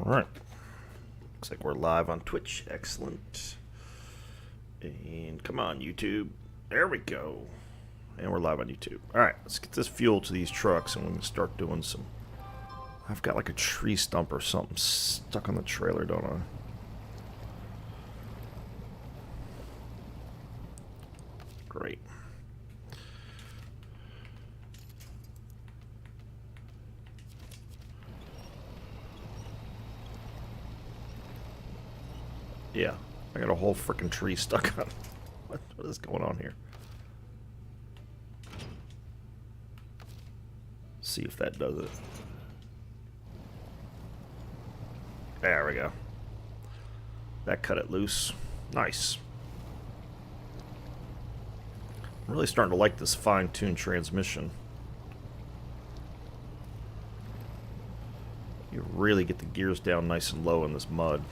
Alright. Looks like we're live on Twitch. Excellent. And come on, YouTube. There we go. And we're live on YouTube. Alright, let's get this fuel to these trucks and we can start doing some... I've got like a tree stump or something stuck on the trailer, don't I? Great. Yeah, I got a whole freaking tree stuck on. What is going on here? See if that does it. There we go. That cut it loose. Nice. I'm really starting to like this fine-tuned transmission. You really get the gears down nice and low in this mud.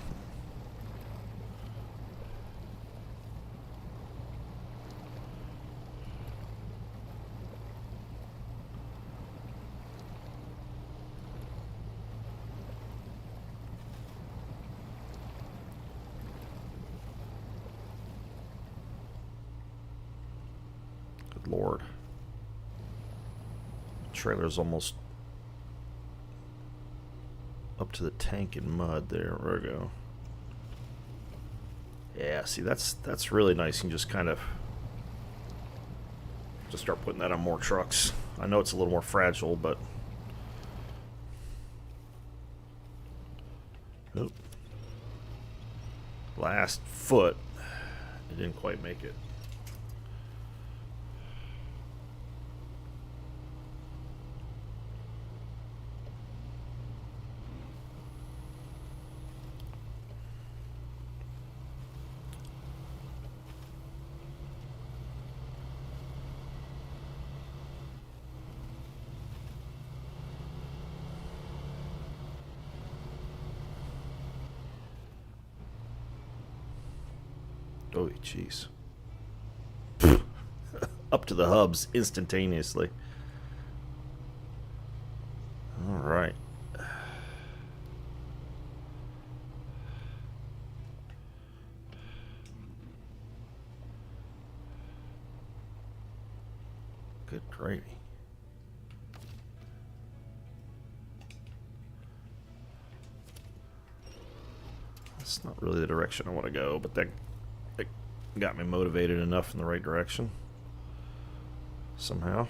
Lord. Trailer's almost up to the tank in mud there. There we go. Yeah, see that's really nice. You can just kind of just start putting that on more trucks. I know it's a little more fragile, but nope. Last foot, it didn't quite make it. Oh, jeez. Up to the hubs instantaneously. All right. Good gravy. That's not really the direction I want to go, but that got me motivated enough in the right direction somehow.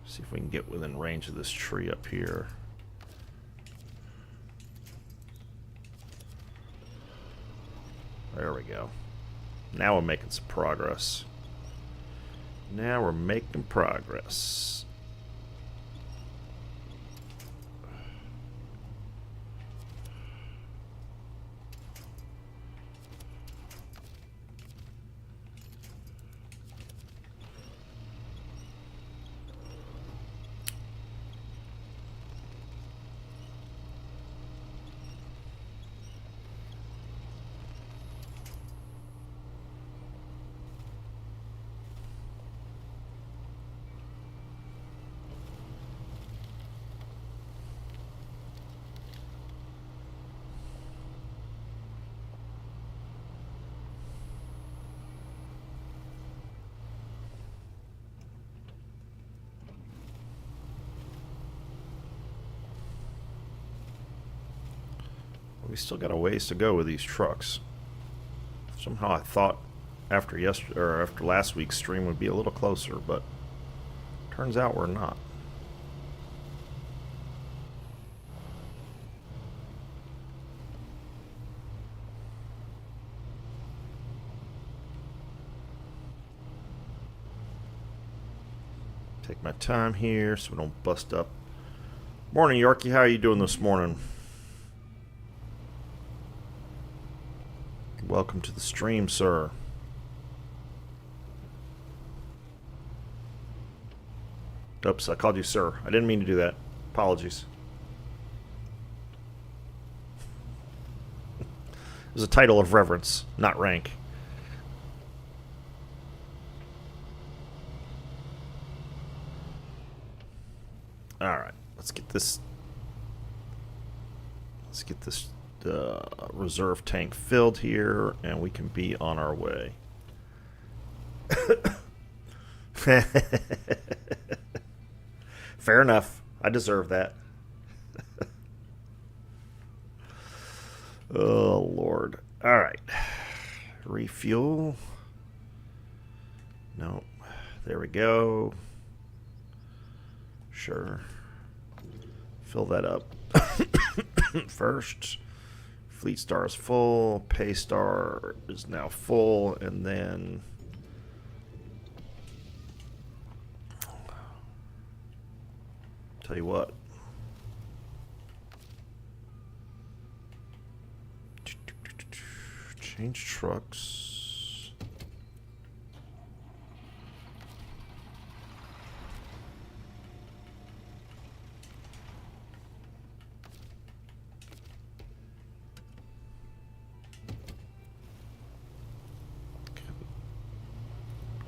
See if we can get within range of this tree up here. There we go. Now we're making some progress. Now we're making progress. We still got a ways to go with these trucks. Somehow I thought after last week's stream would be a little closer, but turns out we're not. Take my time here so we don't bust up. Morning, Yorkie. How are you doing this morning? Welcome to the stream, sir. Oops, I called you sir. I didn't mean to do that. Apologies. was a title of reverence, not rank. All right, let's get this. Let's get this reserve tank filled here, and we can be on our way. Fair enough. I deserve that. Oh, Lord. All right. Refuel. No. There we go. Sure. Fill that up. First. Fleet Star is full. Pay Star is now full. And then... tell you what. Change trucks.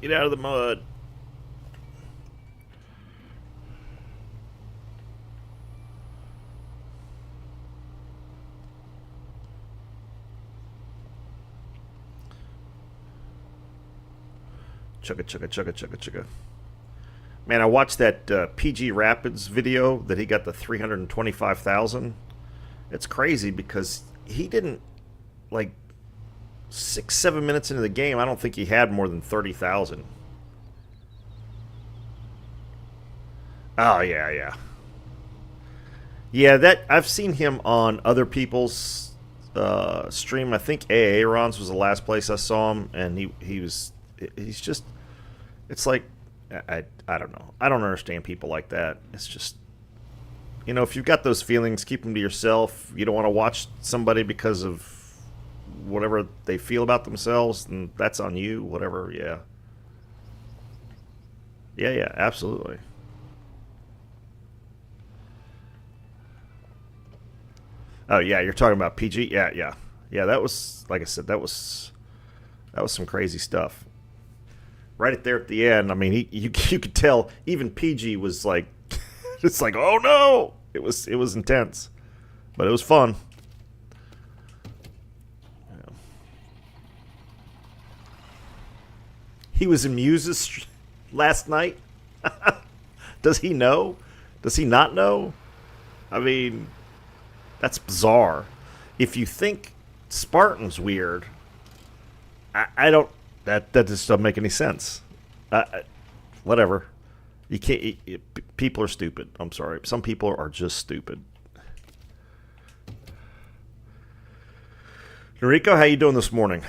Get out of the mud. Chugga, chugga, chugga, chugga, chugga. Man, I watched that PG Rapids video that he got the 325,000. It's crazy because he didn't, like, 6-7 minutes into the game, I don't think he had more than 30,000. Oh, yeah, yeah. Yeah, that I've seen him on other people's stream. I think Aaron's was the last place I saw him, and he's just, it's like, I don't know. I don't understand people like that. It's just, you know, if you've got those feelings, keep them to yourself. You don't want to watch somebody because of whatever they feel about themselves, and that's on you, whatever, yeah. Yeah, yeah, absolutely. Oh, yeah, you're talking about PG? Yeah, yeah. Yeah, that was, like I said, that was some crazy stuff. Right there at the end, I mean, you could tell even PG was like, it's like, oh no! It was intense. But it was fun. Yeah. He was in Muse's last night? Does he know? Does he not know? I mean, that's bizarre. If you think Spartan's weird, I don't... That just doesn't make any sense. Whatever. You can't. People are stupid. I'm sorry. Some people are just stupid. Noriko, how you doing this morning?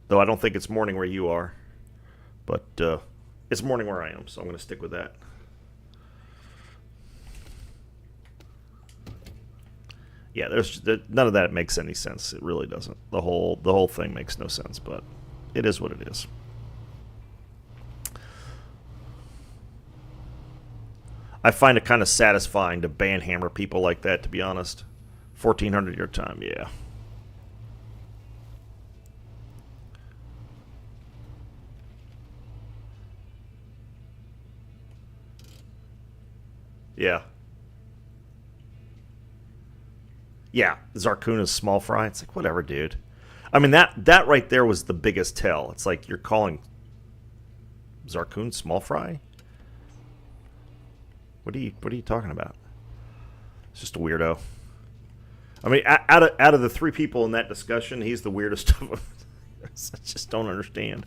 Though I don't think it's morning where you are, but it's morning where I am, so I'm going to stick with that. Yeah, none of that makes any sense. It really doesn't. The whole thing makes no sense, but it is what it is. I find it kind of satisfying to banhammer people like that, to be honest. 1400 your time, yeah. Yeah. Yeah, Zarkuna's small fry. It's like, whatever, dude. I mean, that right there was the biggest tell. It's like you're calling Zarkun small fry? What are you talking about? It's just a weirdo. I mean, out of the three people in that discussion, he's the weirdest of them. I just don't understand.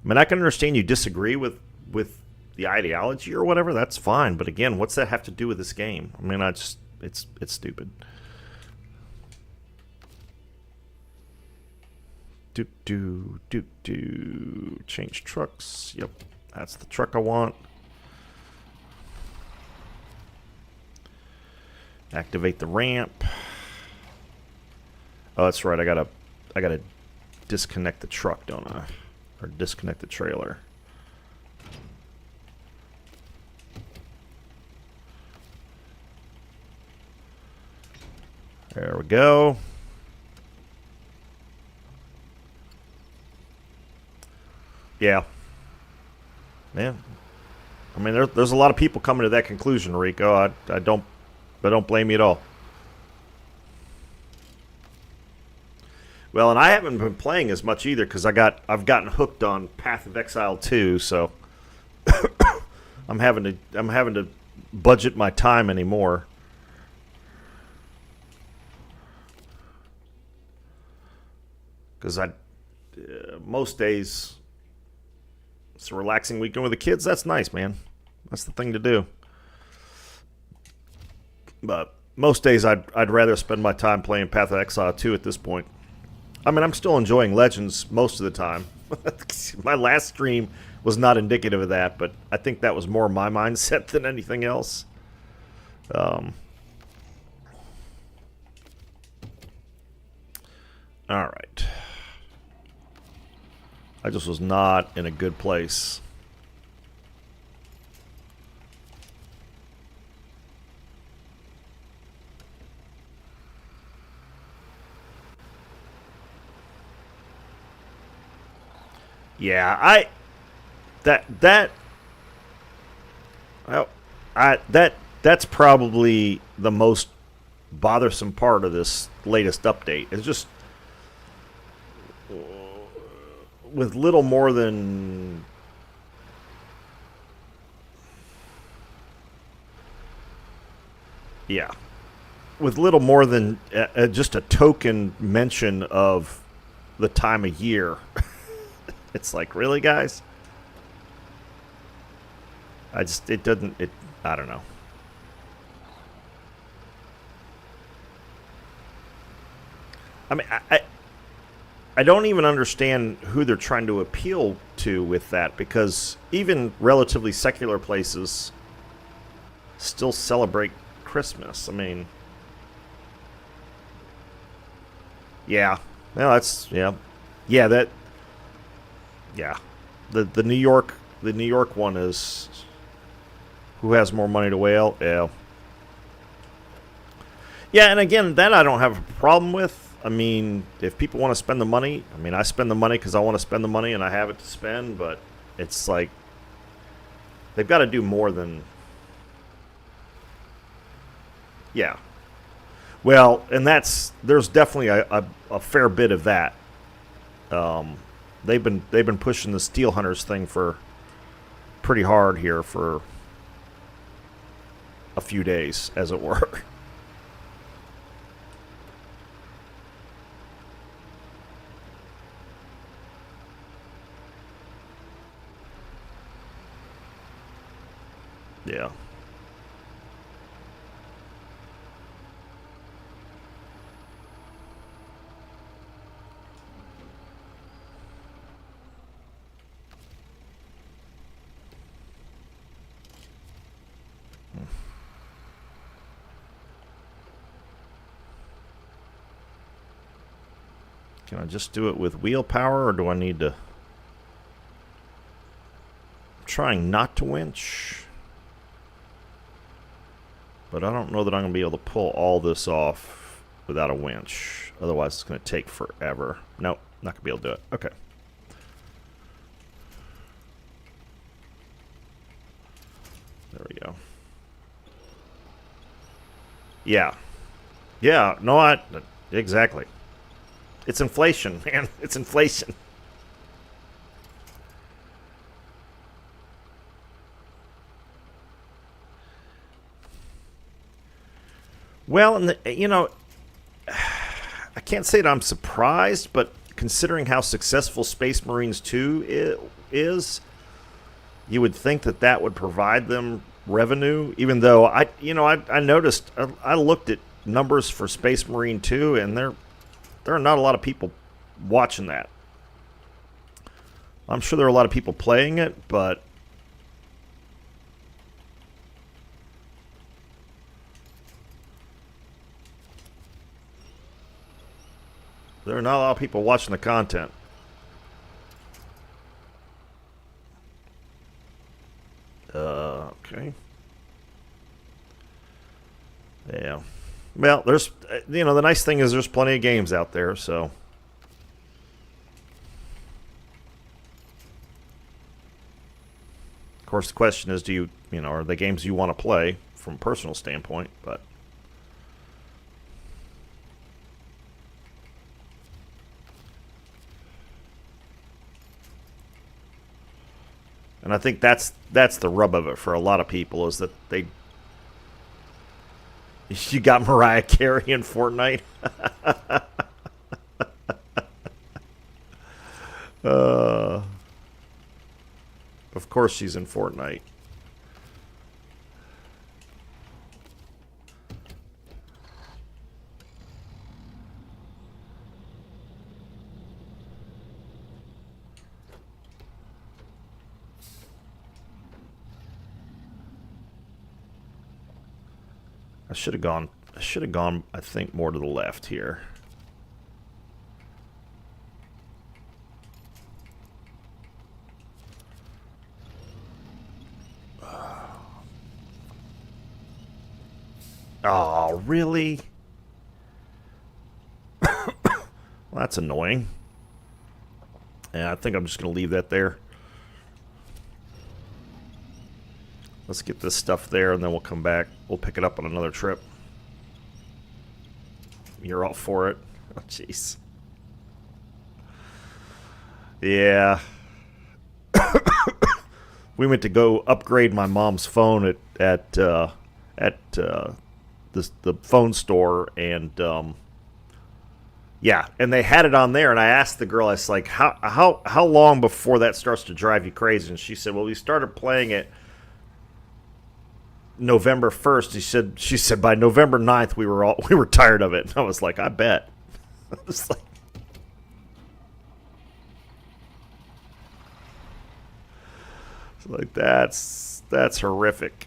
I mean, I can understand you disagree with the ideology or whatever. That's fine. But again, what's that have to do with this game? I mean, it's stupid. Change trucks. Yep, that's the truck I want. Activate the ramp. Oh, that's right. I gotta disconnect the truck, don't I? Or disconnect the trailer. There we go. Yeah. Yeah. I mean, there's a lot of people coming to that conclusion, Rico. I don't blame you at all. Well, and I haven't been playing as much either because I've gotten hooked on Path of Exile 2, so I'm having to budget my time anymore. Because most days it's a relaxing weekend with the kids. That's nice, man. That's the thing to do. But most days I'd rather spend my time playing Path of Exile 2 at this point. I mean, I'm still enjoying Legends most of the time. My last stream was not indicative of that, but I think that was more my mindset than anything else. All right. I just was not in a good place. Yeah, that's probably the most bothersome part of this latest update. It's just with little more than with little more than just a token mention of the time of year. It's like, really, guys? I don't know. I mean, I don't even understand who they're trying to appeal to with that, because even relatively secular places still celebrate Christmas. I mean, yeah. Well, that's, yeah. Yeah, that, yeah. The New York one is who has more money to whale? Yeah. Yeah, and again, that I don't have a problem with. I mean, if people want to spend the money, I mean, I spend the money because I want to spend the money and I have it to spend, but it's like they've got to do more than... Yeah. Well, and there's definitely a fair bit of that. They've been pushing the Steel Hunters thing for pretty hard here for a few days, as it were. Yeah. Can I just do it with wheel power, or do I need to... I'm trying not to winch, but I don't know that I'm going to be able to pull all this off without a winch. Otherwise, it's going to take forever. Nope, not going to be able to do it. Okay. There we go. Yeah. Yeah, no, exactly. It's inflation, man. It's inflation. Well, and you know, I can't say that I'm surprised, but considering how successful Space Marines 2 is, you would think that that would provide them revenue. Even though I noticed, I looked at numbers for Space Marine 2, and there are not a lot of people watching that. I'm sure there are a lot of people playing it, but there are not a lot of people watching the content. Okay. Yeah. Well, there's, the nice thing is there's plenty of games out there, so. Of course, the question is, are they games you want to play from a personal standpoint, but. And I think that's the rub of it for a lot of people is that you got Mariah Carey in Fortnite. Of course she's in Fortnite. I should have gone, I think, more to the left here. Oh, really? Well, that's annoying. Yeah, I think I'm just going to leave that there. Let's get this stuff there, and then we'll come back. We'll pick it up on another trip. You're all for it? Oh, jeez. Yeah. We went to go upgrade my mom's phone at the phone store, and yeah, and they had it on there. And I asked the girl, I was like, how long before that starts to drive you crazy? And she said, well, we started playing it November 1st. She said by November 9th we were tired of it. And I was like, I bet. I was like that's horrific.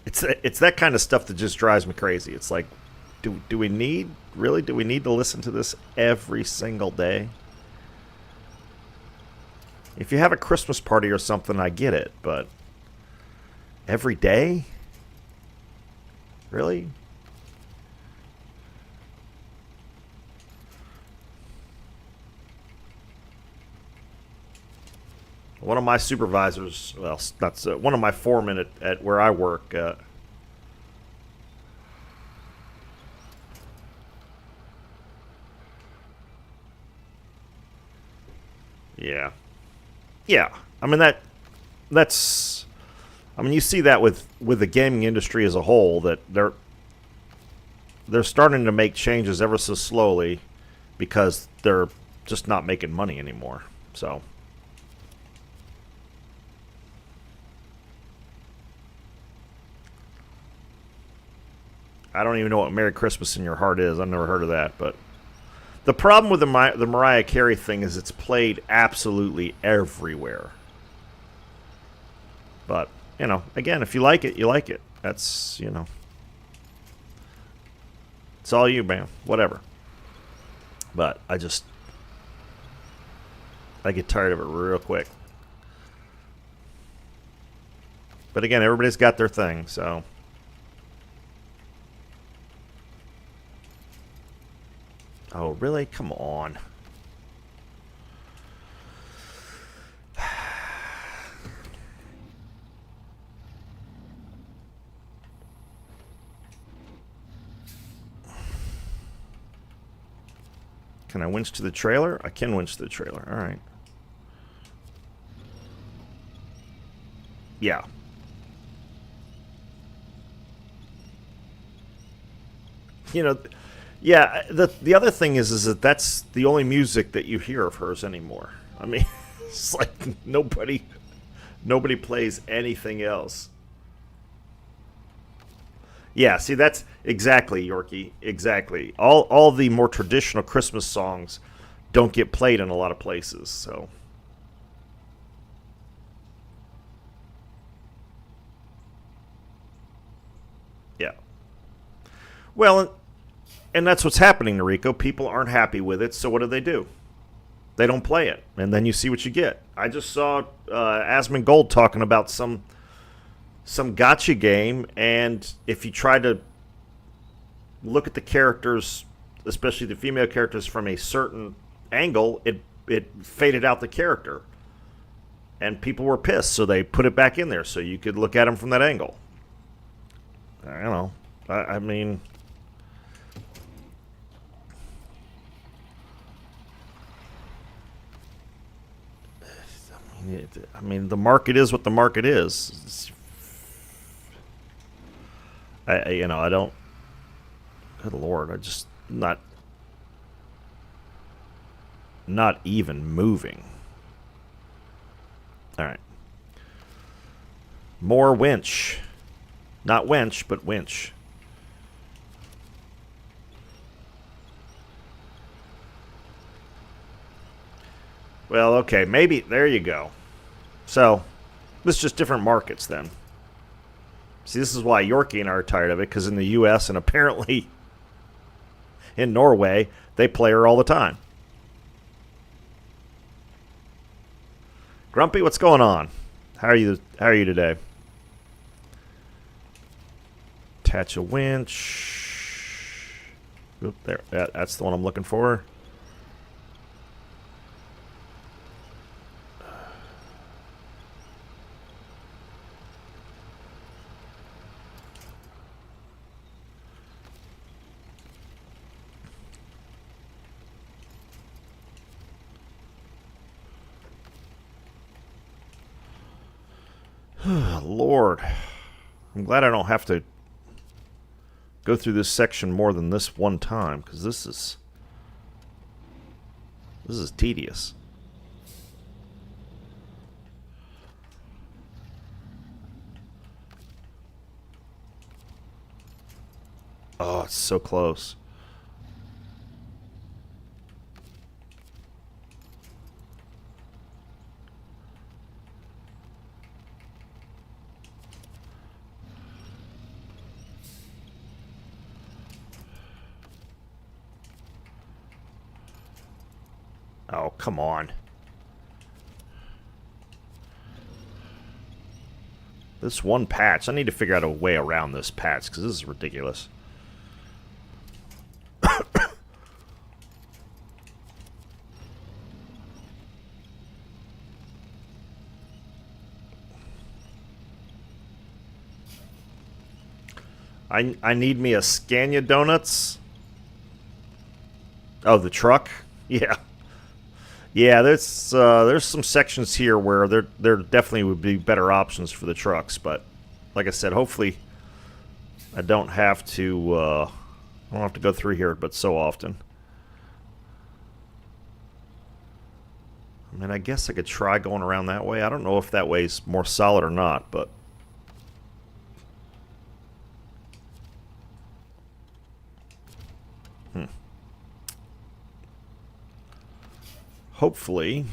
It's that kind of stuff that just drives me crazy. It's like, do we need to listen to this every single day? If you have a Christmas party or something, I get it, but every day? Really? One of my supervisors, well, that's one of my foremen at where I work. Yeah. Yeah. I mean that's I mean you see that with the gaming industry as a whole, that they're starting to make changes ever so slowly because they're just not making money anymore. So I don't even know what Merry Christmas in Your Heart is. I've never heard of that, but the problem with the Mariah Carey thing is it's played absolutely everywhere. But, again, if you like it, you like it. That's, it's all you, man. Whatever. But I get tired of it real quick. But again, everybody's got their thing, so. Oh, really? Come on. Can I winch to the trailer? I can winch to the trailer. All right. Yeah. Yeah, the other thing is that that's the only music that you hear of hers anymore. I mean, it's like nobody plays anything else. Yeah, see, that's exactly, Yorkie, exactly. All the more traditional Christmas songs don't get played in a lot of places, so. Yeah. Well, and that's what's happening, Noriko. People aren't happy with it, so what do? they don't play it, and then you see what you get. I just saw Asmon Gold talking about some gacha game, and if you try to look at the characters, especially the female characters, from a certain angle, it faded out the character. And people were pissed, so they put it back in there so you could look at them from that angle. I don't know. I mean... I mean, the market is what the market is. I don't... Good Lord, I just... Not even moving. Alright. More winch. Not wench, but winch. Well, okay, maybe... There you go. So, this is just different markets, then. See, this is why Yorkie and I are tired of it, because in the U.S. and apparently in Norway, they play her all the time. Grumpy, what's going on? How are you today? Attach a winch. Oop, there. That's the one I'm looking for. Lord, I'm glad I don't have to go through this section more than this one time, because this is tedious. Oh, it's so close. Oh, come on. This one patch. I need to figure out a way around this patch, because this is ridiculous. I need me a Scania Donuts. Oh, the truck? Yeah. Yeah, there's some sections here where there definitely would be better options for the trucks, but like I said, hopefully I don't have to go through here but so often. I mean, I guess I could try going around that way. I don't know if that way's more solid or not, but hopefully.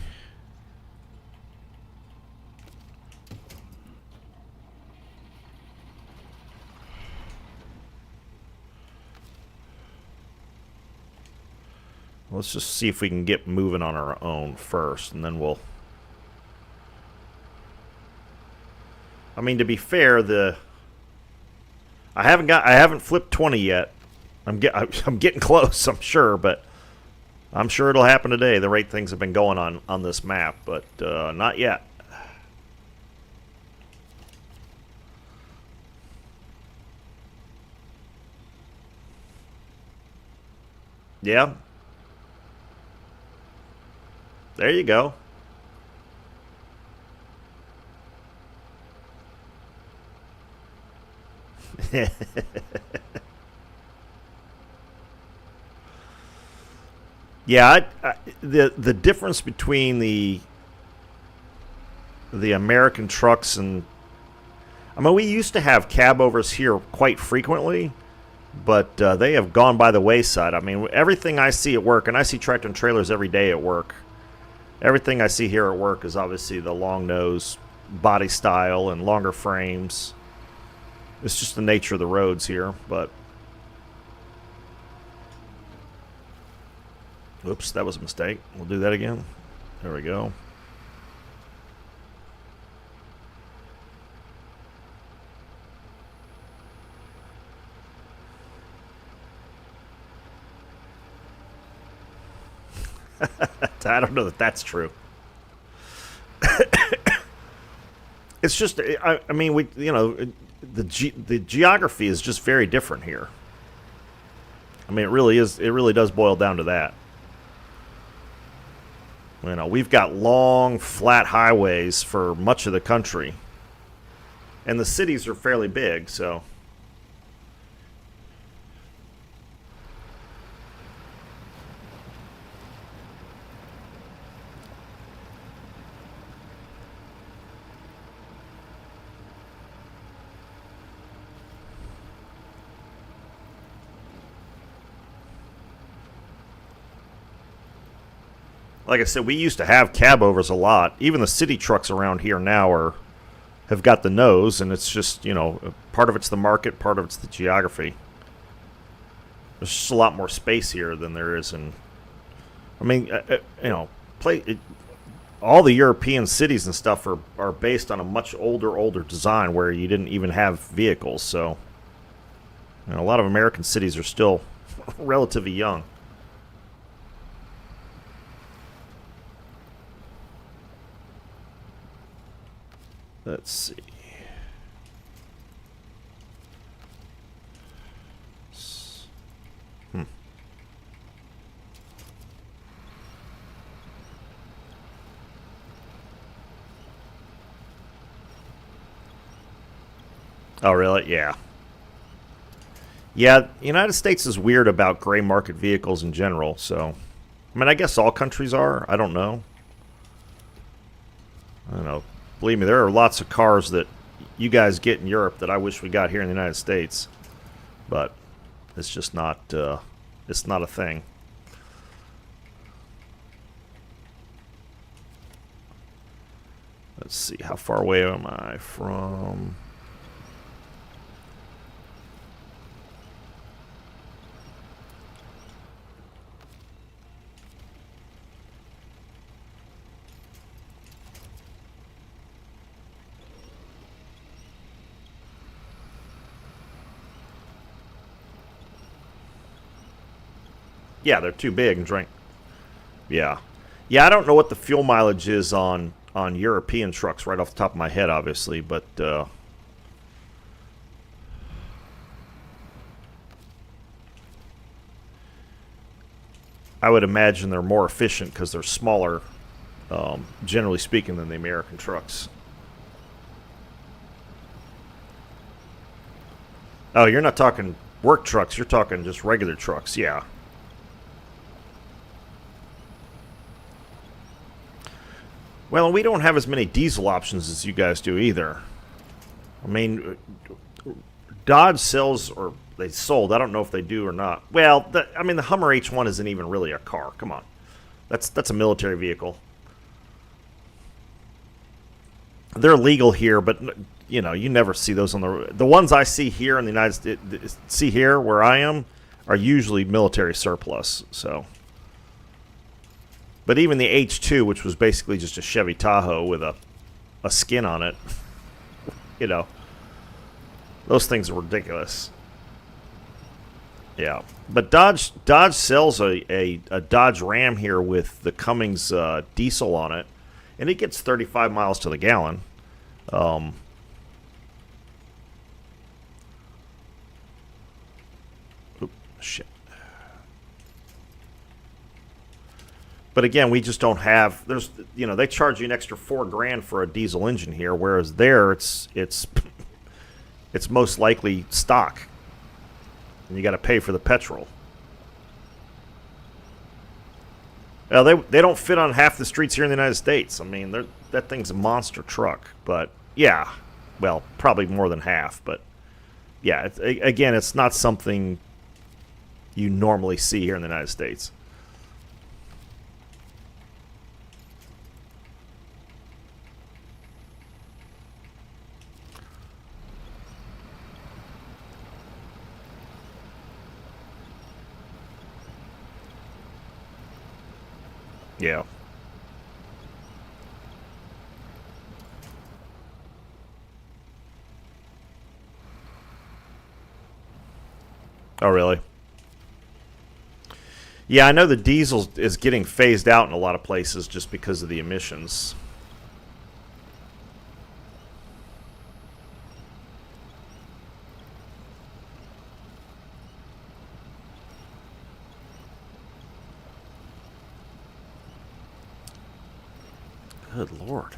Let's just see if we can get moving on our own first, and then we'll... I mean, to be fair, I haven't flipped 20 yet. I'm getting close, I'm sure, but I'm sure it'll happen today. The rate things have been going on this map, but not yet. Yeah. There you go. Yeah, the difference between the American trucks and... I mean, we used to have cab overs here quite frequently, but they have gone by the wayside. I mean, everything I see at work, and I see tractor and trailers every day at work, everything I see here at work is obviously the long nose body style and longer frames. It's just the nature of the roads here, but... Oops, that was a mistake. We'll do that again. There we go. I don't know that that's true. It's just, I mean, the geography is just very different here. I mean, it really is. It really does boil down to that. We've got long, flat highways for much of the country, and the cities are fairly big, so. Like I said, we used to have cab overs a lot. Even the city trucks around here now have got the nose, and it's just, part of it's the market, part of it's the geography. There's just a lot more space here than there is in. I mean, all the European cities and stuff are based on a much older design where you didn't even have vehicles. So, a lot of American cities are still relatively young. Let's see. Oh, really? Yeah. Yeah, the United States is weird about gray market vehicles in general, so. I mean, I guess all countries are. I don't know. I don't know. Believe me, there are lots of cars that you guys get in Europe that I wish we got here in the United States. But it's just not, it's not a thing. Let's see, how far away am I from... Yeah, they're too big and drink. Yeah. Yeah, I don't know what the fuel mileage is on European trucks right off the top of my head, obviously, but I would imagine they're more efficient because they're smaller, generally speaking, than the American trucks. Oh, you're not talking work trucks. You're talking just regular trucks. Yeah. Well, we don't have as many diesel options as you guys do either. I mean, Dodge sells, or they sold. I don't know if they do or not. Well, I mean, the Hummer H1 isn't even really a car. Come on, that's a military vehicle. They're legal here, but you never see those on the ones I see here in the United States. See here where I am are usually military surplus. So. But even the H2, which was basically just a Chevy Tahoe with a skin on it, those things are ridiculous. Yeah, but Dodge sells a Dodge Ram here with the Cummins diesel on it, and it gets 35 miles to the gallon. Oh, shit. But again, we just don't have. They charge you an extra $4,000 for a diesel engine here, whereas there it's most likely stock, and you got to pay for the petrol. Well, they don't fit on half the streets here in the United States. I mean, that thing's a monster truck. But yeah, well, probably more than half. But yeah, again, it's not something you normally see here in the United States. Yeah. Oh, really? Yeah, I know the diesel is getting phased out in a lot of places just because of the emissions. Good Lord.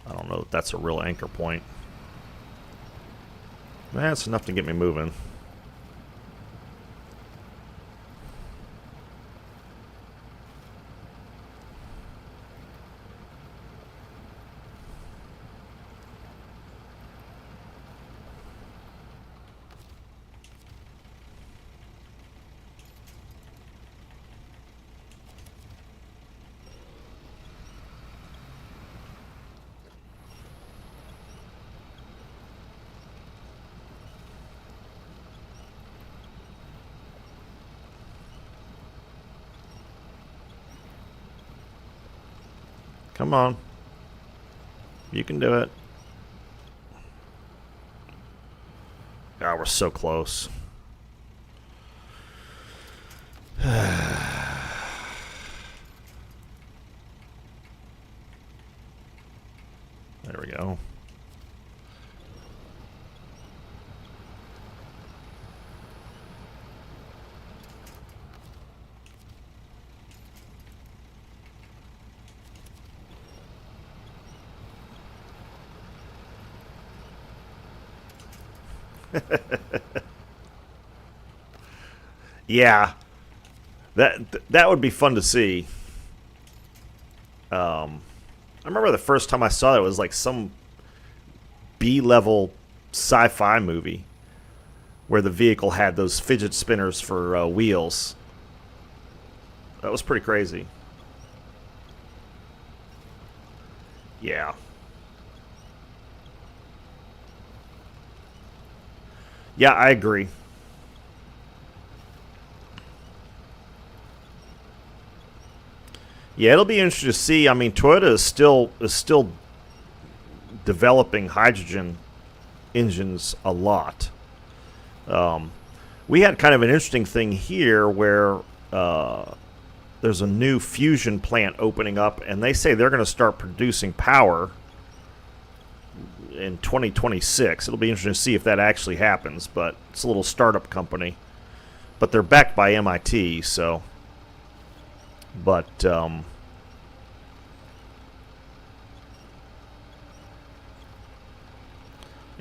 I don't know if that's a real anchor point. That's enough to get me moving. Come on. You can do it. God, we're so close. There we go. Yeah, that would be fun to see. I remember the first time I saw it was like some B-level sci-fi movie where the vehicle had those fidget spinners for wheels. That was pretty crazy. Yeah. Yeah, I agree. Yeah, it'll be interesting to see. I mean, Toyota is still developing hydrogen engines a lot. We had kind of an interesting thing here where there's a new fusion plant opening up, and they say they're going to start producing power in 2026. It'll be interesting to see if that actually happens, but it's a little startup company. But they're backed by MIT, so... But,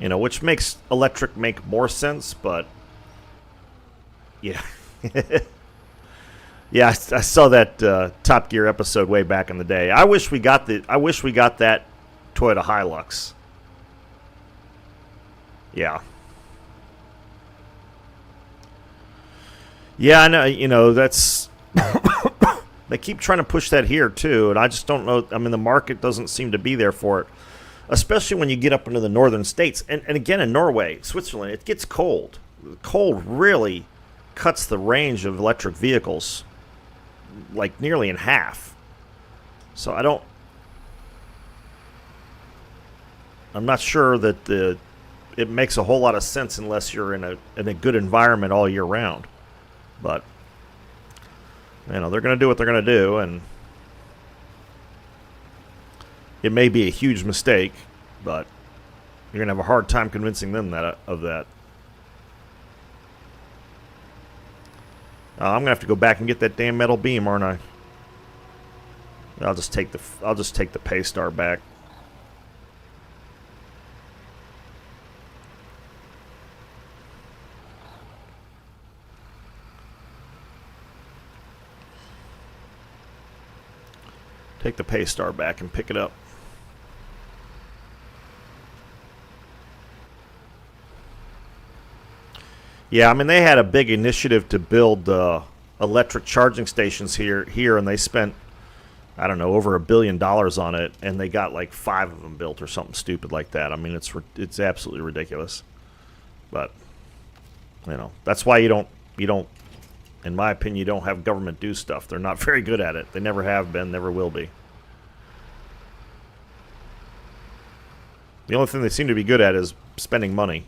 you know, which makes electric make more sense, but, yeah. Yeah, I saw that Top Gear episode way back in the day. I wish we got that Toyota Hilux. Yeah. Yeah, I know, you know, that's... They keep trying to push that here, too, and I just don't know. I mean, the market doesn't seem to be there for it, especially when you get up into the northern states. And again, in Norway, Switzerland, it gets cold. The cold really cuts the range of electric vehicles, like, nearly in half. So I'm not sure that it makes a whole lot of sense unless you're in a good environment all year round. But... you know, they're going to do what they're going to do, and it may be a huge mistake, but you're going to have a hard time convincing them of that. I'm going to have to go back and get that damn metal beam, aren't I? I'll just take the Paystar back. Take the Paystar back and pick it up. Yeah, I mean, they had a big initiative to build electric charging stations here, and they spent I don't know, over $1 billion on it, and they got like 5 of them built or something stupid like that. I mean, it's absolutely ridiculous. But that's why you don't, in my opinion, you don't have government do stuff. They're not very good at it. They never have been, never will be. The only thing they seem to be good at is spending money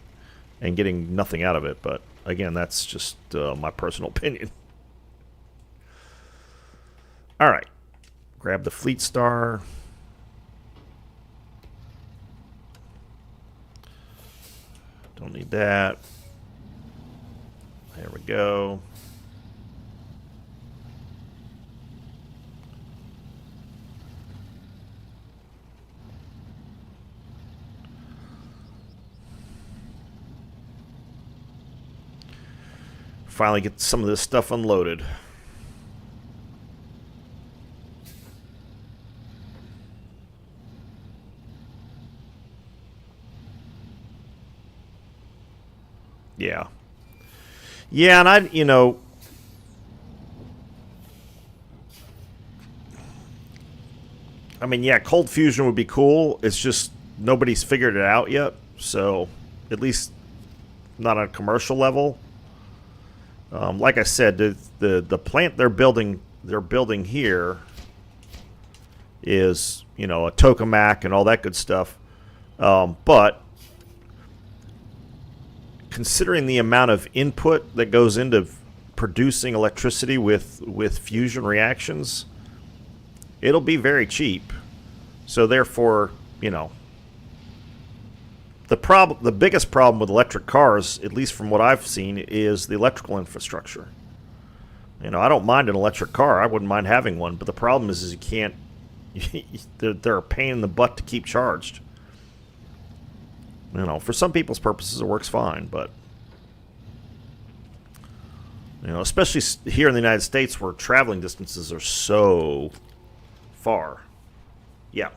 and getting nothing out of it. But again, that's just my personal opinion. All right. Grab the Fleet Star. Don't need that. There we go. Finally get some of this stuff unloaded. Yeah. Yeah, and I mean, yeah, cold fusion would be cool. It's just nobody's figured it out yet. So, at least not on a commercial level. Like I said, the plant they're building here is, a tokamak and all that good stuff. But considering the amount of input that goes into producing electricity with fusion reactions, it'll be very cheap. So therefore, the biggest problem with electric cars, at least from what I've seen, is the electrical infrastructure. I don't mind an electric car. I wouldn't mind having one, but the problem is you can't. They're a pain in the butt to keep charged. For some people's purposes, it works fine, but especially here in the United States, where traveling distances are so far. Yeah.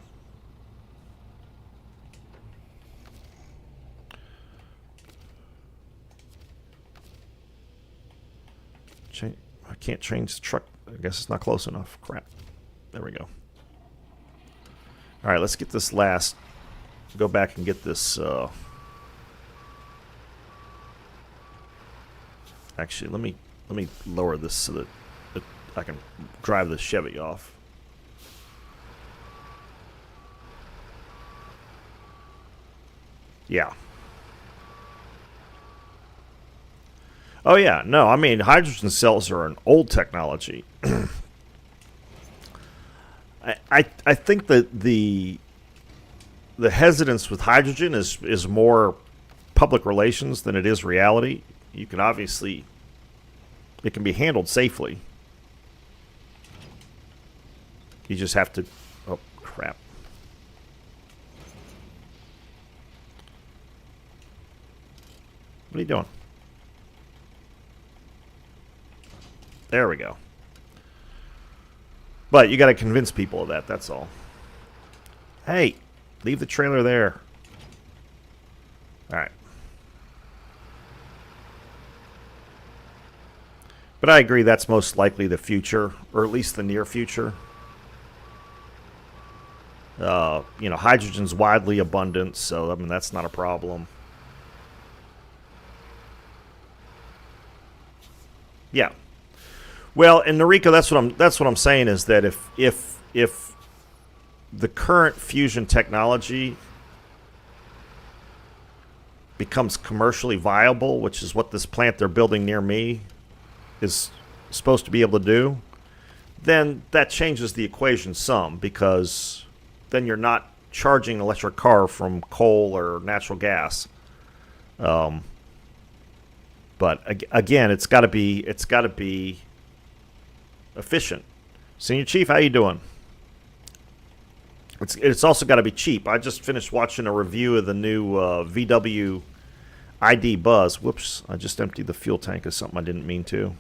I can't change the truck. I guess it's not close enough. Crap. There we go. All right, let's get this last. Go back and get this. Actually, let me lower this so that I can drive the Chevy off. Yeah. Oh yeah, no, I mean hydrogen cells are an old technology. I think that the hesitance with hydrogen is more public relations than it is reality. You can obviously, it can be handled safely. You just have to, oh crap. What are you doing? There we go. But you got to convince people of that, that's all. Hey, leave the trailer there. All right. But I agree that's most likely the future, or at least the near future. Hydrogen's widely abundant, so I mean that's not a problem. Yeah. Well, and Noriko, that's what I'm saying is that if the current fusion technology becomes commercially viable, which is what this plant they're building near me is supposed to be able to do, then that changes the equation some, because then you're not charging an electric car from coal or natural gas. But again, it's got to be efficient. Senior Chief, how you doing? It's also got to be cheap. I just finished watching a review of the new VW ID Buzz. Whoops, I just emptied the fuel tank of something I didn't mean to.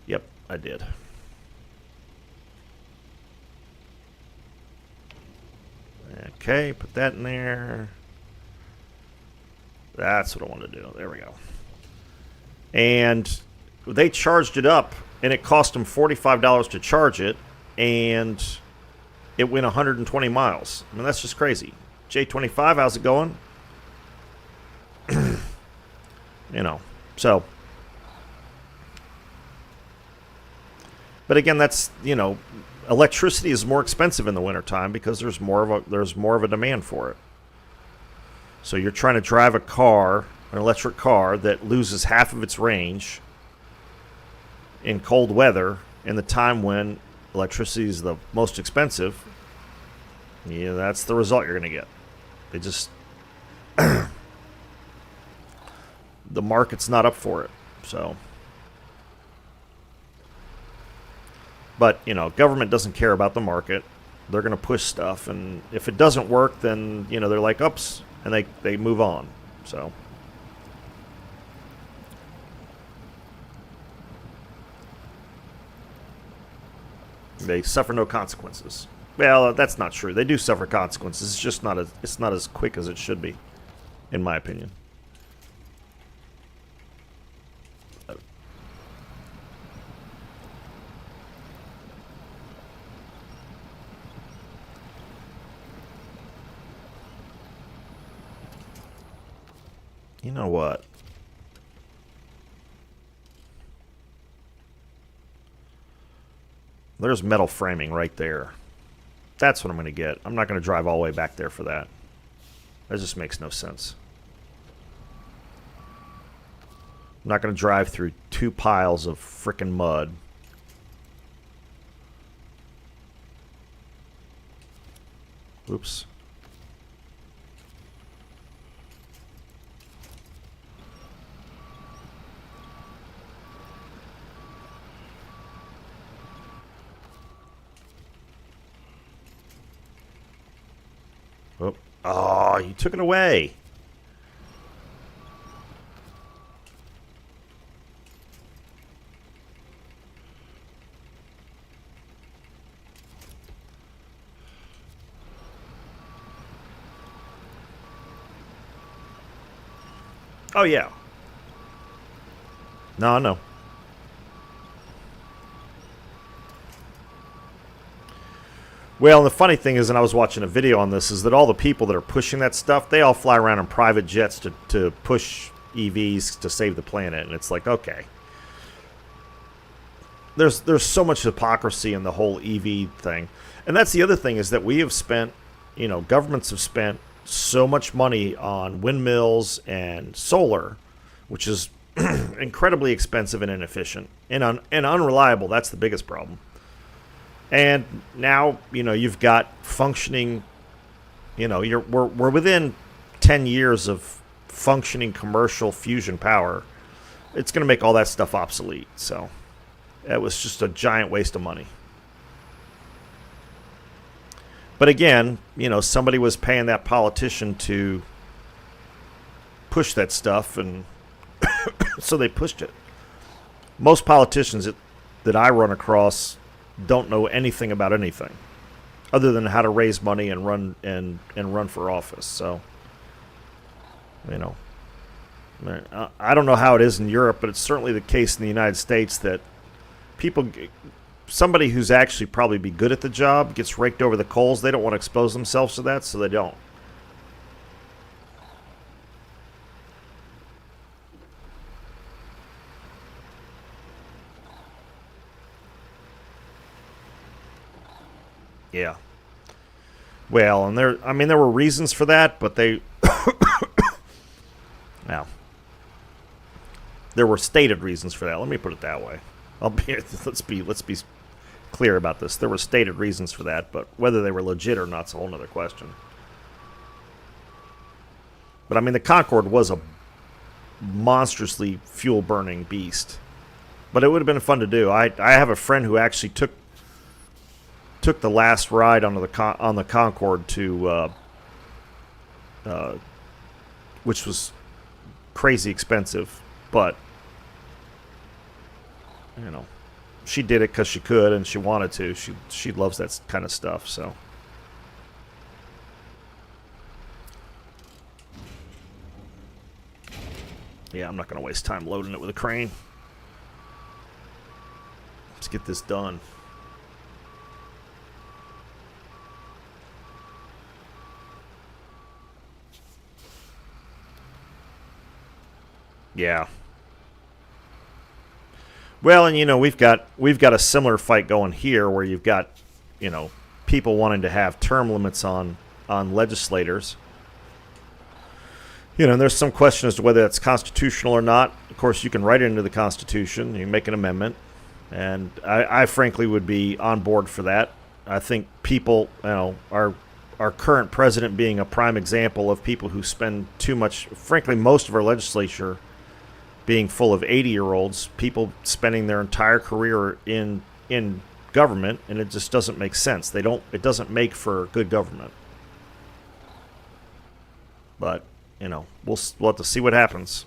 Yep, I did. Okay, put that in there. That's what I want to do. There we go. And they charged it up and it cost them $45 to charge it, and it went 120 miles. I mean, that's just crazy. J25, how's it going? You know, so. But again, that's, you know, electricity is more expensive in the wintertime because there's more of a demand for it. So you're trying to drive a car, an electric car, that loses half of its range in cold weather in the time when electricity is the most expensive. Yeah, that's the result you're going to get. They just the market's not up for it. So, but you know, government doesn't care about the market. They're going to push stuff, and if it doesn't work, then you know they're like, "Oops," and they move on. So. They suffer no consequences. Well, that's not true. They do suffer consequences. It's just not as quick as it should be, in my opinion. You know what? There's metal framing right there. That's what I'm going to get. I'm not going to drive all the way back there for that. That just makes no sense. I'm not going to drive through 2 piles of frickin' mud. Oops. Oh, you took it away. Oh, yeah. No. Well, and the funny thing is, and I was watching a video on this, is that all the people that are pushing that stuff, they all fly around in private jets to push EVs to save the planet. And it's like, okay. There's so much hypocrisy in the whole EV thing. And that's the other thing, is that we have spent, you know, governments have spent so much money on windmills and solar, which is incredibly expensive and inefficient and unreliable. That's the biggest problem. And now, you know, you've got functioning, you know, we're within 10 years of functioning commercial fusion power. It's going to make all that stuff obsolete. So it was just a giant waste of money. But again, you know, somebody was paying that politician to push that stuff, and so they pushed it. Most politicians that I run across don't know anything about anything other than how to raise money and run for office. So, you know, I don't know how it is in Europe, but it's certainly the case in the United States that somebody who's actually probably be good at the job gets raked over the coals. They don't want to expose themselves to that, so they don't. Yeah. Well, and there were reasons for that, but now, there were stated reasons for that. Let me put it that way. Let's be clear about this. There were stated reasons for that, but whether they were legit or not is a whole other question. But I mean, the Concorde was a monstrously fuel-burning beast, but it would have been fun to do. I have a friend who actually took the last ride on the Concorde to, which was crazy expensive, but you know, she did it because she could and she wanted to. She loves that kind of stuff. So, yeah, I'm not going to waste time loading it with a crane. get this done. Yeah. Well, and you know, we've got a similar fight going here where you've got, you know, people wanting to have term limits on legislators. You know, and there's some question as to whether that's constitutional or not. Of course, you can write it into the Constitution. You make an amendment. And I frankly would be on board for that. I think people, you know, our current president being a prime example of people who spend too much, frankly, most of our legislature being full of 80-year-olds, people spending their entire career in government, and it just doesn't make sense. It doesn't make for good government. But, you know, we'll have to see what happens.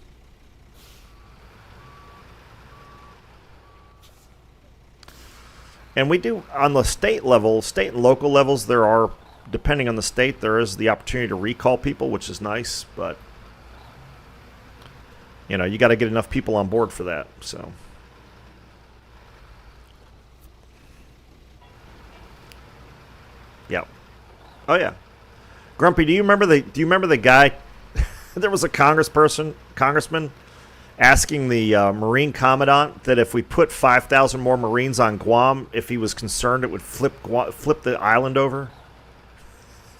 And we do, on the state level, state and local levels, there are, depending on the state, there is the opportunity to recall people, which is nice, but, you know, you got to get enough people on board for that, so. Yeah. Oh, yeah. Grumpy, do you remember the guy, there was a congressman, asking the Marine Commandant that if we put 5,000 more Marines on Guam, if he was concerned it would flip the island over.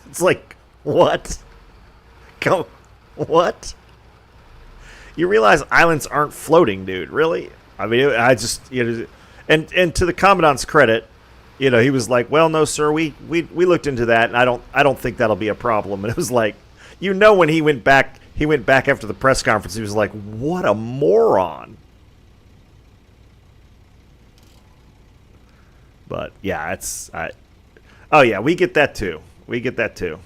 It's like, what? What? You realize islands aren't floating, dude? Really? I mean, I just, you know, and to the Commandant's credit, you know, he was like, well, no, sir, we looked into that, and I don't think that'll be a problem. And it was like, you know, when he went back after the press conference, he was like, what a moron. But, yeah, oh, yeah, we get that, too. We get that, too.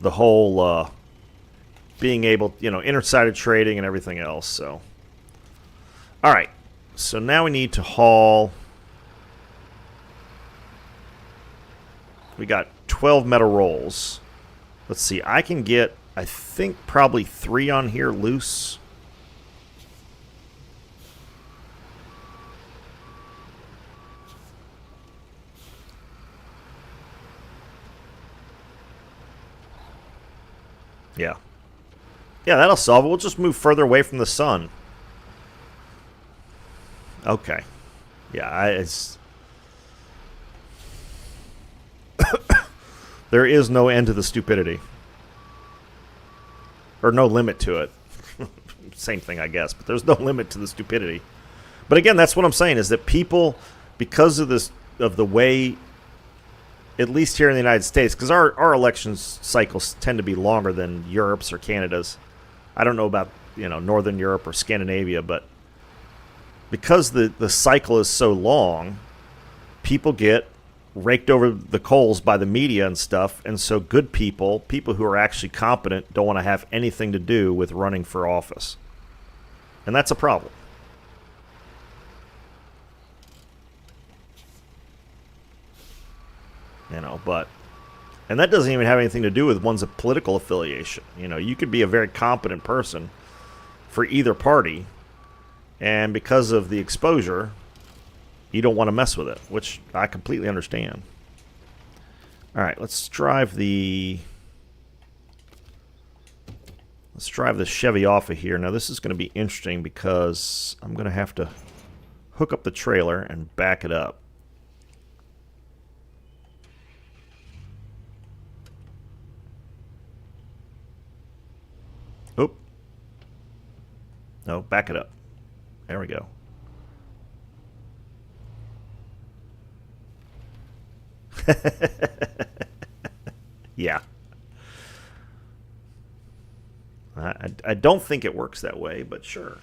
The whole being able, you know, inter-sided trading and everything else, so. All right, so now we need to haul. We got 12 metal rolls. Let's see. I can get, I think, probably 3 on here loose. Yeah. Yeah, that'll solve it. We'll just move further away from the sun. Okay. Yeah, it's... There is no end to the stupidity. Or no limit to it. Same thing, I guess. But there's no limit to the stupidity. But again, that's what I'm saying, is that people, because of this, of the way, at least here in the United States, because our elections cycles tend to be longer than Europe's or Canada's. I don't know about, you know, Northern Europe or Scandinavia, but because the cycle is so long, people get raked over the coals by the media and stuff, and so good people who are actually competent, don't want to have anything to do with running for office. And that's a problem. You know, but... And that doesn't even have anything to do with one's political affiliation. You know, you could be a very competent person for either party, and because of the exposure, you don't want to mess with it, which I completely understand. All right, let's drive the Chevy off of here. Now, this is going to be interesting because I'm going to have to hook up the trailer and back it up. Oop. No, back it up. There we go. Yeah. I don't think it works that way, but sure.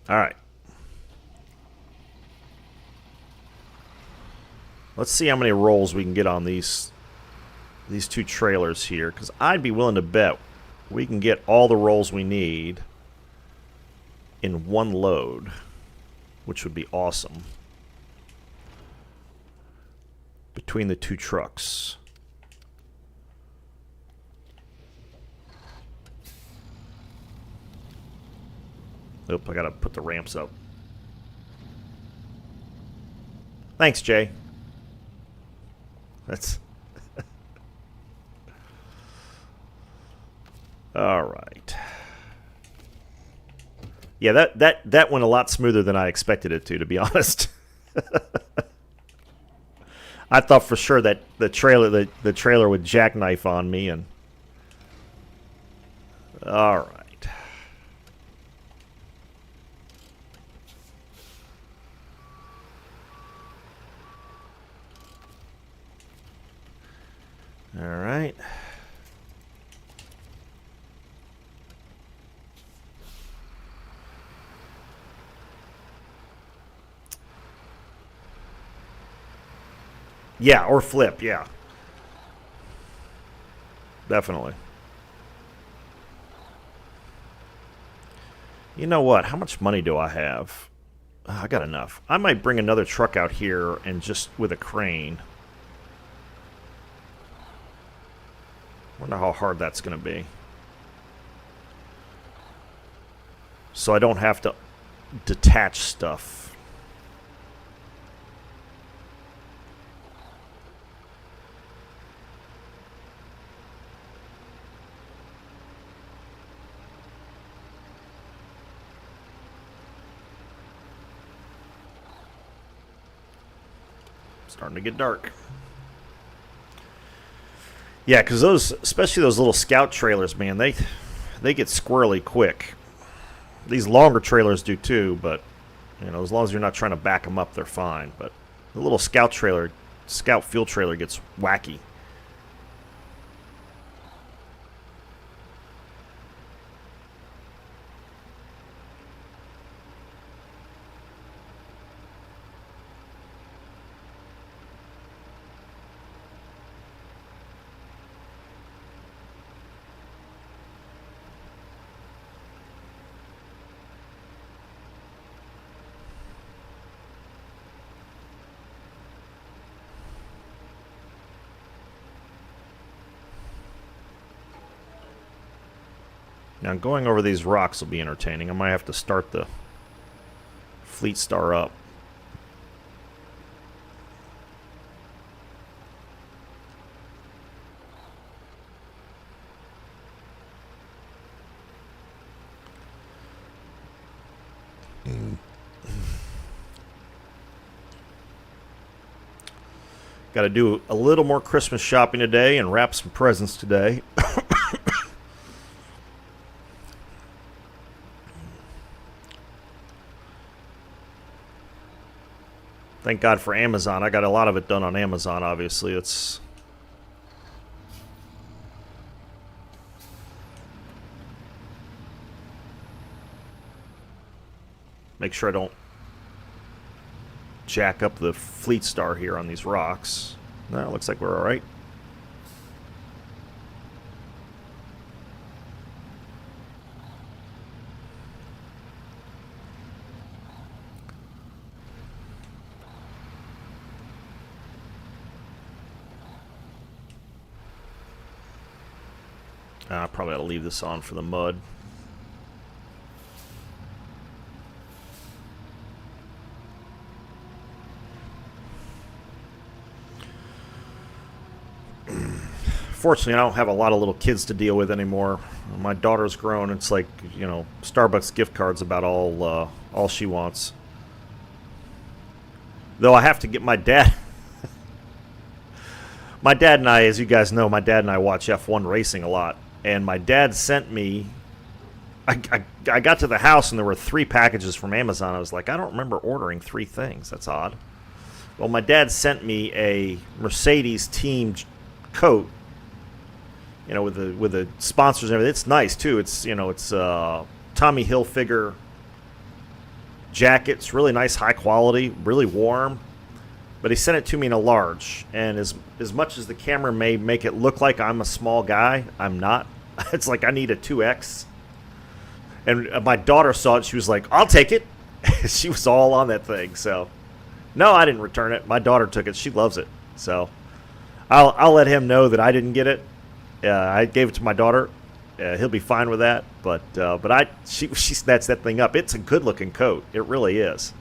All right. Let's see how many rolls we can get on these two trailers here, because I'd be willing to bet we can get all the rolls we need in one load, which would be awesome, between the two trucks. Oop, I gotta put the ramps up. Thanks, Jay. That's... All right. Yeah, that went a lot smoother than I expected it to be honest. I thought for sure that the trailer would jackknife on me, and all right. All right. Yeah, or flip, yeah. Definitely. You know what? How much money do I have? I got enough. I might bring another truck out here and just with a crane. Wonder how hard that's going to be. So I don't have to detach stuff. Starting to get dark. Yeah, because those, especially those little scout trailers, man, they get squirrely quick. These longer trailers do too, but you know, as long as you're not trying to back them up, they're fine. But the little scout fuel trailer gets wacky. Now, going over these rocks will be entertaining. I might have to start the Fleet Star up. Got to do a little more Christmas shopping today and wrap some presents today. Thank God for Amazon. I got a lot of it done on Amazon, obviously. It's... Make sure I don't jack up the Fleet Star here on these rocks. No, looks like we're alright. I probably ought to leave this on for the mud. Fortunately, I don't have a lot of little kids to deal with anymore. My daughter's grown. It's like, you know, Starbucks gift cards about all she wants. Though I have to get my dad. My dad and I, as you guys know, my dad and I watch F1 racing a lot. And my dad sent me... I got to the house and there were 3 packages from Amazon. I was like, I don't remember ordering 3 things. That's odd. Well, my dad sent me a Mercedes team coat. You know, with the sponsors and everything. It's nice too. It's, you know, it's Tommy Hilfiger jacket. It's really nice, high quality, really warm. But he sent it to me in a large. And as much as the camera may make it look like I'm a small guy, I'm not. It's like I need a 2X. And my daughter saw it. She was like, I'll take it. She was all on that thing. So, no, I didn't return it. My daughter took it. She loves it. So, I'll let him know that I didn't get it. I gave it to my daughter. he'll be fine with that. But she snatched that thing up. It's a good looking coat. It really is.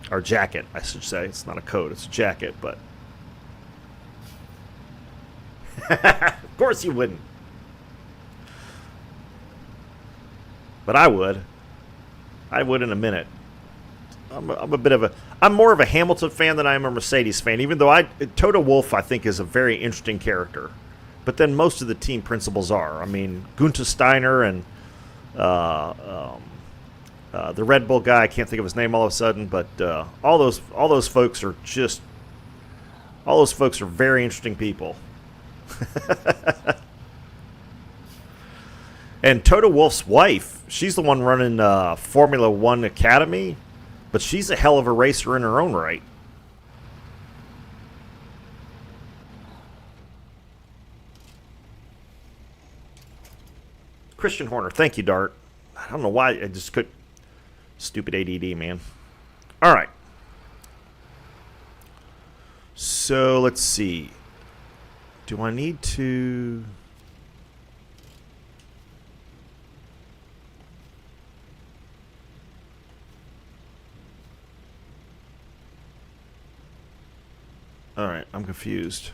Or jacket, I should say. It's not a coat. It's a jacket. But of course you wouldn't. But I would. I would in a minute. I'm more of a Hamilton fan than I am a Mercedes fan, even though Toto Wolff, I think, is a very interesting character. But then most of the team principals are. I mean, Gunther Steiner and the Red Bull guy, I can't think of his name all of a sudden, but all those folks are very interesting people. And Toto Wolff's wife, she's the one running Formula One Academy, but she's a hell of a racer in her own right. Christian Horner, thank you, Dart. I don't know why I just could. Stupid ADD, man. All right. So let's see. Do I need to? All right, I'm confused.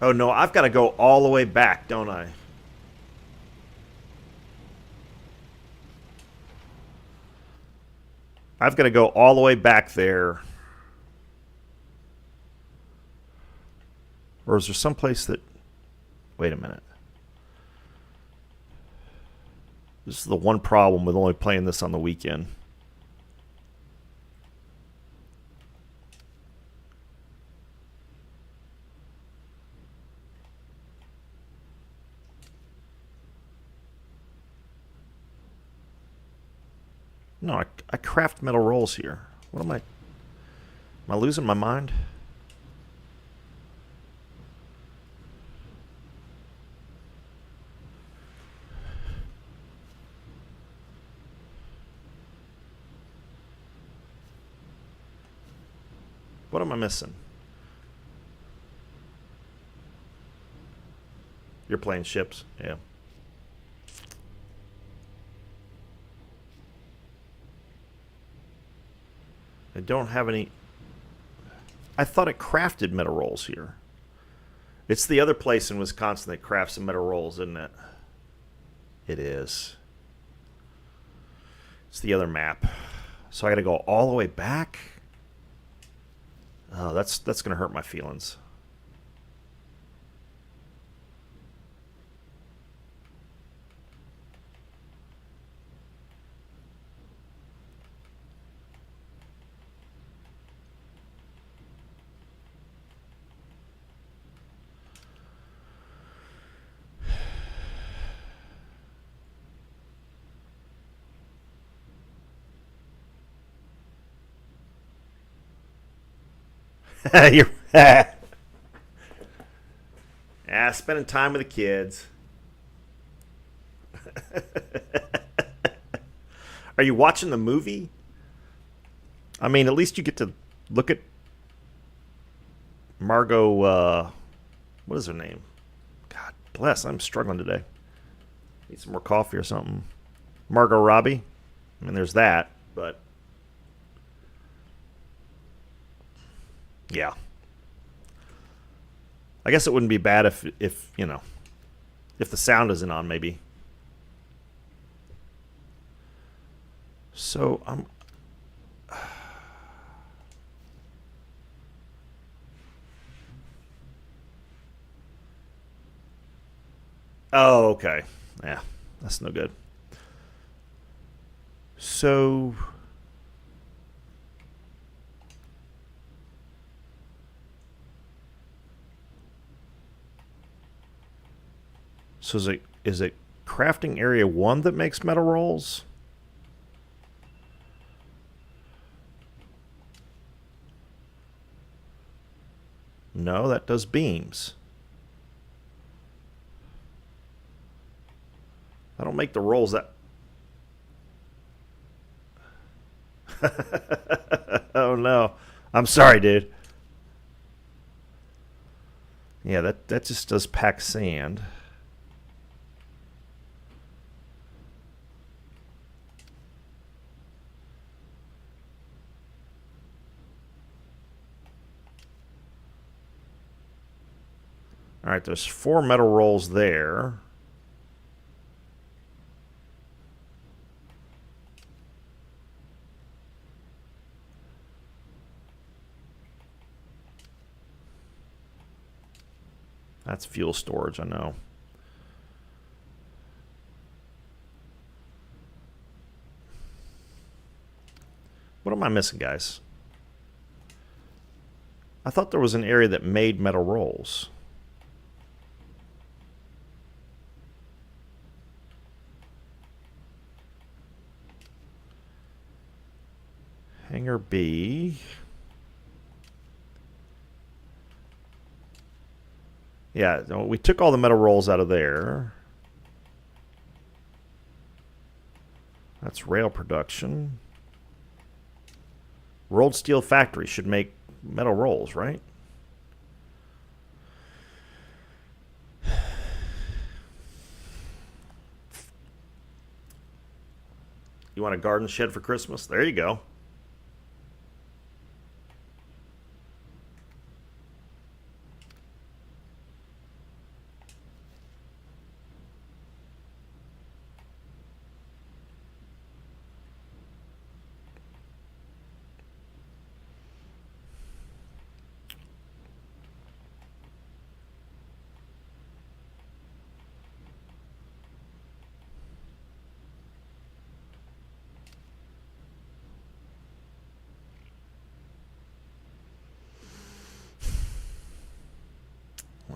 Oh, no, I've got to go all the way back, don't I? I've got to go all the way back there. Or is there some place that... Wait a minute. This is the one problem with only playing this on the weekend. No, I craft metal rolls here. What am I... Am I losing my mind? What am I missing? You're playing ships? Yeah. I don't have any... I thought it crafted metal rolls here. It's the other place in Wisconsin that crafts the metal rolls, isn't it? It is. It's the other map. So I got to go all the way back? Oh, that's going to hurt my feelings. You're spending time with the kids. Are you watching the movie? I mean, at least you get to look at Margot. What is her name? God bless. I'm struggling today. Need some more coffee or something. Margot Robbie. I mean, there's that, but. Yeah. I guess it wouldn't be bad if you know, if the sound isn't on, maybe. So I'm... Oh, okay. Yeah, that's no good. So... So is it crafting area 1 that makes metal rolls? No, that does beams. I don't make the rolls that... Oh don't know. I'm sorry, dude. Yeah, that just does pack sand. All right, there's 4 metal rolls there. That's fuel storage, I know. What am I missing, guys? I thought there was an area that made metal rolls. Hangar B. Yeah, we took all the metal rolls out of there. That's rail production. Rolled steel factory should make metal rolls, right? You want a garden shed for Christmas? There you go.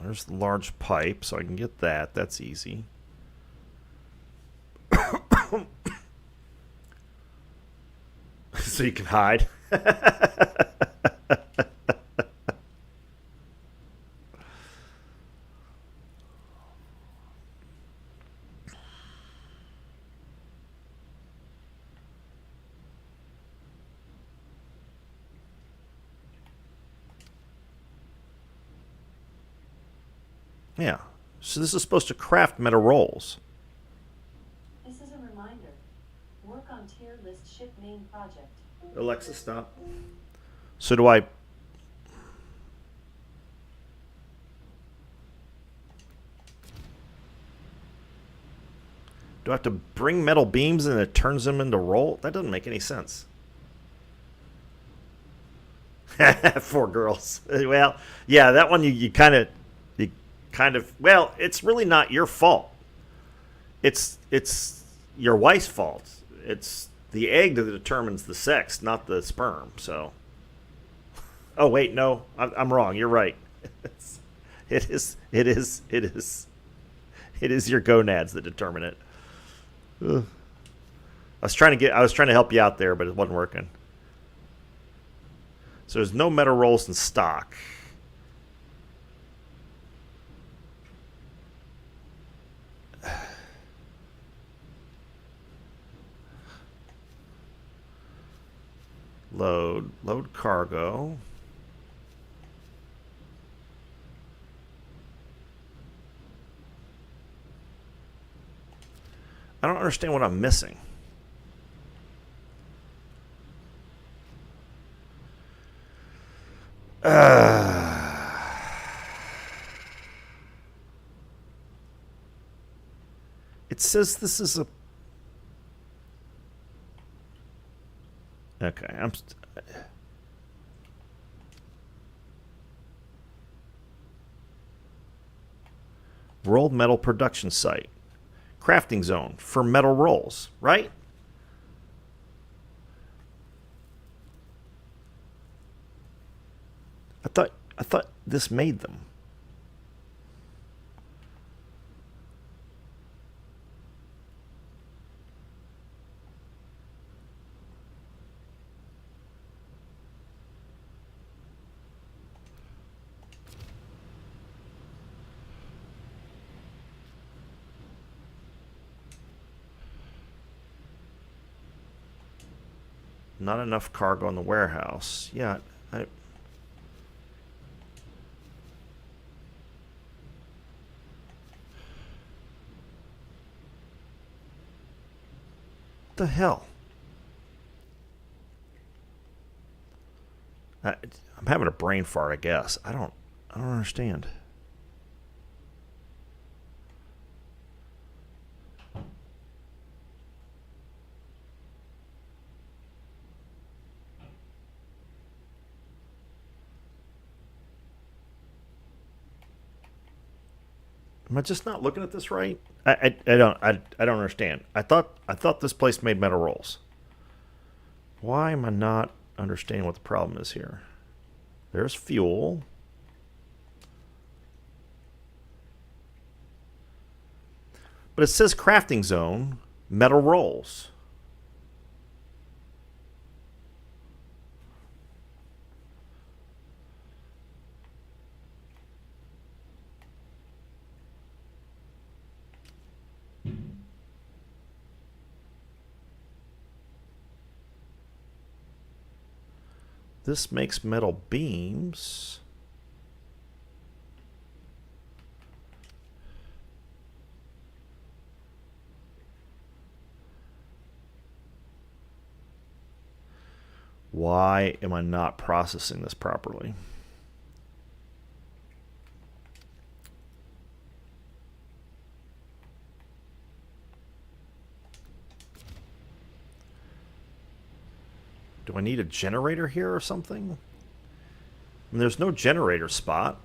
There's the large pipe, so I can get that. That's easy. So you can hide. Yeah. So this is supposed to craft metal rolls. This is a reminder. Work on tier list ship main project. Alexa, stop. So do I... Do I have to bring metal beams and it turns them into roll? That doesn't make any sense. 4 girls. Well, yeah, that one you kind of... well, it's really not your fault. It's your wife's fault. It's the egg that determines the sex, not the sperm. So, oh wait, no, I'm wrong. You're right. It is your gonads that determine it. Ugh. I was trying to help you out there, but it wasn't working. So there's no metal rolls in stock. Load cargo. I don't understand what I'm missing. It says this is a... Okay, rolled metal production site. Crafting zone for metal rolls, right? I thought this made them. Not enough cargo in the warehouse. Yeah, what the hell? I'm having a brain fart, I guess. I don't understand. Am I just not looking at this right? I don't understand. I thought this place made metal rolls. Why am I not understanding what the problem is here? There's fuel. But it says crafting zone, metal rolls. This makes metal beams. Why am I not processing this properly? Do I need a generator here or something? And there's no generator spot.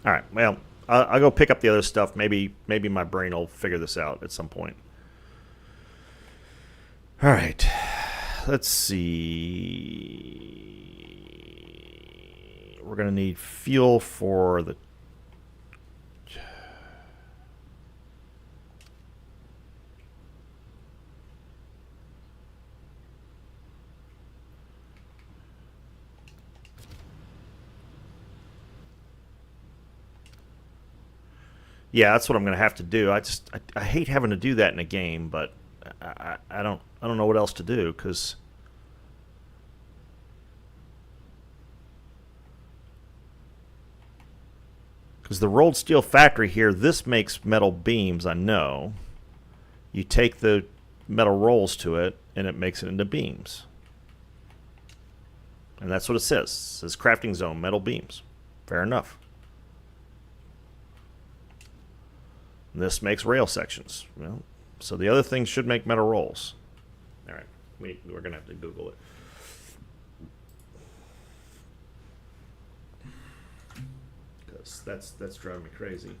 All right, well, I'll go pick up the other stuff. Maybe my brain will figure this out at some point. All right, let's see. We're gonna need fuel for the. Yeah, that's what I'm gonna have to do. I hate having to do that in a game, but I don't know what else to do because the rolled steel factory here. This makes metal beams. I know. You take the metal rolls to it, and it makes it into beams. And that's what it says. It says crafting zone, metal beams. Fair enough. This makes rail sections. Well, so the other things should make metal rolls. All right, we're gonna have to Google it. Because that's driving me crazy.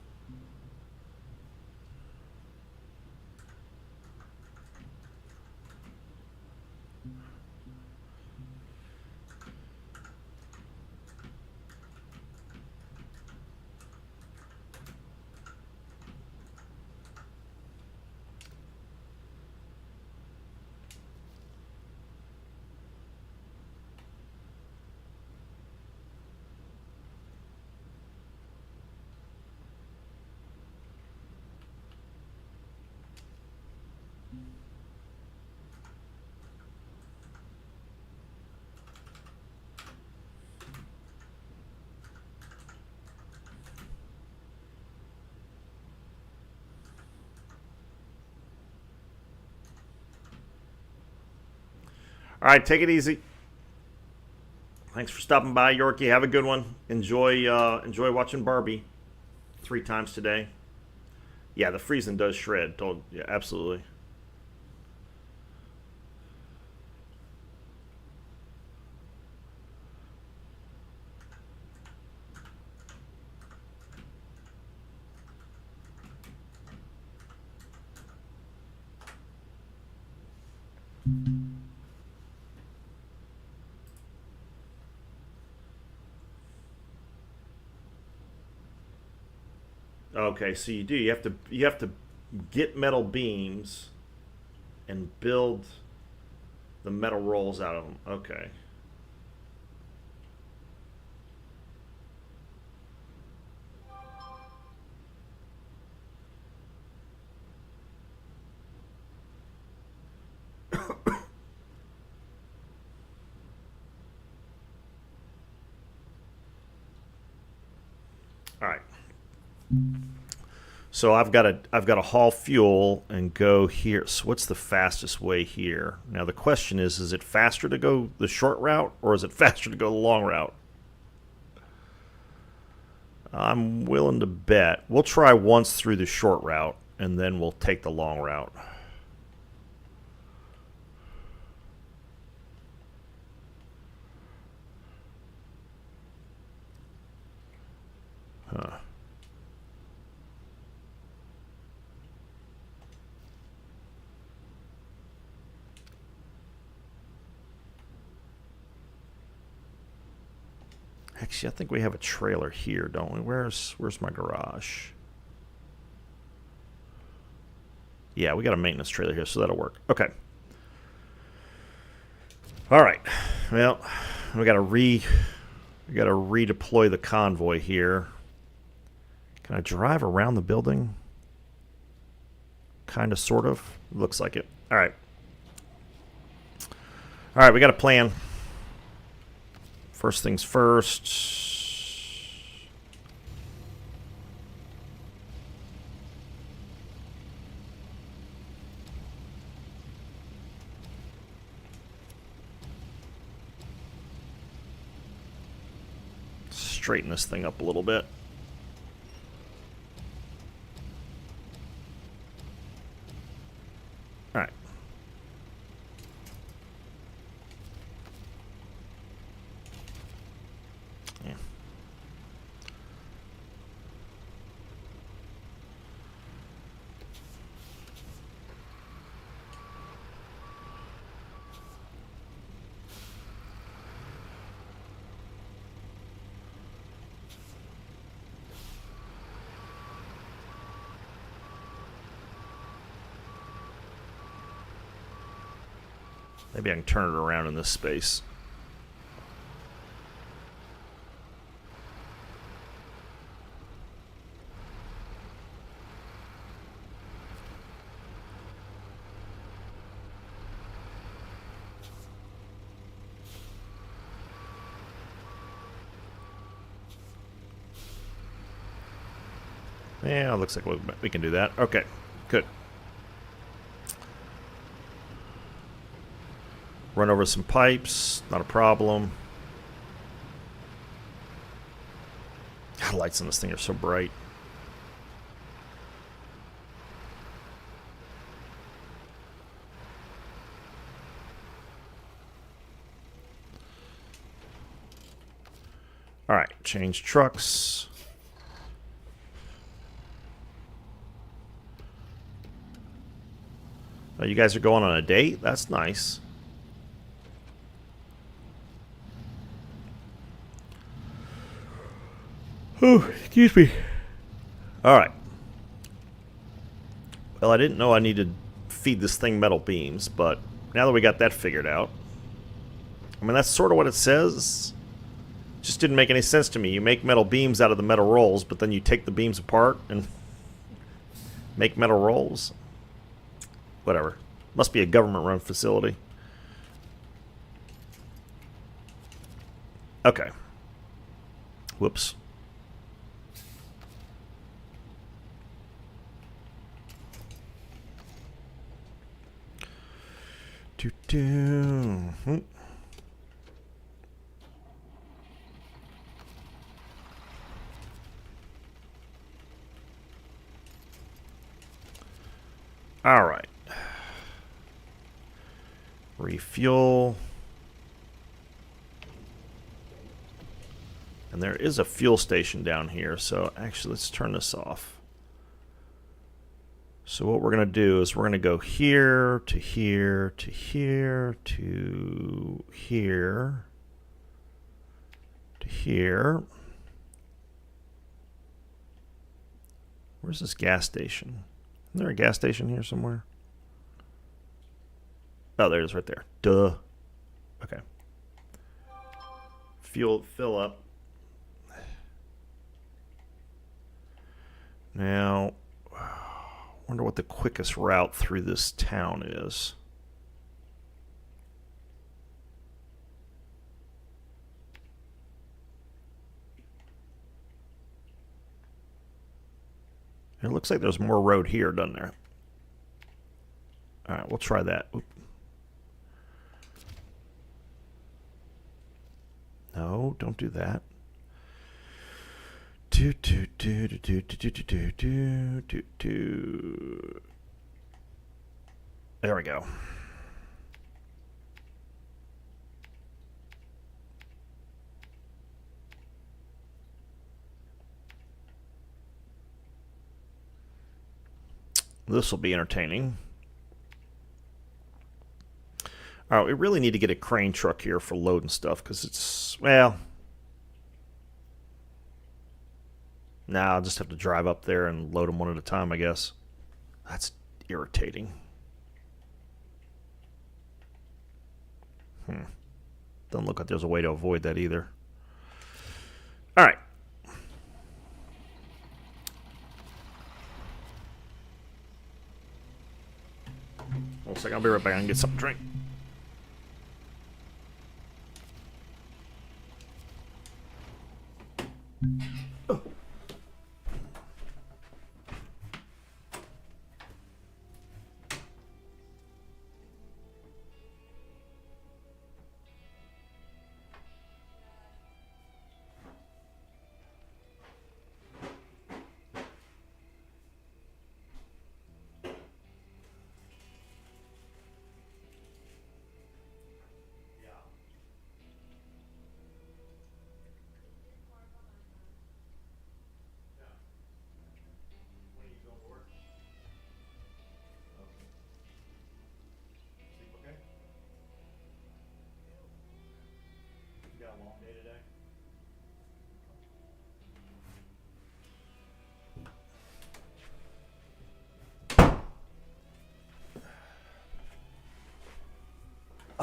All right, take it easy. Thanks for stopping by, Yorkie. Have a good one. Enjoy watching Barbie 3 times today. Yeah, the freezing does shred. Yeah, absolutely. Okay, so you have to get metal beams and build The metal rolls out of them. Okay. All right. So I've got to haul fuel and go here. So what's the fastest way here? Now the question is it faster to go the short route or is it faster to go the long route? I'm willing to bet. We'll try once through the short route and then we'll take the long route. Huh. Actually, I think we have a trailer here, don't we? Where's my garage? Yeah, we got a maintenance trailer here, so that'll work. Okay. All right. Well, we got to redeploy the convoy here. Can I drive around the building? Kind of, sort of. Looks like it. All right. All right, we got a plan. First things first. Straighten this thing up a little bit. All right. Yeah. Maybe I can turn it around in this space. Yeah, looks like we can do that. Okay, good. Run over some pipes, not a problem. God, lights on this thing are so bright. All right, change trucks. Oh, you guys are going on a date? That's nice. Oh, excuse me. All right. Well, I didn't know I needed to feed this thing metal beams, but now that we got that figured out, I mean, that's sort of what it says. Just didn't make any sense to me. You make metal beams out of the metal rolls, but then you take the beams apart and make metal rolls. Whatever. Must be a government-run facility. Okay. Whoops. All right. Refuel. And there is a fuel station down here, so actually let's turn this off. So what we're going to do is we're going to go here to here to here to here to here. Where's this gas station? Isn't there a gas station here somewhere? Oh, there it is right there. Duh. Okay. Fuel, fill up. Now, wonder what the quickest route through this town is. It looks like there's more road here, doesn't there? All right, we'll try that. Oop. No, don't do that. There we go. This will be entertaining. All right, we really need to get a crane truck here for loading stuff because it's, well, nah, I'll just have to drive up there and load them one at a time, I guess. That's irritating. Doesn't look like there's a way to avoid that either. All right. One second, I'll be right back and get something to drink.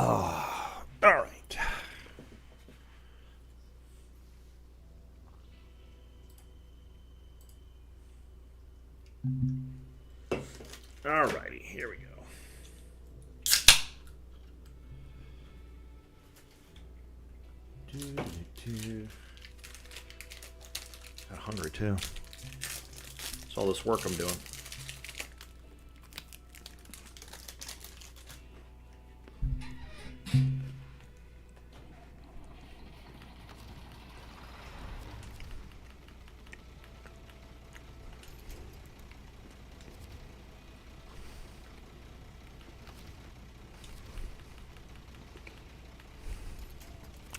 Oh, all right. All righty, here we go. Got hungry too. It's all this work I'm doing.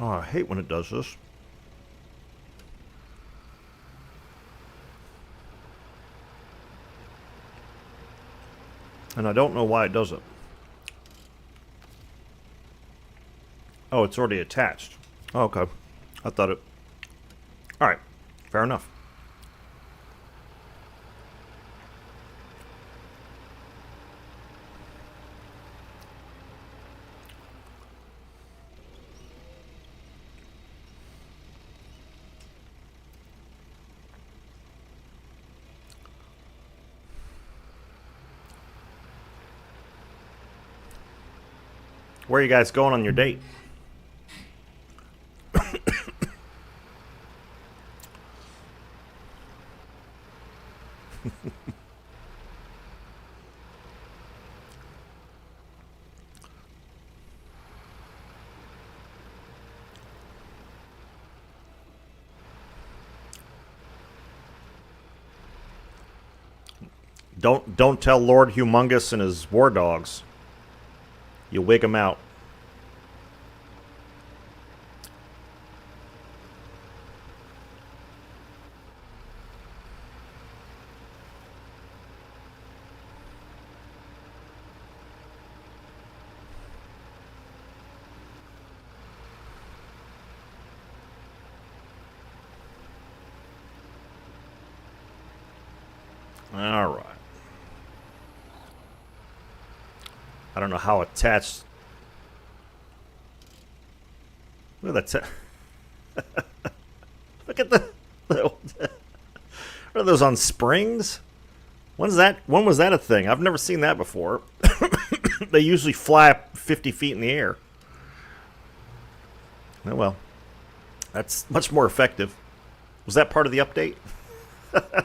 Oh, I hate when it does this. And I don't know why it does it. Oh, it's already attached. Oh, okay. I thought it... Alright. Fair enough. Where are you guys going on your date? Don't tell Lord Humongous and his war dogs. You wig them out. All right. I don't know how attached Look at that. Look at the. Are those on springs? When was that a thing? I've never seen that before. They usually fly 50 feet in the air. Oh well. That's much more effective. Was that part of the update? I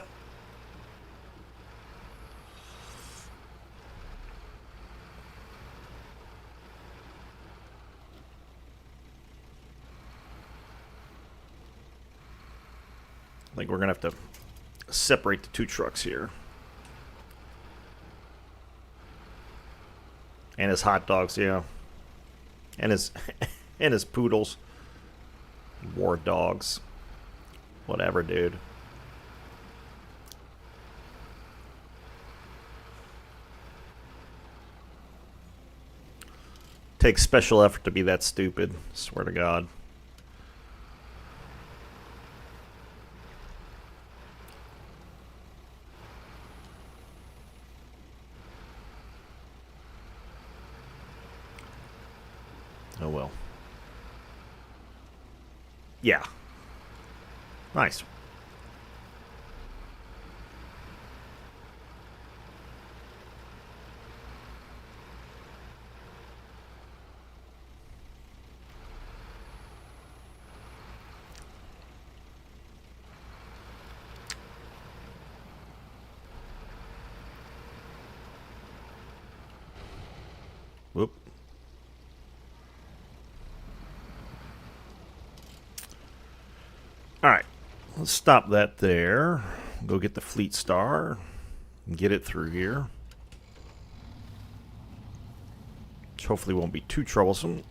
think we're going to have to separate the two trucks here. And his hot dogs, yeah. And his and his poodles. War dogs. Whatever, dude. Takes special effort to be that stupid, swear to God. Oh well. Yeah. Nice. Whoop. Alright, let's stop that there. Go get the Fleet Star. And get it through here. Which hopefully won't be too troublesome.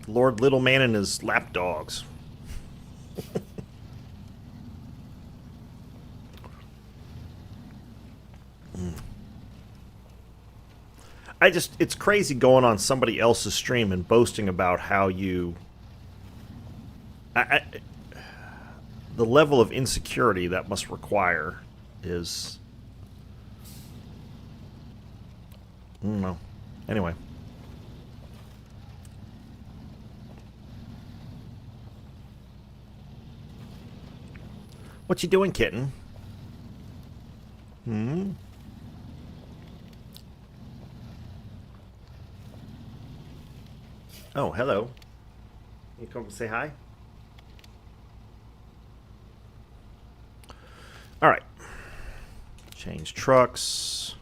Lord Little Man and his lapdogs. It's crazy going on somebody else's stream and boasting about how you... the level of insecurity that must require is... I don't know. Anyway. What you doing, kitten? Hmm? Oh, hello. You come say hi? Alright. Change trucks.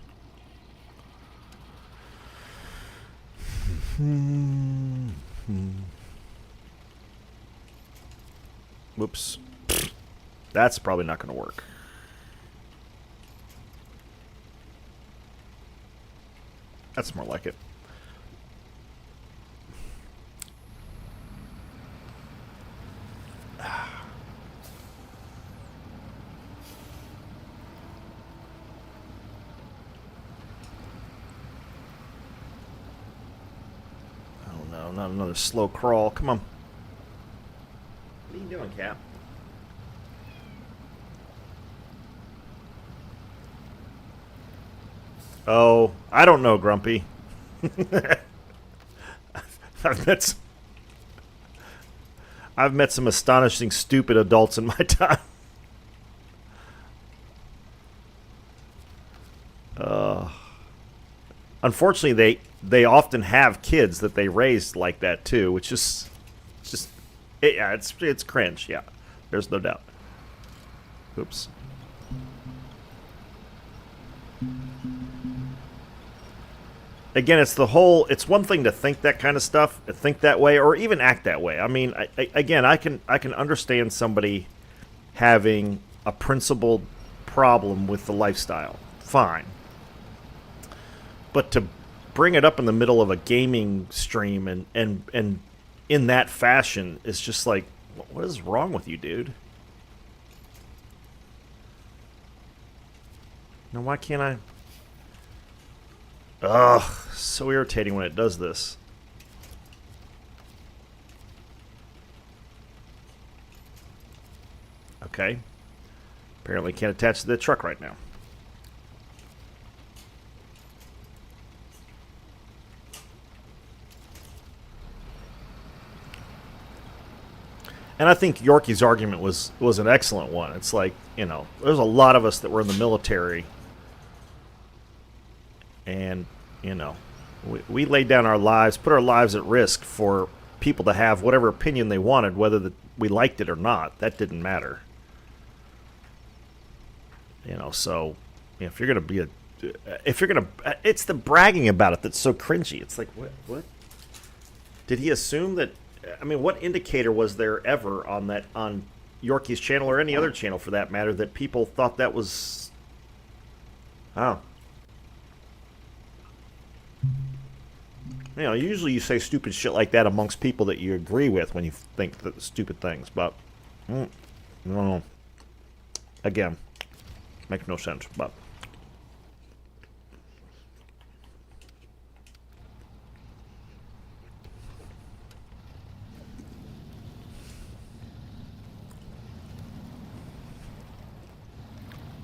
Whoops. That's probably not going to work. That's more like it. Oh no, not another slow crawl. Come on. What are you doing, Cap? Oh, I don't know, Grumpy. I've met some astonishing stupid adults in my time. Unfortunately, they often have kids that they raised like that too, which is just yeah, it's cringe. Yeah, there's no doubt. Oops. Again, it's one thing to think that kind of stuff, think that way, or even act that way. I mean, I can understand somebody having a principled problem with the lifestyle. Fine. But to bring it up in the middle of a gaming stream and in that fashion is just like, what is wrong with you, dude? Now, why can't I? Ugh, so irritating when it does this. Okay. Apparently can't attach to the truck right now. And I think Yorkie's argument was an excellent one. It's like, you know, there's a lot of us that were in the military. And, you know, we laid down our lives, put our lives at risk for people to have whatever opinion they wanted, whether we liked it or not. That didn't matter. You know, so if you're going to be it's the bragging about it that's so cringy. It's like, what? Did he assume that? I mean, what indicator was there ever on Yorkie's channel or any other channel for that matter that people thought that was? Oh. You know, usually you say stupid shit like that amongst people that you agree with when you think stupid things, but no. Again, makes no sense, but.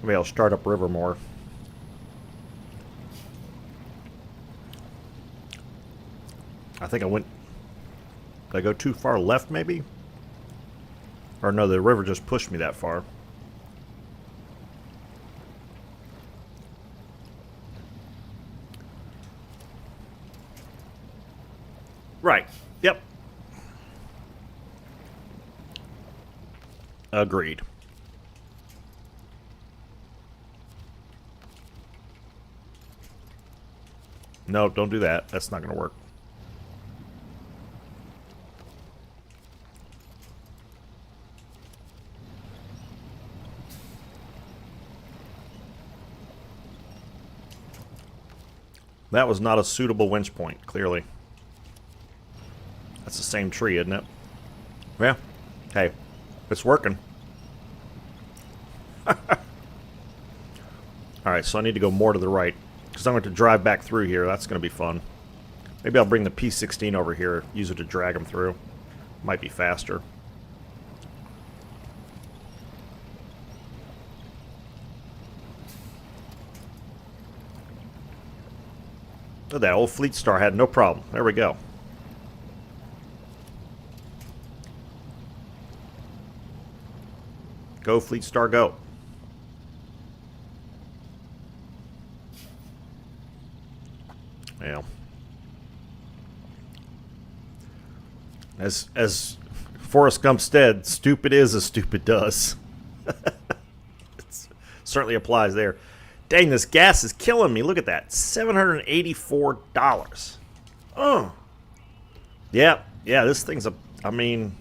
Maybe I'll start up river more. I think I went... Did I go too far left, maybe? Or no, the river just pushed me that far. Right. Yep. Agreed. No, don't do that. That's not going to work. That was not a suitable winch point, clearly. That's the same tree, isn't it? Yeah. Hey, it's working. Alright, so I need to go more to the right. Because I'm going to drive back through here. That's going to be fun. Maybe I'll bring the P-16 over here. Use it to drag them through. Might be faster. Oh, that old Fleet Star had no problem. There we go. Go, Fleet Star, go. Yeah. As Forrest Gump said, stupid is as stupid does. It certainly applies there. Dang, this gas is killing me. Look at that. $784. Oh. Yeah, this thing's I mean...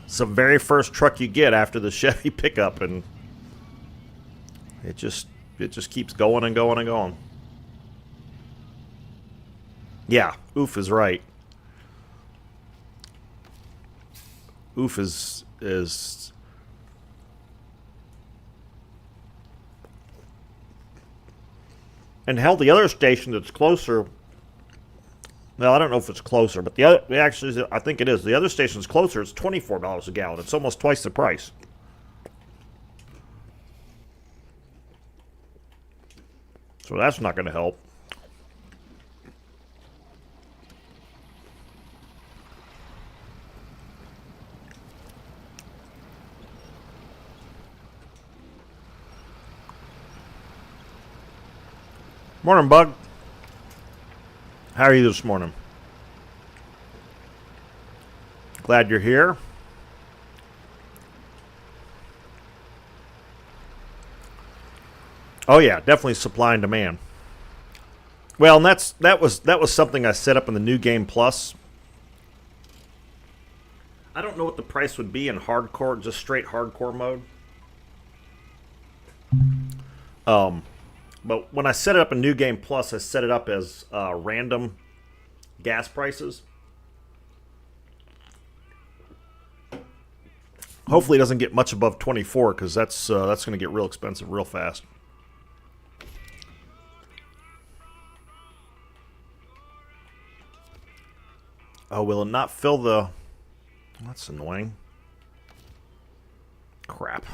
It's the very first truck you get after the Chevy pickup, and it just keeps going and going and going. Yeah, oof is right. Oof is and hell, the other station that's closer. Well, I don't know if it's closer, but the other actually, I think it is. The other station's closer. It's $24 a gallon. It's almost twice the price. So that's not going to help. Morning, Bug. How are you this morning? Glad you're here. Oh yeah, definitely supply and demand. Well, and that was something I set up in the new game plus. I don't know what the price would be in hardcore, just straight hardcore mode. But when I set it up in New Game Plus, I set it up as random gas prices. Hopefully it doesn't get much above 24, because that's going to get real expensive real fast. Oh, will it not fill the... That's annoying. Crap.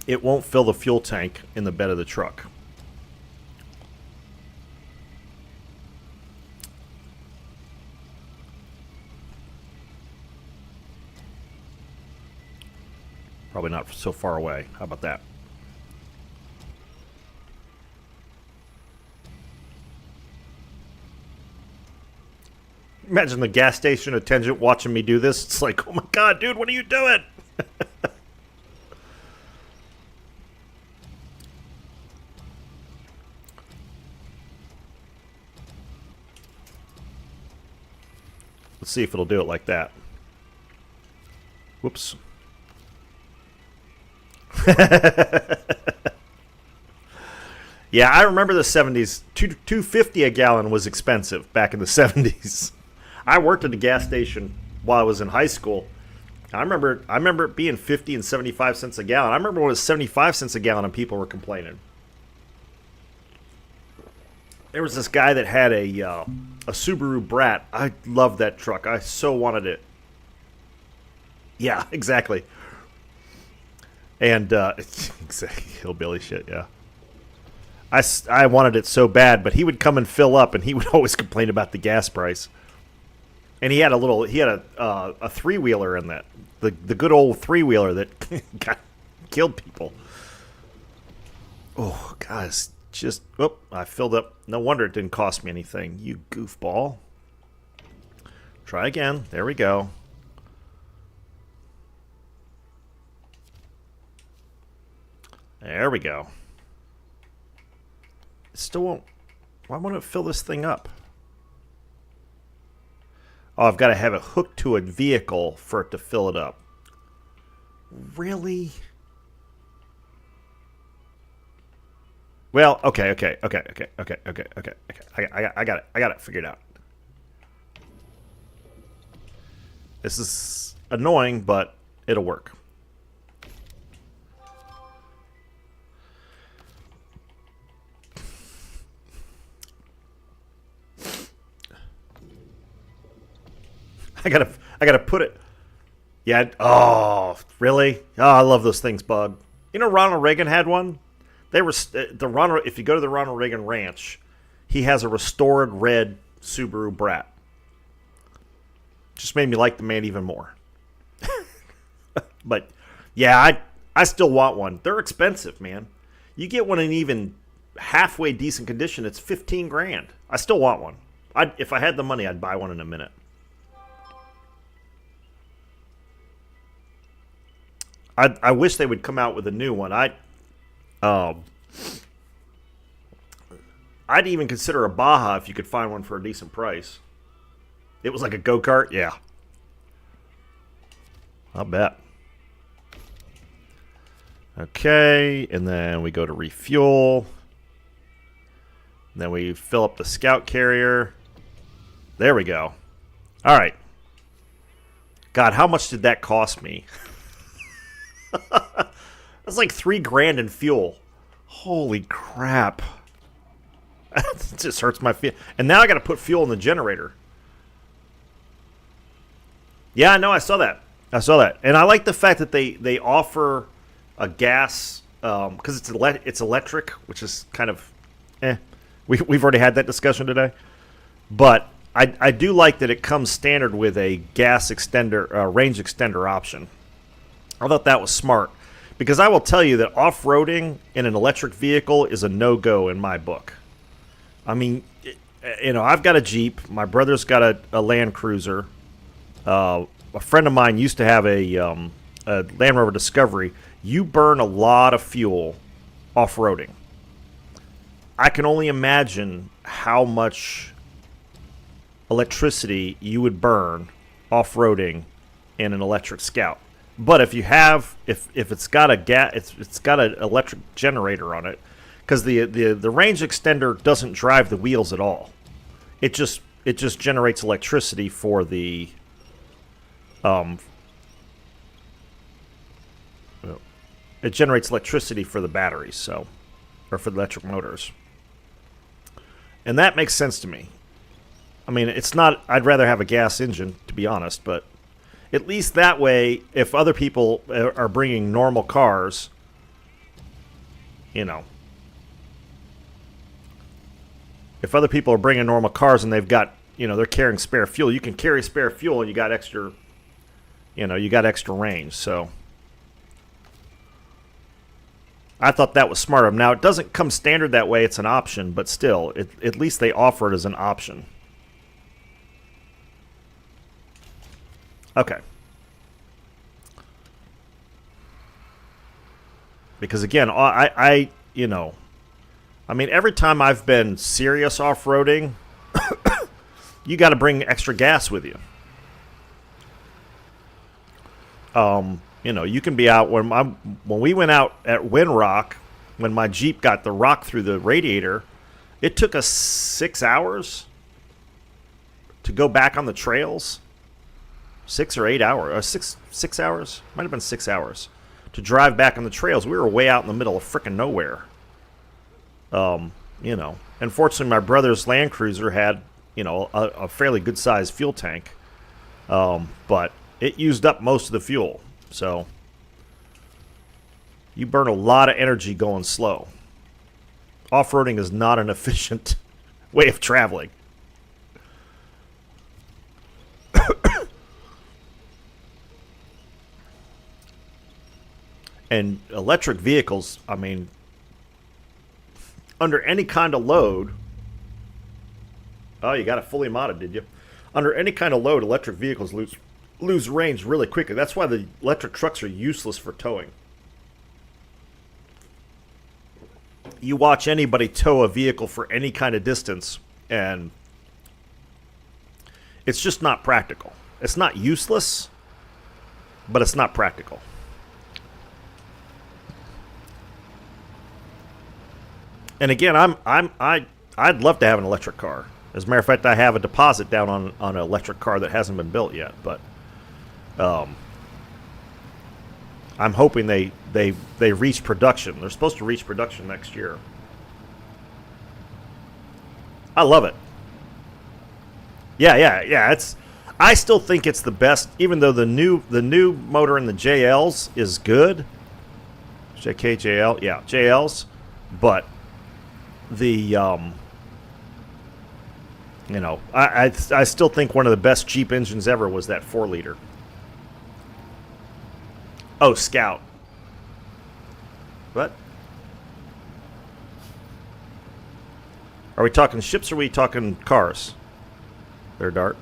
It won't fill the fuel tank in the bed of the truck. Probably not so far away. How about that? Imagine the gas station attendant watching me do this. It's like, oh my god, dude, what are you doing? Let's see if it'll do it like that. Whoops. Yeah, I remember the 70s. $2.50 a gallon was expensive back in the 70s. I worked at a gas station while I was in high school. I remember it being 50 and 75 cents a gallon. I remember when it was 75 cents a gallon and people were complaining. There was this guy that had a Subaru Brat. I loved that truck. I so wanted it. Yeah, exactly. And exactly, hillbilly shit, yeah. I wanted it so bad, but he would come and fill up, and he would always complain about the gas price. And he had a three-wheeler in that, the good old three-wheeler that killed people. Oh, guys, just I filled up. No wonder it didn't cost me anything. You goofball. Try again. There we go. There we go. It still won't. Why won't it fill this thing up? Oh, I've got to have it hooked to a vehicle for it to fill it up. Really? Well, okay. I got it figured out. This is annoying, but it'll work. I gotta put it. Yeah. Oh, really? Oh, I love those things, Bug. You know, Ronald Reagan had one. They were If you go to the Ronald Reagan Ranch, he has a restored red Subaru Brat. Just made me like the man even more. But yeah, I still want one. They're expensive, man. You get one in even halfway decent condition, it's 15 grand. I still want one. If I had the money, I'd buy one in a minute. I wish they would come out with a new one. I'd even consider a Baja if you could find one for a decent price. It was like a go-kart? Yeah. I'll bet. Okay, and then we go to refuel. And then we fill up the scout carrier. There we go. All right. God, how much did that cost me? That's like $3 grand in fuel. Holy crap. It just hurts my feet. And now I got to put fuel in the generator. Yeah, I know. I saw that. And I like the fact that they offer a gas, because it's electric, which is kind of We've already had that discussion today. But I do like that it comes standard with a gas extender, range extender option. I thought that was smart, because I will tell you that off-roading in an electric vehicle is a no-go in my book. I mean, I've got a Jeep. My brother's got a Land Cruiser. A friend of mine used to have a Land Rover Discovery. You burn a lot of fuel off-roading. I can only imagine how much electricity you would burn off-roading in an electric Scout. But if you have, if it's got a it's got an electric generator on it, because the range extender doesn't drive the wheels at all. It just generates electricity for the it generates electricity for the batteries, so, or for the electric motors. And that makes sense to me. I mean, it's not, I'd rather have a gas engine, to be honest, but at least that way, if other people are bringing normal cars, you know, if other people are bringing normal cars and they've got, you know, they're carrying spare fuel, you can carry spare fuel and you got extra, you know, you got extra range, so I thought that was smarter. Now, it doesn't come standard that way. It's an option, but still, at least they offer it as an option. Okay. Because, again, I you know, I mean, every time I've been serious off-roading, you got to bring extra gas with you. You know, you can be out when we went out at Windrock, when my Jeep got the rock through the radiator, it took us 6 hours to go back on the trails. 6 or 8 hours, 6 hours, might have been 6 hours to drive back on the trails. We were way out in the middle of frickin' nowhere. You know, and fortunately, my brother's Land Cruiser had, you know, a fairly good sized fuel tank, but it used up most of the fuel. So you burn a lot of energy going slow. Off-roading is not an efficient way of traveling. And electric vehicles, I mean, under any kind of load... Oh, you got it fully modded, did you? Under any kind of load, electric vehicles lose range really quickly. That's why the electric trucks are useless for towing. You watch anybody tow a vehicle for any kind of distance, and it's just not practical. It's not useless, but it's not practical. And again, I'd love to have an electric car. As a matter of fact, I have a deposit down on an electric car that hasn't been built yet, but I'm hoping they reach production. They're supposed to reach production next year. I love it. Yeah. I still think it's the best, even though the new motor in the JLs is good. JKJL, yeah, JLs, but the you know, I still think one of the best Jeep engines ever was that 4-liter. Oh, Scout. What? Are we talking ships or are we talking cars? There, Dart.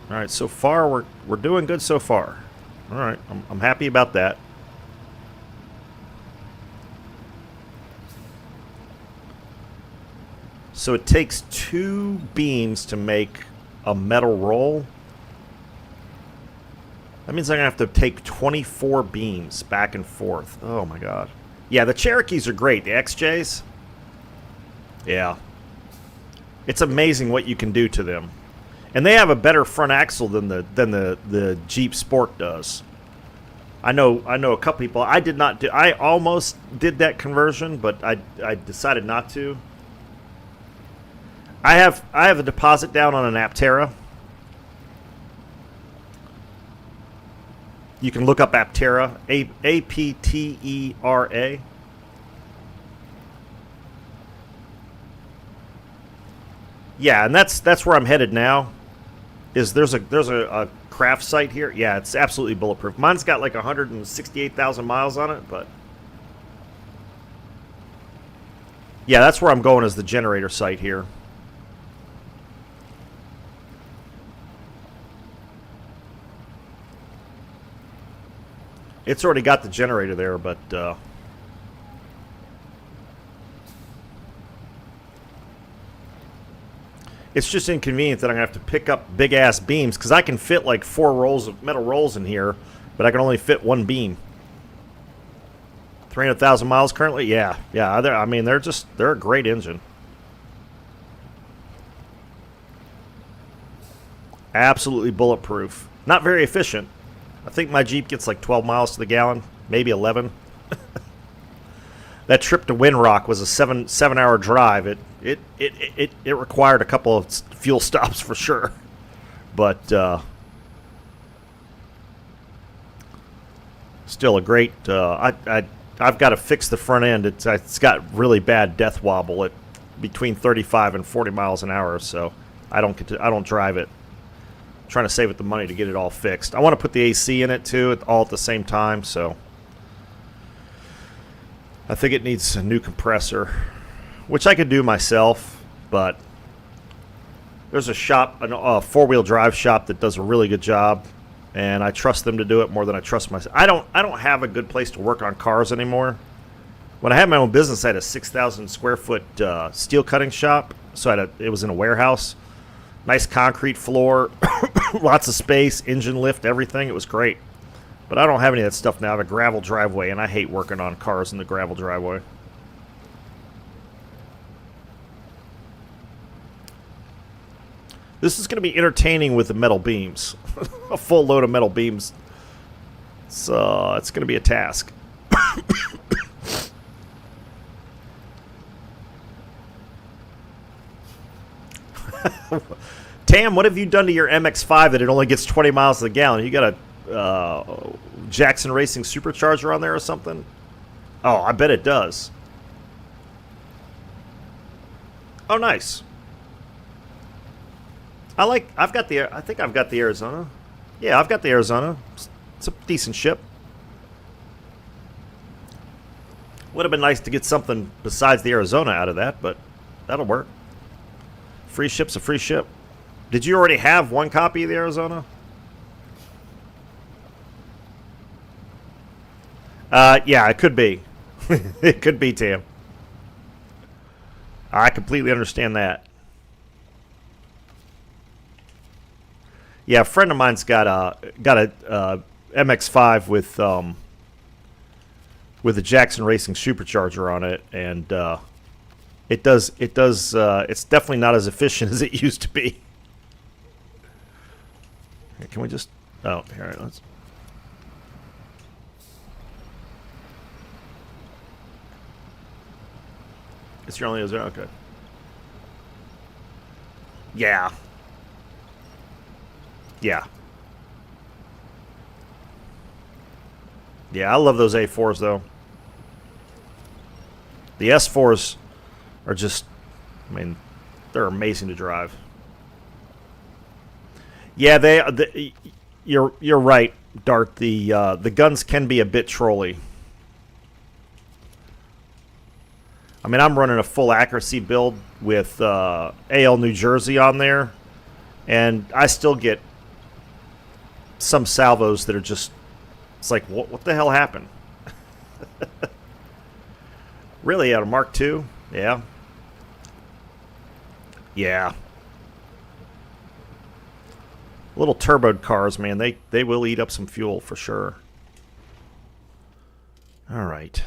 All right, so far we're doing good so far. All right, I'm happy about that. So it takes 2 beams to make a metal roll. That means I'm going to have to take 24 beams back and forth. Oh, my God. Yeah, the Cherokees are great. The XJs. Yeah. It's amazing what you can do to them. And they have a better front axle than the Jeep Sport does. I know a couple people. I almost did that conversion, but I decided not to. I have a deposit down on an Aptera. You can look up Aptera, A-P-T-E-R-A. Yeah, and that's where I'm headed now. There's a craft site here? Yeah, it's absolutely bulletproof. Mine's got like 168,000 miles on it, but yeah, that's where I'm going, as the generator site here. It's already got the generator there, but It's just inconvenient that I'm going to have to pick up big-ass beams, because I can fit like 4 rolls of metal rolls in here, but I can only fit 1 beam. 300,000 miles currently? Yeah. Yeah, I mean, they're a great engine. Absolutely bulletproof. Not very efficient. I think my Jeep gets like 12 miles to the gallon, maybe 11. That trip to Windrock was a 7-hour drive. It required a couple of fuel stops for sure, but still a great. I've got to fix the front end. It's got really bad death wobble at between 35 and 40 miles an hour, so I don't drive it. I'm trying to save it the money to get it all fixed. I want to put the AC in it too, all at the same time, so. I think it needs a new compressor, which I could do myself, but there's a shop, a four-wheel drive shop that does a really good job, and I trust them to do it more than I trust myself. I don't have a good place to work on cars anymore. When I had my own business, I had a 6,000 square foot steel cutting shop, so it was in a warehouse. Nice concrete floor, lots of space, engine lift, everything. It was great. But I don't have any of that stuff now. I have a gravel driveway, and I hate working on cars in the gravel driveway. This is going to be entertaining with the metal beams. A full load of metal beams. So it's going to be a task. Tam, what have you done to your MX-5 that it only gets 20 miles to the gallon? You got a Jackson Racing supercharger on there or something? Oh, I bet it does. Oh, nice. I think I've got the Arizona. Yeah, I've got the Arizona. It's a decent ship. Would have been nice to get something besides the Arizona out of that, but that'll work. Free ship's a free ship. Did you already have one copy of the Arizona? Yeah, it could be. It could be, Tam. I completely understand that. Yeah, a friend of mine's got a MX-5 with a Jackson Racing supercharger on it, and it's definitely not as efficient as it used to be. Can we just? Oh, here, let's. It's your only Arizona? Okay. Yeah. Yeah. Yeah, I love those A4s, though. The S4s are just, I mean, they're amazing to drive. Yeah, you're right, Dart. The guns can be a bit trolly. I mean, I'm running a full accuracy build with AL New Jersey on there, and I still get some salvos that are just, it's like, what the hell happened? Really, out of Mark II? Yeah. Yeah. Little turboed cars, man, they will eat up some fuel for sure. All right.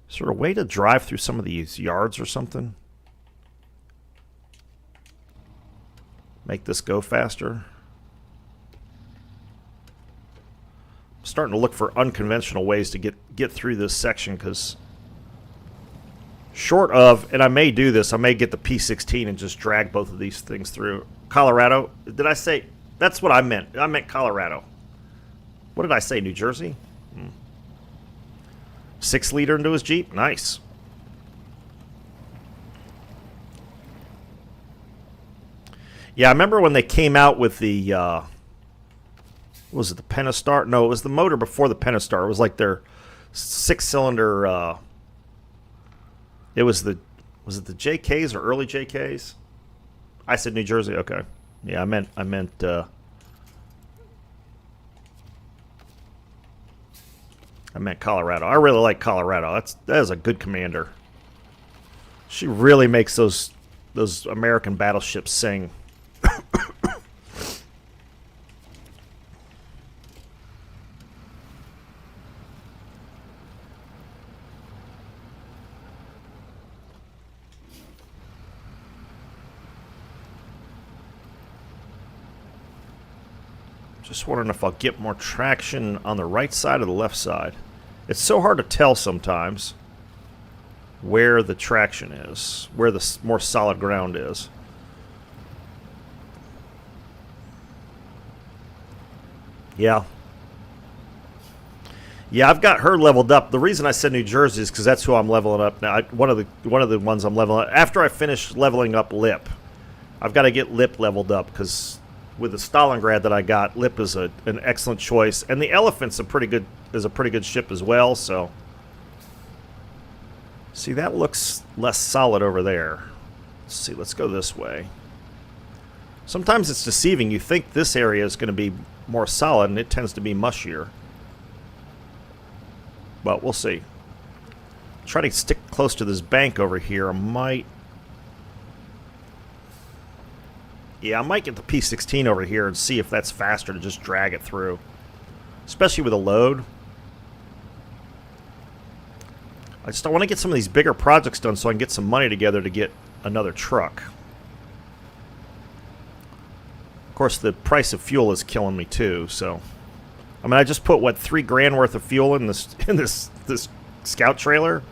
Sort of way to drive through some of these yards or something. Make this go faster. I'm starting to look for unconventional ways to get through this section, because short of, and I may do this, I may get the P16 and just drag both of these things through. Colorado? Did I say? That's what I meant. I meant Colorado. What did I say? New Jersey? 6-liter into his Jeep? Nice. Yeah, I remember when they came out with the, was it the Pentastar? No, it was the motor before the Pentastar. It was like their 6-cylinder, was it the JKs or early JKs? I said New Jersey, okay. Yeah, I meant, Colorado. I really like Colorado. That is a good commander. She really makes those American battleships sing. Just wondering if I'll get more traction on the right side or the left side. It's so hard to tell sometimes where the traction is, where the more solid ground is. Yeah. Yeah, I've got her leveled up. The reason I said New Jersey is because that's who I'm leveling up now. One of the ones I'm leveling up. After I finish leveling up Lip, I've got to get Lip leveled up because with the Stalingrad that I got, Lip is an excellent choice, and the Elephant's a pretty good ship as well. So, see, that looks less solid over there. Let's see. Let's go this way. Sometimes it's deceiving. You think this area is going to be more solid, and it tends to be mushier. But we'll see. Try to stick close to this bank over here. I might get the P-16 over here and see if that's faster to just drag it through. Especially with a load. I want to get some of these bigger projects done so I can get some money together to get another truck. Of course, the price of fuel is killing me too, so... I mean, I just put, what, $3 grand worth of fuel in this scout trailer?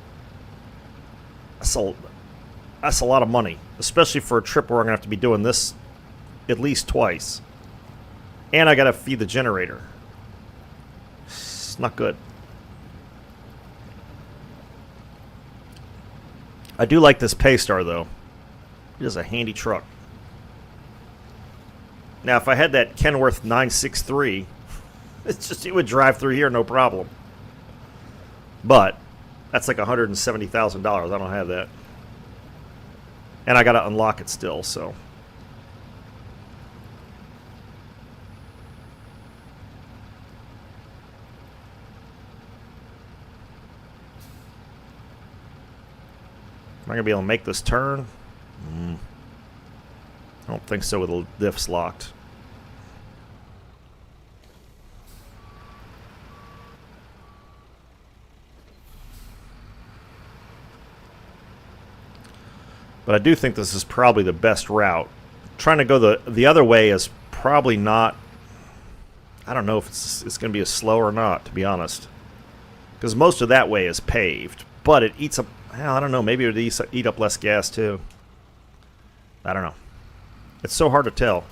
That's a lot of money. Especially for a trip where I'm going to have to be doing this at least twice. And I got to feed the generator. It's not good. I do like this Paystar, though. It is a handy truck. Now, if I had that Kenworth 963... it would drive through here no problem. But that's like $170,000. I don't have that. And I got to unlock it still, so. Am I going to be able to make this turn? I don't think so with the diffs locked. But I do think this is probably the best route. Trying to go the other way is probably not... I don't know if it's going to be as slow or not, to be honest. Because most of that way is paved. But it eats up... Well, I don't know. Maybe it would eat up less gas, too. I don't know. It's so hard to tell.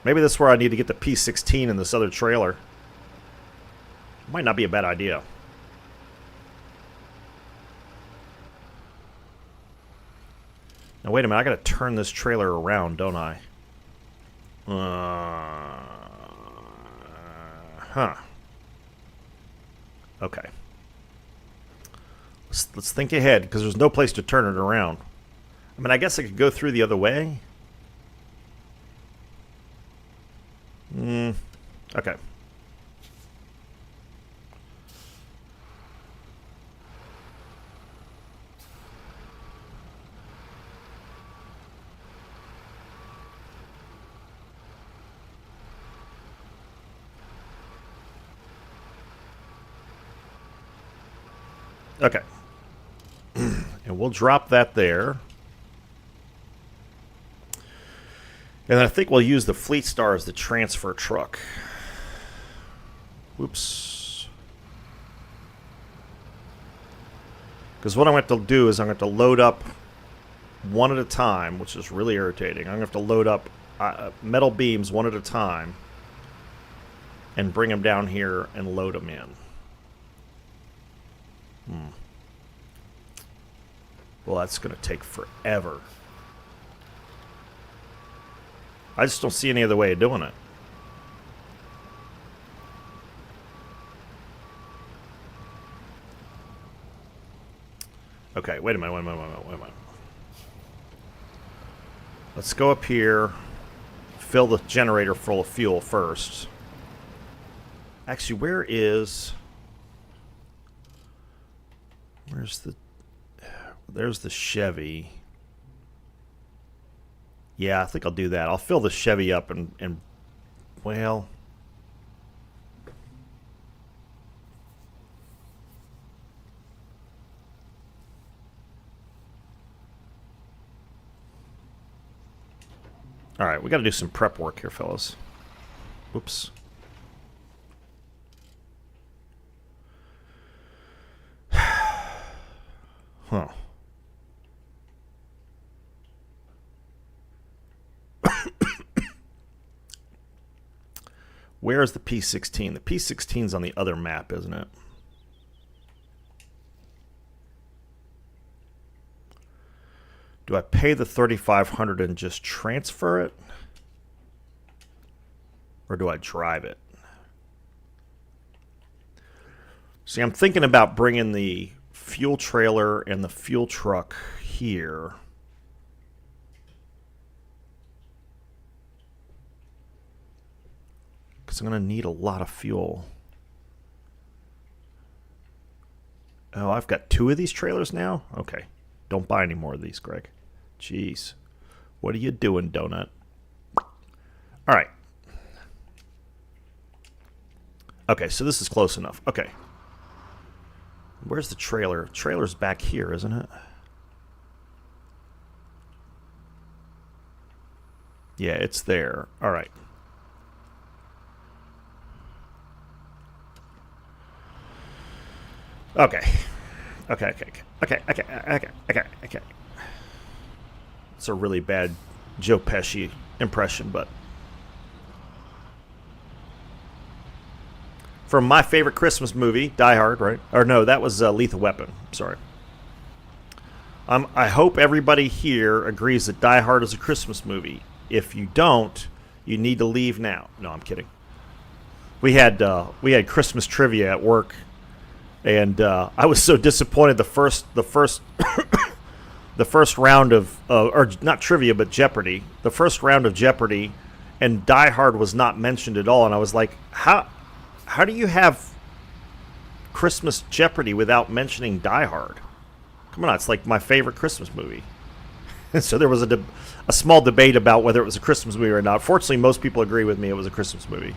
Maybe that's where I need to get the P-16 in this other trailer. Might not be a bad idea. Now wait a minute, I gotta turn this trailer around, don't I? Okay. Let's think ahead, because there's no place to turn it around. I mean, I guess I could go through the other way. Okay. Okay. And we'll drop that there. And I think we'll use the Fleet Star as the transfer truck. Whoops. Because what I'm going to have to do is I'm going to have to load up one at a time, which is really irritating. I'm going to have to load up metal beams one at a time and bring them down here and load them in. Well, that's going to take forever. I just don't see any other way of doing it. Okay, wait a minute. Let's go up here, fill the generator full of fuel first. Actually, where is... Where's the... There's the Chevy. Yeah, I think I'll do that. I'll fill the Chevy up and well... Alright, we gotta do some prep work here, fellas. Oops. Huh. Where is the P-16? The P-16's on the other map, isn't it? Do I pay the $3,500 and just transfer it? Or do I drive it? See, I'm thinking about bringing the fuel trailer and the fuel truck here. Because I'm going to need a lot of fuel. Oh, I've got 2 of these trailers now? Okay. Don't buy any more of these, Greg. Jeez. What are you doing, Donut? All right. Okay, so this is close enough. Okay. Where's the trailer? Trailer's back here, isn't it? Yeah, it's there. All right. Okay. Okay. It's a really bad Joe Pesci impression, but from my favorite Christmas movie, Die Hard, right? Or no, that was Lethal Weapon. Sorry. I hope everybody here agrees that Die Hard is a Christmas movie. If you don't, you need to leave now. No, I'm kidding. We had Christmas trivia at work, and I was so disappointed. The first the first round of or not trivia but Jeopardy. The first round of Jeopardy, and Die Hard was not mentioned at all. And I was like, how do you have Christmas Jeopardy without mentioning Die Hard? Come on, it's like my favorite Christmas movie. And so there was a small debate about whether it was a Christmas movie or not. Fortunately, most people agree with me it was a Christmas movie.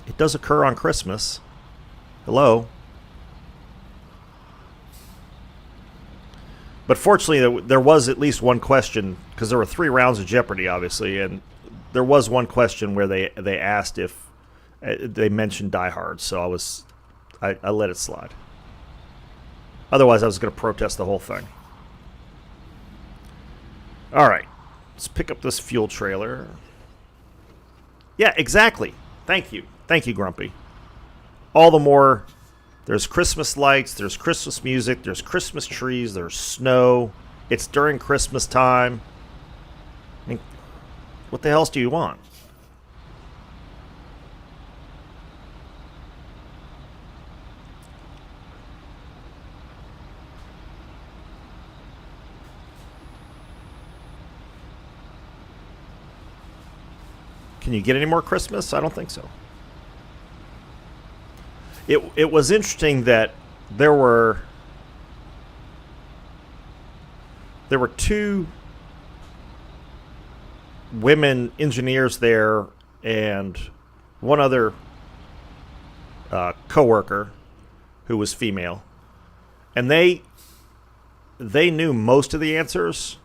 It does occur on Christmas. Hello. But fortunately, there was at least one question, because there were 3 rounds of Jeopardy, obviously, and there was one question where they asked if they mentioned Die Hard, so I let it slide. Otherwise, I was going to protest the whole thing. All right, let's pick up this fuel trailer. Yeah, exactly. Thank you, Grumpy. All the more. There's Christmas lights, there's Christmas music, there's Christmas trees, there's snow. It's during Christmas time. I mean, what the else do you want? Can you get any more Christmas? I don't think so. It was interesting that there were 2 women engineers there and one other coworker who was female, and they knew most of the answers.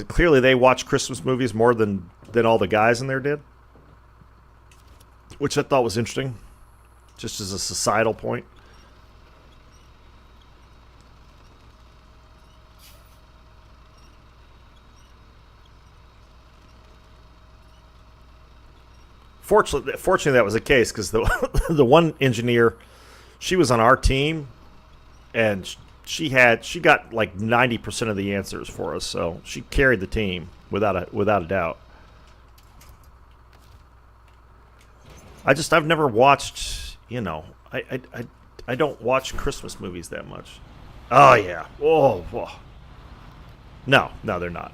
Clearly, they watch Christmas movies more than all the guys in there did. Which I thought was interesting, just as a societal point. Fortunately, that was the case, because the one engineer, she was on our team, and she got like 90% of the answers for us, so she carried the team without a doubt. I've never watched, I don't watch Christmas movies that much. Oh, yeah. Oh, whoa. No, they're not.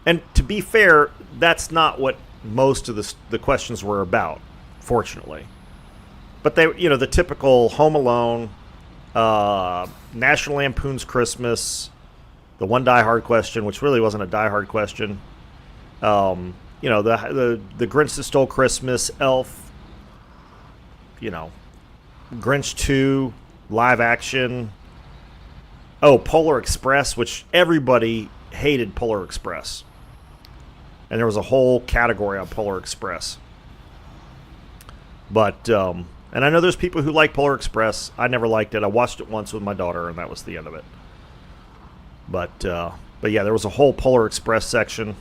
And to be fair, that's not what most of the questions were about. fortunately. But they, you know, the typical Home Alone, National Lampoon's Christmas, the one Die Hard question, which really wasn't a Die Hard question. You know, the Grinch That Stole Christmas, Elf, you know, Grinch 2, live action. Oh, Polar Express, which everybody hated Polar Express. And there was a whole category on Polar Express. But, and I know there's people who like Polar Express. I never liked it. I watched it once with my daughter, and that was the end of it. But yeah, there was a whole Polar Express section.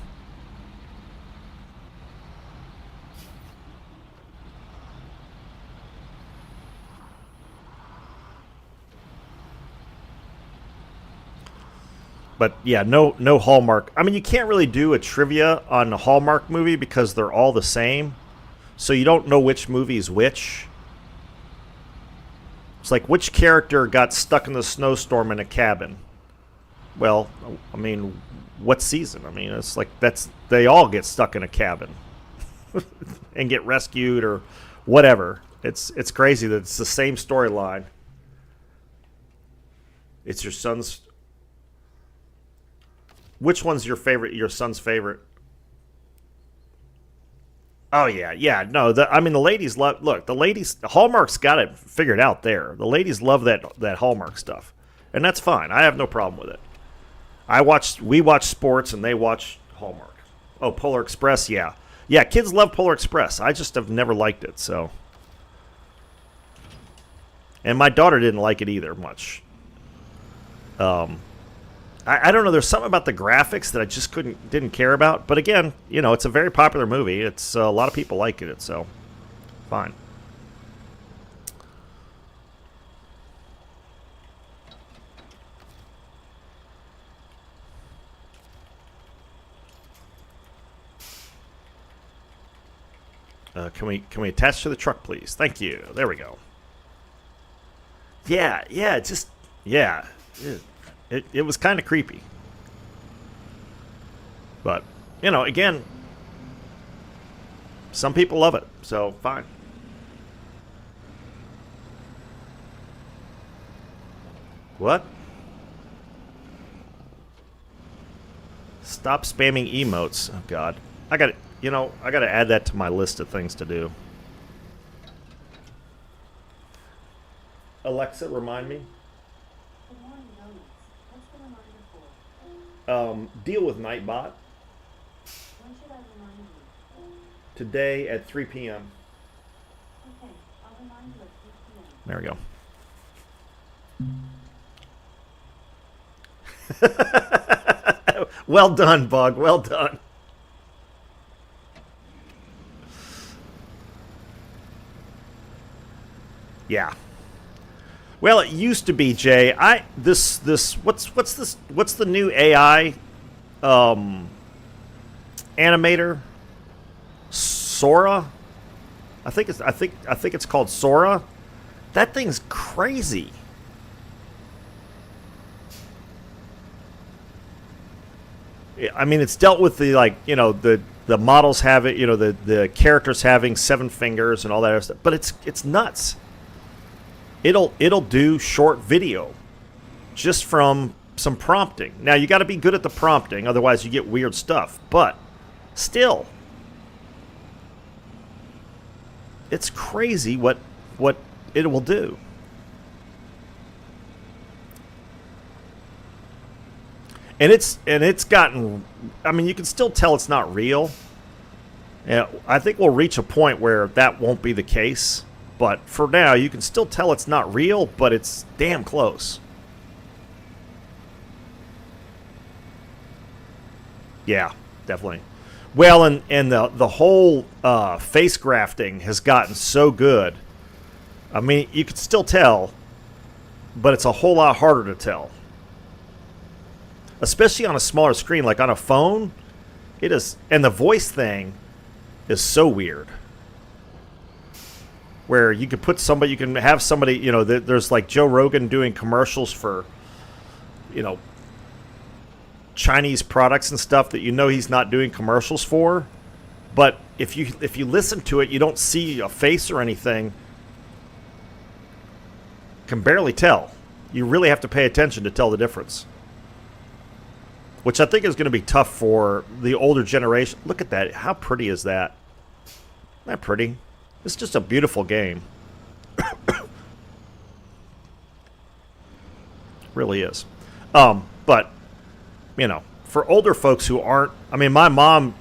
But yeah, no Hallmark. I mean, you can't really do a trivia on a Hallmark movie because they're all the same. So you don't know which movie is which. It's like, which character got stuck in the snowstorm in a cabin? Well, I mean, what season? I mean, it's like they all get stuck in a cabin and get rescued or whatever. It's crazy that it's the same storyline. It's your son's. Which one's your favorite? Your son's favorite? Oh yeah. No, I mean the ladies love. Look, the ladies. Hallmark's got it figured out there. The ladies love that Hallmark stuff, and that's fine. I have no problem with it. We watch sports, and they watch Hallmark. Oh, Polar Express, yeah. Kids love Polar Express. I just have never liked it. So, and my daughter didn't like it either much. I don't know. There's something about the graphics that I just didn't care about. But again, you know, it's a very popular movie. It's a lot of people like it, so fine. Can we attach to the truck, please? Thank you. There we go. Yeah. It was kind of creepy. But, you know, again, some people love it, so fine. What? Stop spamming emotes. Oh, God. I got to add that to my list of things to do. Alexa, remind me. Deal with Nightbot. When should I remind you? Today at 3 p.m. Okay, I'll remind you at 3 p.m. There we go. Well done, Bug. Well done. Yeah. Well, it used to be, Jay. What's the new AI animator? Sora? I think it's called Sora. That thing's crazy. I mean, it's dealt with the, like, you know, the models have it, you know, the characters having 7 fingers and all that other stuff, but it's nuts. It'll do short video just from some prompting. Now, you got to be good at the prompting, otherwise you get weird stuff. But still, it's crazy what it will do. And it's gotten. I mean, you can still tell it's not real. And I think we'll reach a point where that won't be the case. But for now, you can still tell it's not real, but it's damn close. Yeah, definitely. Well, and the whole face grafting has gotten so good. I mean, you can still tell, but it's a whole lot harder to tell. Especially on a smaller screen, like on a phone. It is, and the voice thing is so weird. Where you could you can have somebody, you know, there's like Joe Rogan doing commercials for, you know, Chinese products and stuff that you know he's not doing commercials for. But if you listen to it, you don't see a face or anything. Can barely tell. You really have to pay attention to tell the difference. Which I think is going to be tough for the older generation. Look at that. How pretty is that? Isn't that pretty? It's just a beautiful game. Really is. But, you know, for older folks who aren't... I mean, my mom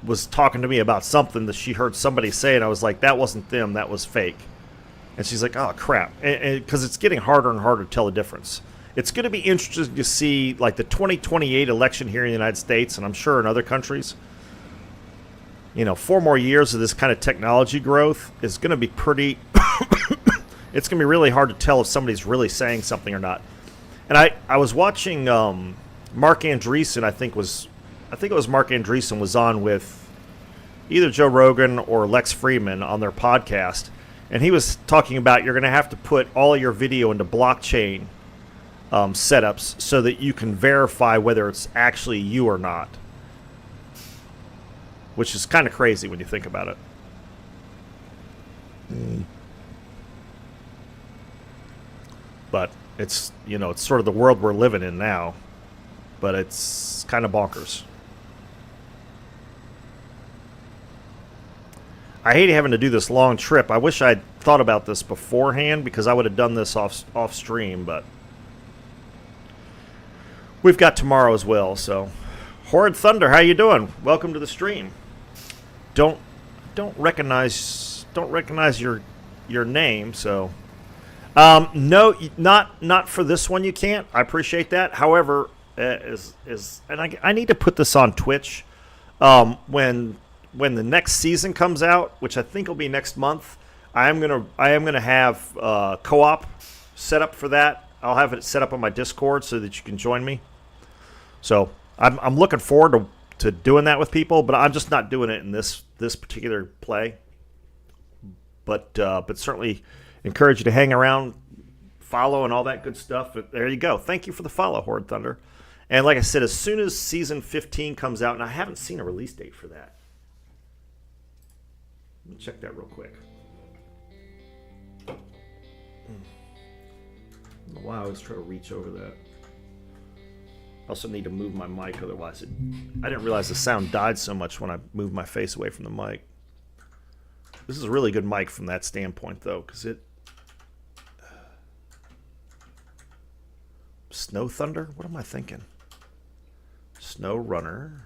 was talking to me about something that she heard somebody say, and I was like, that wasn't them, that was fake. And she's like, oh, crap. Because it's getting harder and harder to tell the difference. It's going to be interesting to see, like, the 2028 election here in the United States, and I'm sure in other countries. You know, 4 more years of this kind of technology growth is going to be pretty... it's going to be really hard to tell if somebody's really saying something or not. And I was watching Mark Andreessen, I think it was Mark Andreessen was on with either Joe Rogan or Lex Fridman on their podcast. And he was talking about you're going to have to put all of your video into blockchain setups so that you can verify whether it's actually you or not. Which is kind of crazy when you think about it. But it's, you know, it's sort of the world we're living in now. But it's kind of bonkers. I hate having to do this long trip. I wish I'd thought about this beforehand because I would have done this off stream, but we've got tomorrow as well. So, Horrid Thunder, how you doing? Welcome to the stream. Don't recognize your name. So, no, not for this one. You can't. I appreciate that. However, and I need to put this on Twitch when the next season comes out, which I think will be next month. I am gonna have co-op set up for that. I'll have it set up on my Discord so that you can join me. So I'm looking forward to doing that with people, but I'm just not doing it in this particular play. But certainly encourage you to hang around, follow, and all that good stuff. But there you go. Thank you for the follow, Horde Thunder. And like I said, as soon as season 15 comes out, and I haven't seen a release date for that. Let me check that real quick. I don't know why I always try to reach over that. I also need to move my mic, otherwise I didn't realize the sound died so much when I moved my face away from the mic. This is a really good mic from that standpoint, though, because it... Snow Thunder? What am I thinking? SnowRunner.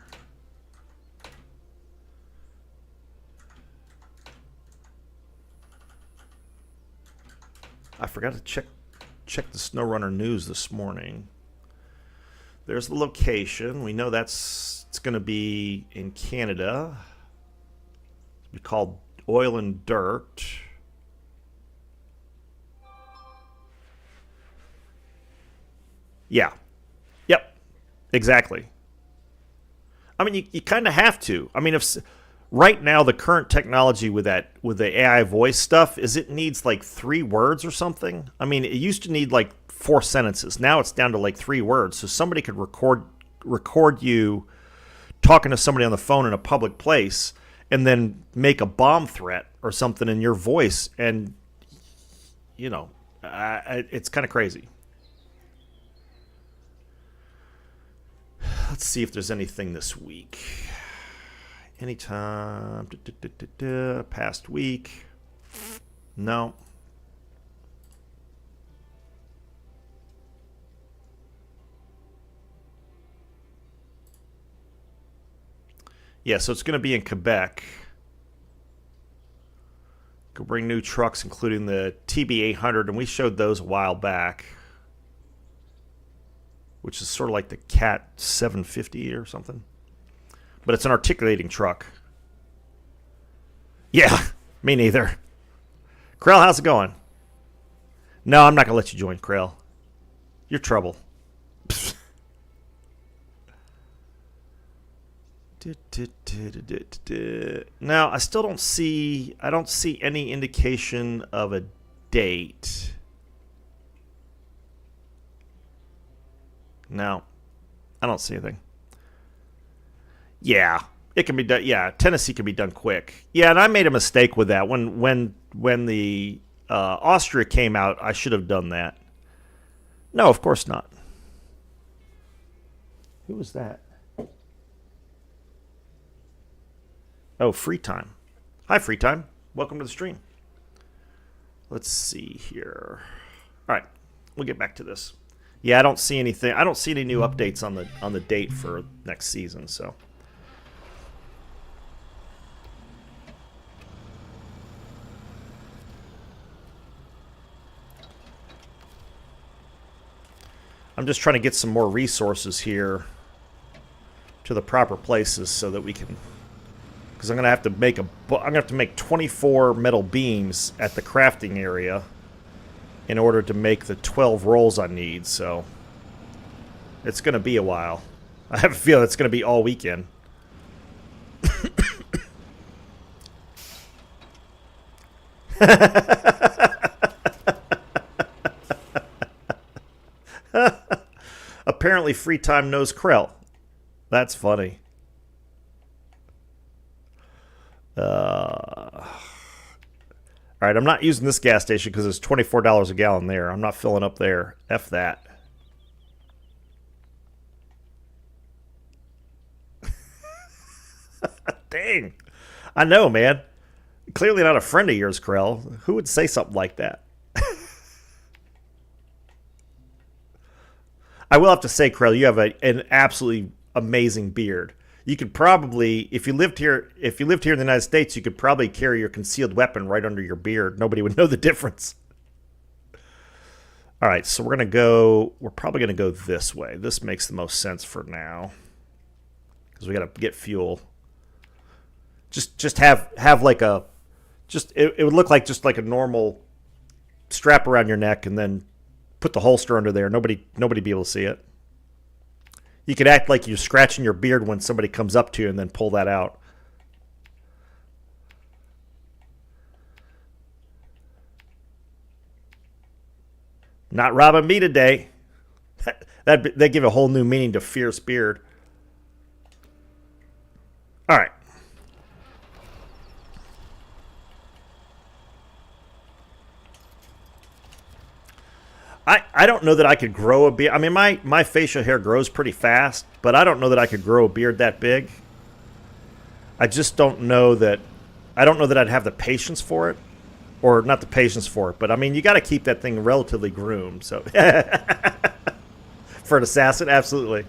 I forgot to check the SnowRunner news this morning. There's the location. We know it's going to be in Canada. It's be called Oil and Dirt. Yeah. Yep. Exactly. I mean, you kind of have to. I mean, if right now the current technology with the AI voice stuff is it needs like 3 words or something. I mean, it used to need like 4 sentences. Now it's down to like 3 words. So somebody could record you talking to somebody on the phone in a public place and then make a bomb threat or something in your voice, and you know, it's kind of crazy. Let's see if there's anything this week. Anytime. Past week. No. Yeah, so it's going to be in Quebec. Could bring new trucks, including the TB800, and we showed those a while back, which is sort of like the Cat 750 or something. But it's an articulating truck. Yeah, me neither. Krell, how's it going? No, I'm not going to let you join, Krell. You're trouble. Now, I still don't see any indication of a date. No, I don't see anything. Yeah, It can be done. Yeah, Tennessee can be done quick. Yeah, and I made a mistake with that when the Austria came out. I should have done that. No, of course not. Who was that? Oh, Free Time. Hi, Free Time. Welcome to the stream. Let's see here. All right, we'll get back to this. Yeah, I don't see anything. I don't see any new updates on the date for next season. So. I'm just trying to get some more resources here to the proper places so that we can, because I'm gonna have to make 24 metal beams at the crafting area in order to make the 12 rolls I need. So it's gonna be a while. I have a feeling it's gonna be all weekend. Apparently, Free Time knows Krell. That's funny. All right, I'm not using this gas station because it's $24 a gallon there. I'm not filling up there. F that. Dang. I know, man. Clearly not a friend of yours, Krell. Who would say something like that? I will have to say, Krell, you have an absolutely amazing beard. You could probably, if you lived here in the United States, you could probably carry your concealed weapon right under your beard. Nobody would know the difference. All right, so we're probably gonna go this way. This makes the most sense for now, because we gotta get fuel. Just have like a, it would look like just like a normal strap around your neck, and then put the holster under there. Nobody be able to see it. You could act like you're scratching your beard when somebody comes up to you and then pull that out. Not robbing me today. They give a whole new meaning to fierce beard. All right. I don't know that I could grow a beard. I mean, my facial hair grows pretty fast, but I don't know that I could grow a beard that big. I just don't know that. I don't know that I'd have the patience for it, or not the patience for it. But I mean, you got to keep that thing relatively groomed. So, for an assassin, absolutely.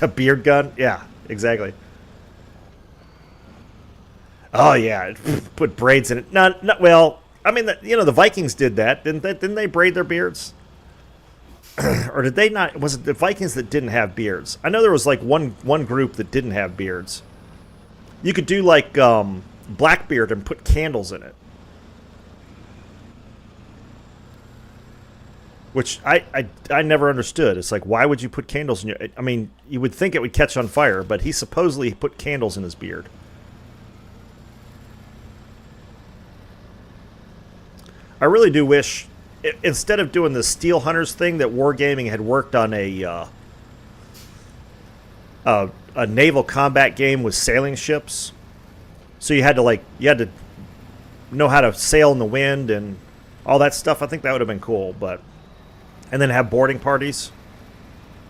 A beard gun, yeah, exactly. Oh yeah, put braids in it. Not well. I mean, the Vikings did that, didn't they? Didn't they braid their beards? Or did they not? Was it the Vikings that didn't have beards? I know there was like one group that didn't have beards. You could do like Blackbeard and put candles in it, which I never understood. It's like, why would you put candles in your? I mean, you would think it would catch on fire, but he supposedly put candles in his beard. I really do wish, instead of doing the Steel Hunters thing, that Wargaming had worked on a naval combat game with sailing ships. So you had to know how to sail in the wind and all that stuff. I think that would have been cool, and then have boarding parties.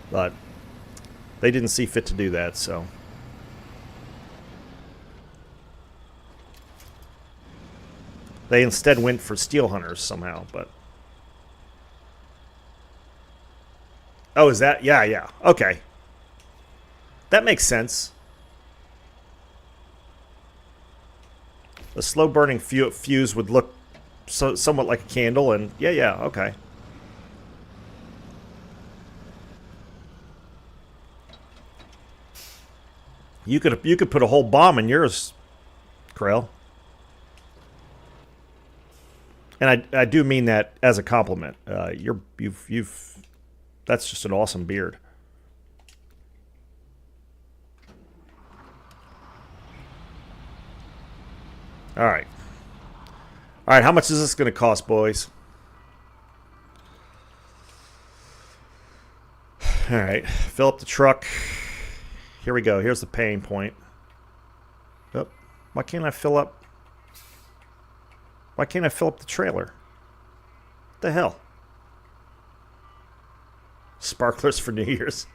But they didn't see fit to do that, so. They instead went for Steel Hunters somehow, but... Oh, is that? Yeah. Okay. That makes sense. A slow-burning fuse would look somewhat like a candle, and yeah, okay. You could put a whole bomb in yours, Krell. And I do mean that as a compliment. That's just an awesome beard. All right. How much is this going to cost, boys? All right, fill up the truck. Here we go. Here's the pain point. Oh, why can't I fill up? Why can't I fill up the trailer? What the hell? Sparklers for New Year's.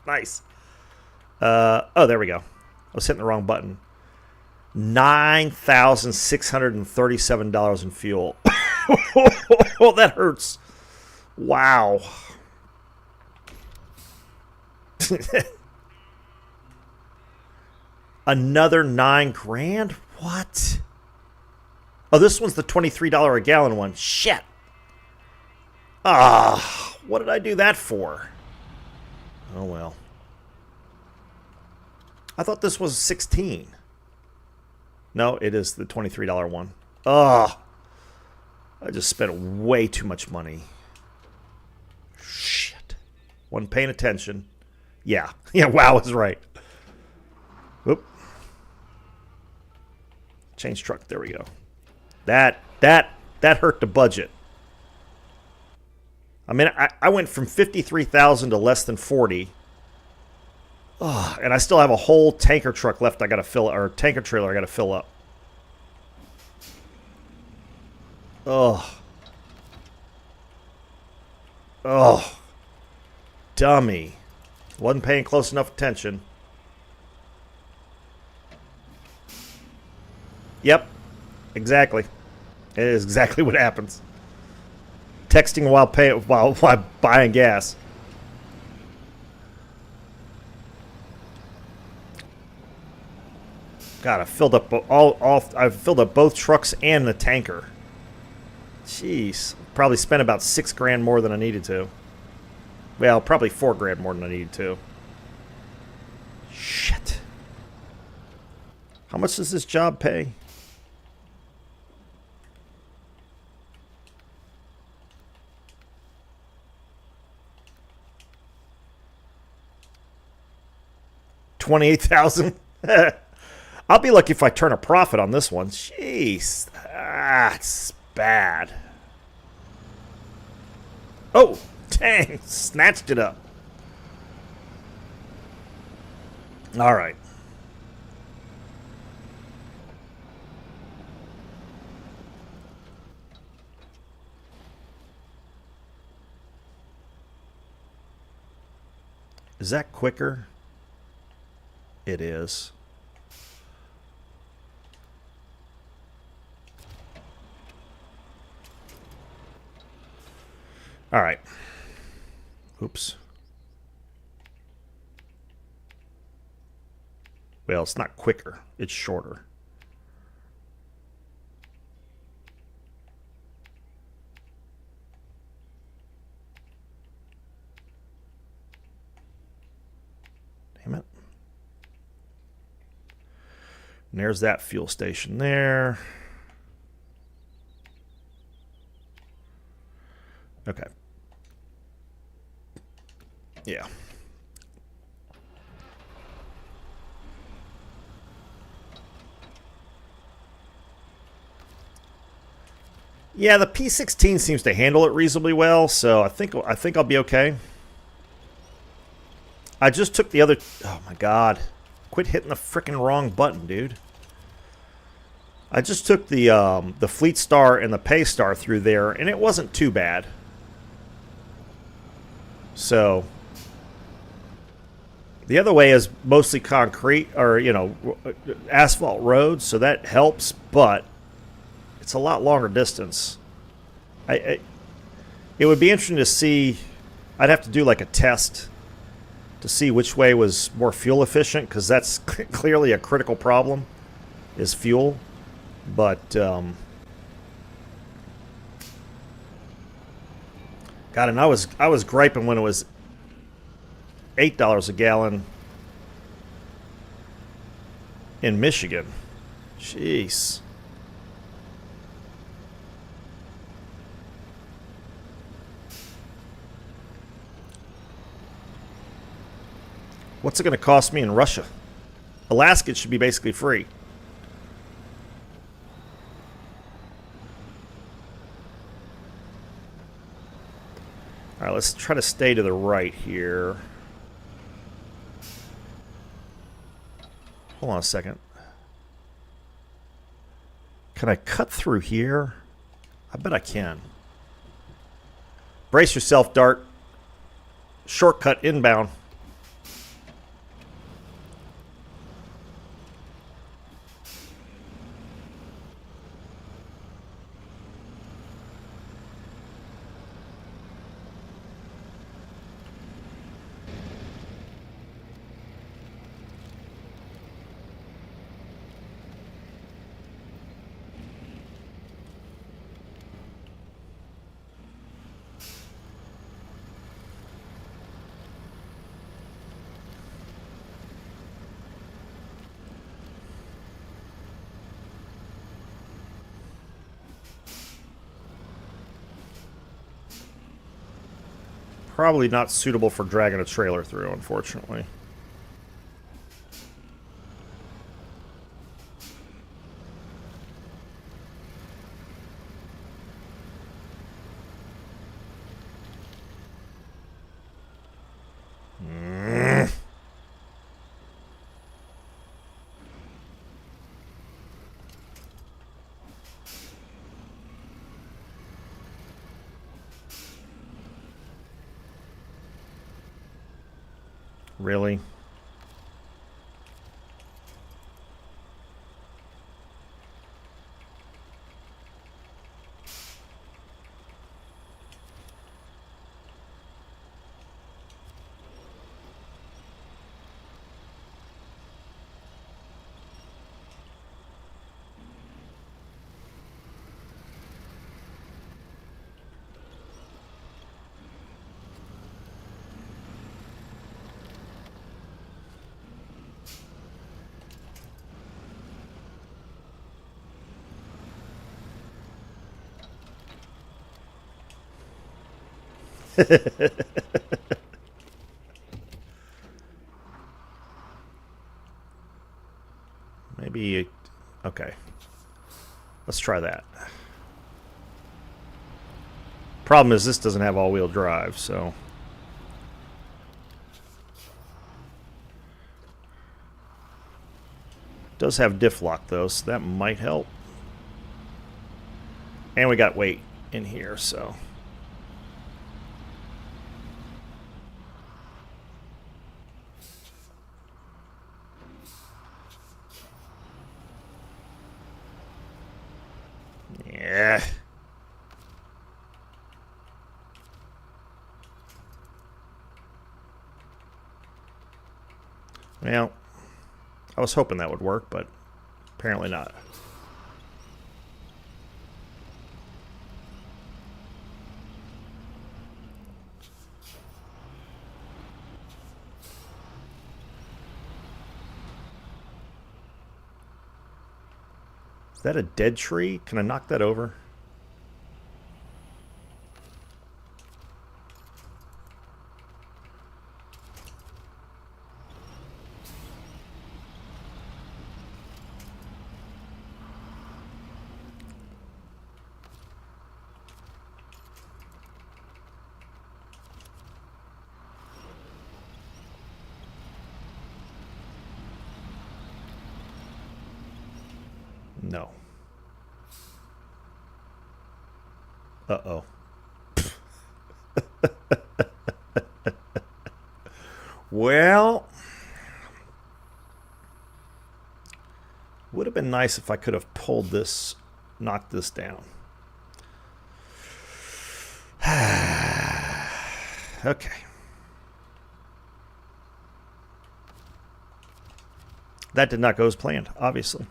Nice. Oh, there we go. I was hitting the wrong button. $9,637 in fuel. Oh, that hurts. Wow. Another $9,000? What? Oh, this one's the $23 a gallon one. Shit. Ah, what did I do that for? Oh, well. I thought this was 16. No, it is the $23 one. Ugh. I just spent way too much money. Shit. Wasn't paying attention. Yeah. Yeah, wow is right. Whoop. Change truck. There we go. That hurt the budget. I mean, I went from 53,000 to less than 40. Oh, and I still have a whole tanker truck left I got to fill, or tanker trailer I got to fill up. Oh. Oh. Dummy. Wasn't paying close enough attention. Yep. Exactly. It is exactly what happens. Texting while buying gas. God, I filled up I've filled up both trucks and the tanker. Jeez, probably spent about $6,000 more than I needed to. Well, probably $4,000 more than I needed to. Shit. How much does this job pay? $28,000. I'll be lucky if I turn a profit on this one. Jeez, that's bad. Oh, dang, snatched it up. All right. Is that quicker? It is. All right. Oops. Well, it's not quicker. It's shorter. Damn it. And there's that fuel station there. Okay. Yeah. Yeah, the P16 seems to handle it reasonably well, so I think I'll be okay. I just took the other. Oh my god! Quit hitting the frickin' wrong button, dude. I just took the Fleet Star and the Pay Star through there, and it wasn't too bad. So the other way is mostly concrete, or asphalt roads, so that helps, but it's a lot longer distance. It would be interesting to see. I'd have to do like a test to see which way was more fuel efficient, because that's clearly a critical problem, is fuel. But God, and I was griping when it was $8 a gallon in Michigan. Jeez. What's it going to cost me in Russia? Alaska should be basically free. All right, let's try to stay to the right here. Hold on a second. Can I cut through here? I bet I can. Brace yourself, Dart. Shortcut inbound. Probably not suitable for dragging a trailer through, unfortunately. Really? Maybe... Okay. Let's try that. Problem is, this doesn't have all-wheel drive, so... Does have diff lock, though, so that might help. And we got weight in here, so... Yeah. Well, I was hoping that would work, but apparently not. Is that a dead tree? Can I knock that over? No. Uh-oh. Well, would have been nice if I could have pulled this, knocked this down. Okay. That did not go as planned, obviously.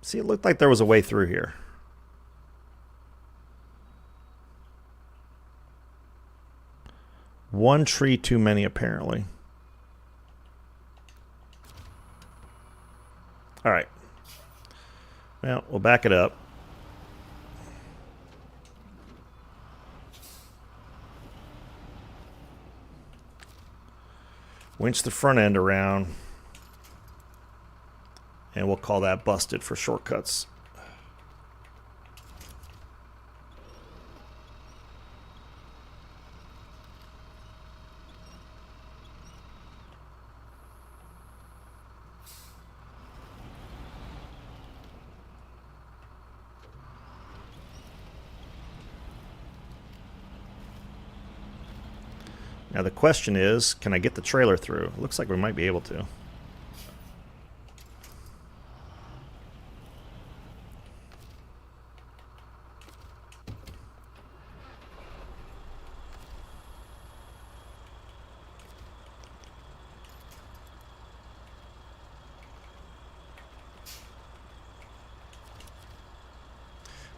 See, it looked like there was a way through here. One tree too many, apparently. All right. Well, we'll back it up. Winch the front end around. And we'll call that busted for shortcuts. Now the question is, can I get the trailer through? It looks like we might be able to.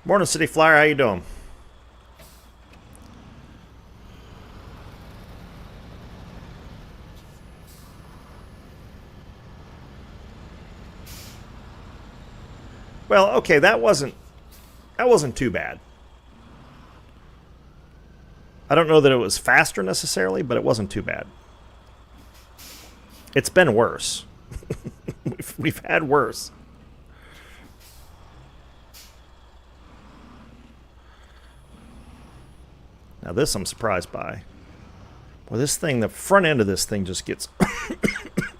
Morning, City Flyer. How you doing? Well, okay, that wasn't too bad. I don't know that it was faster necessarily, but it wasn't too bad. It's been worse. we've had worse. Now this I'm surprised by. Well, this thing, the front end of this thing just gets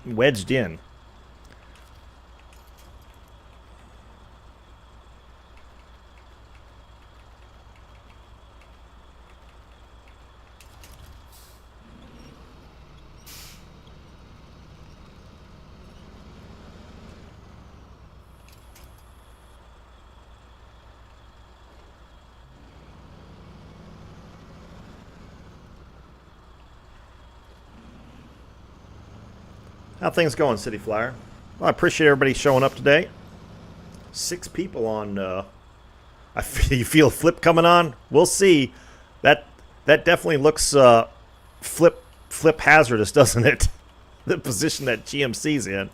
wedged in. How things going, City Flyer? Well, I appreciate everybody showing up today. 6 people on. You feel a flip coming on? We'll see. That definitely looks flip hazardous, doesn't it? The position that GMC's in.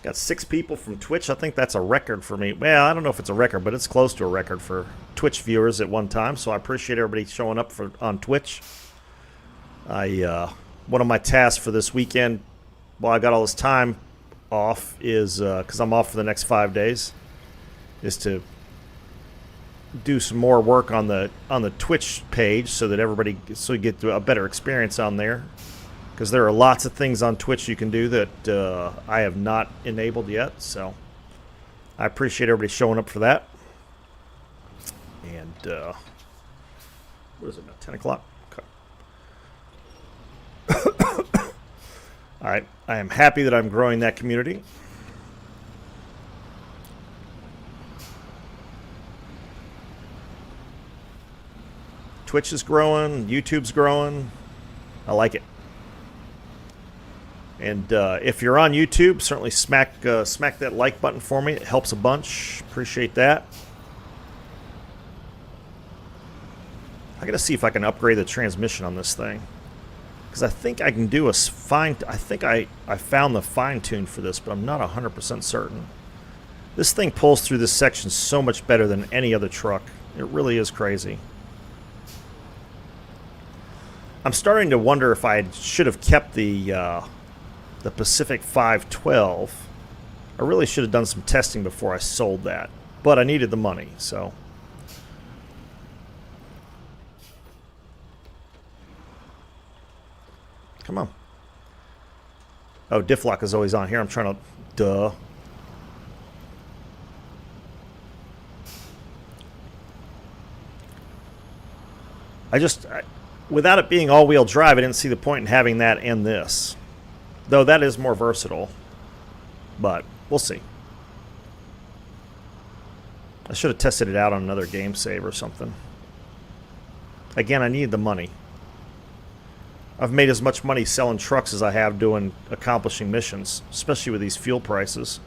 Got 6 people from Twitch. I think that's a record for me. Well, I don't know if it's a record, but it's close to a record for Twitch viewers at one time. So I appreciate everybody showing up on Twitch. One of my tasks for this weekend, while I got all this time off, is because I'm off for the next 5 days, is to do some more work on the Twitch page so that you get a better experience on there. Because there are lots of things on Twitch you can do that I have not enabled yet. So I appreciate everybody showing up for that. And what is it, about 10 o'clock? Okay. All right. I am happy that I'm growing that community. Twitch is growing. YouTube's growing. I like it. And if you're on YouTube, certainly smack that like button for me. It helps a bunch. Appreciate that. I gotta see if I can upgrade the transmission on this thing, because I think I can do a fine. I think I found the fine tune for this, but I'm not 100% certain. This thing pulls through this section so much better than any other truck. It really is crazy. I'm starting to wonder if I should have kept the Pacific 512. I really should have done some testing before I sold that, but I needed the money, so. Come on. Oh, diff lock is always on here. I'm trying to, duh. Without it being all-wheel drive, I didn't see the point in having that and this. Though that is more versatile. But we'll see. I should have tested it out on another game save or something. Again, I need the money. I've made as much money selling trucks as I have doing accomplishing missions, especially with these fuel prices.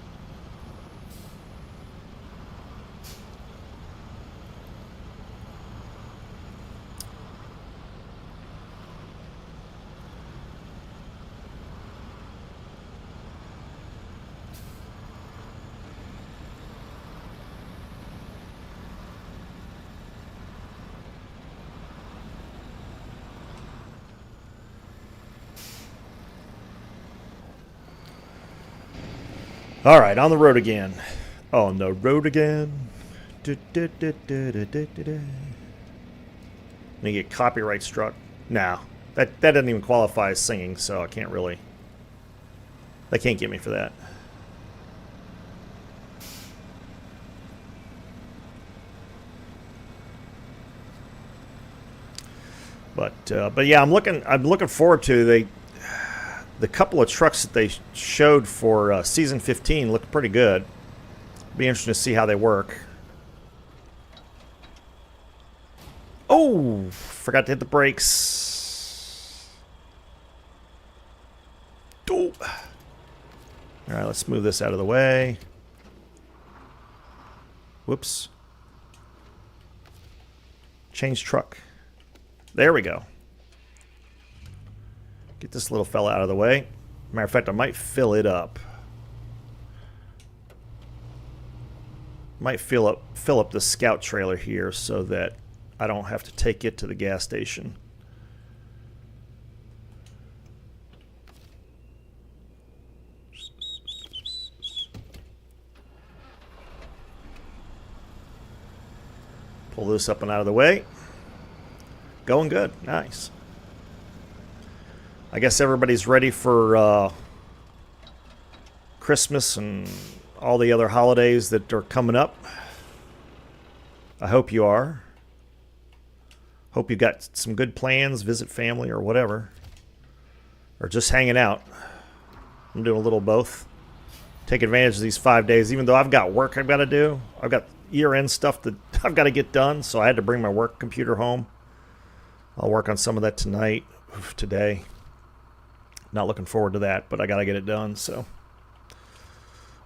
All right, on the road again. On the road again. Let me get copyright struck. No, that doesn't even qualify as singing, so I can't really. They can't get me for that. But yeah, I'm looking forward to the couple of trucks that they showed for season 15 look pretty good. Be interesting to see how they work. Oh, forgot to hit the brakes. Oh. All right, let's move this out of the way. Whoops. Change truck. There we go. Get this little fella out of the way. Matter of fact, I might fill it up. Might fill up the scout trailer here so that I don't have to take it to the gas station. Pull this up and out of the way. Going good. Nice. I guess everybody's ready for Christmas and all the other holidays that are coming up. I hope you are. Hope you got some good plans, visit family or whatever. Or just hanging out. I'm doing a little both. Take advantage of these 5 days, even though I've got work I've got to do. I've got year-end stuff that I've got to get done, so I had to bring my work computer home. I'll work on some of that tonight, today. Not looking forward to that, but I got to get it done, so.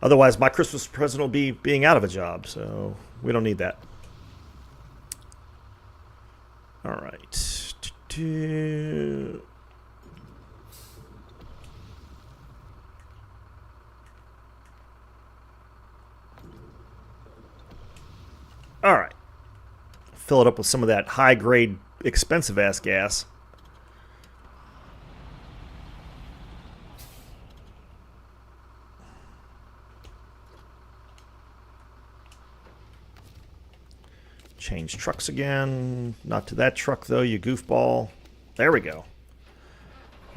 Otherwise, my Christmas present will be being out of a job, so we don't need that. All right. All right. Fill it up with some of that high-grade, expensive-ass gas. Change trucks again. Not to that truck, though, you goofball. There we go.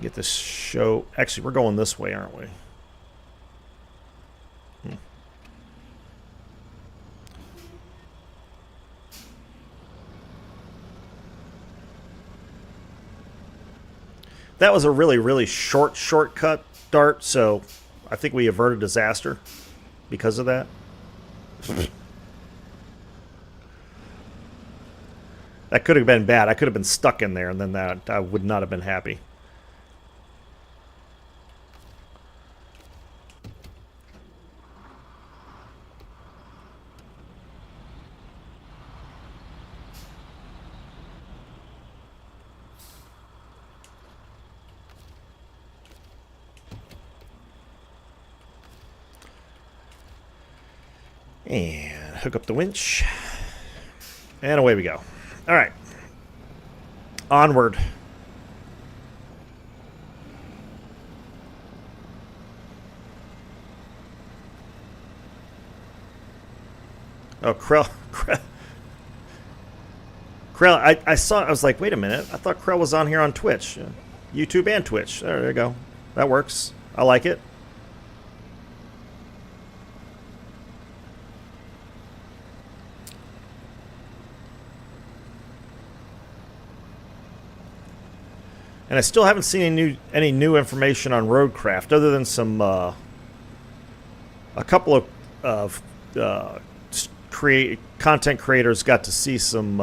Get this show. Actually, we're going this way, aren't we? That was a really, really shortcut dart, so I think we averted disaster because of that. That could have been bad. I could have been stuck in there, and then that I would not have been happy. And hook up the winch. And away we go. All right. Onward. Oh, Krell. Krell, I saw, I was like, wait a minute. I thought Krell was on here on Twitch. YouTube and Twitch. There you go. That works. I like it. And I still haven't seen any new information on Roadcraft, other than some a couple of content creators got to see some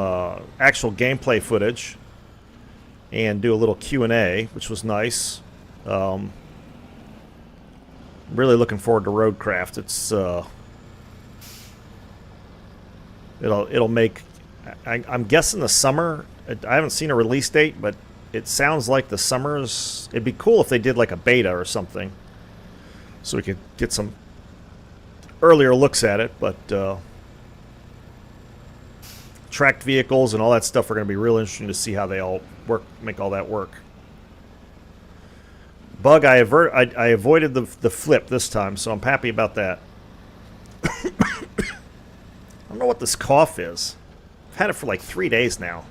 actual gameplay footage and do a little Q&A, which was nice. Really looking forward to Roadcraft. It's it'll make. I'm guessing the summer. I haven't seen a release date, but it sounds like the summers. It'd be cool if they did like a beta or something, so we could get some earlier looks at it. But tracked vehicles and all that stuff are going to be real interesting to see how they all work, make all that work. Bug, I avoided the flip this time, so I'm happy about that. I don't know what this cough is. I've had it for like 3 days now.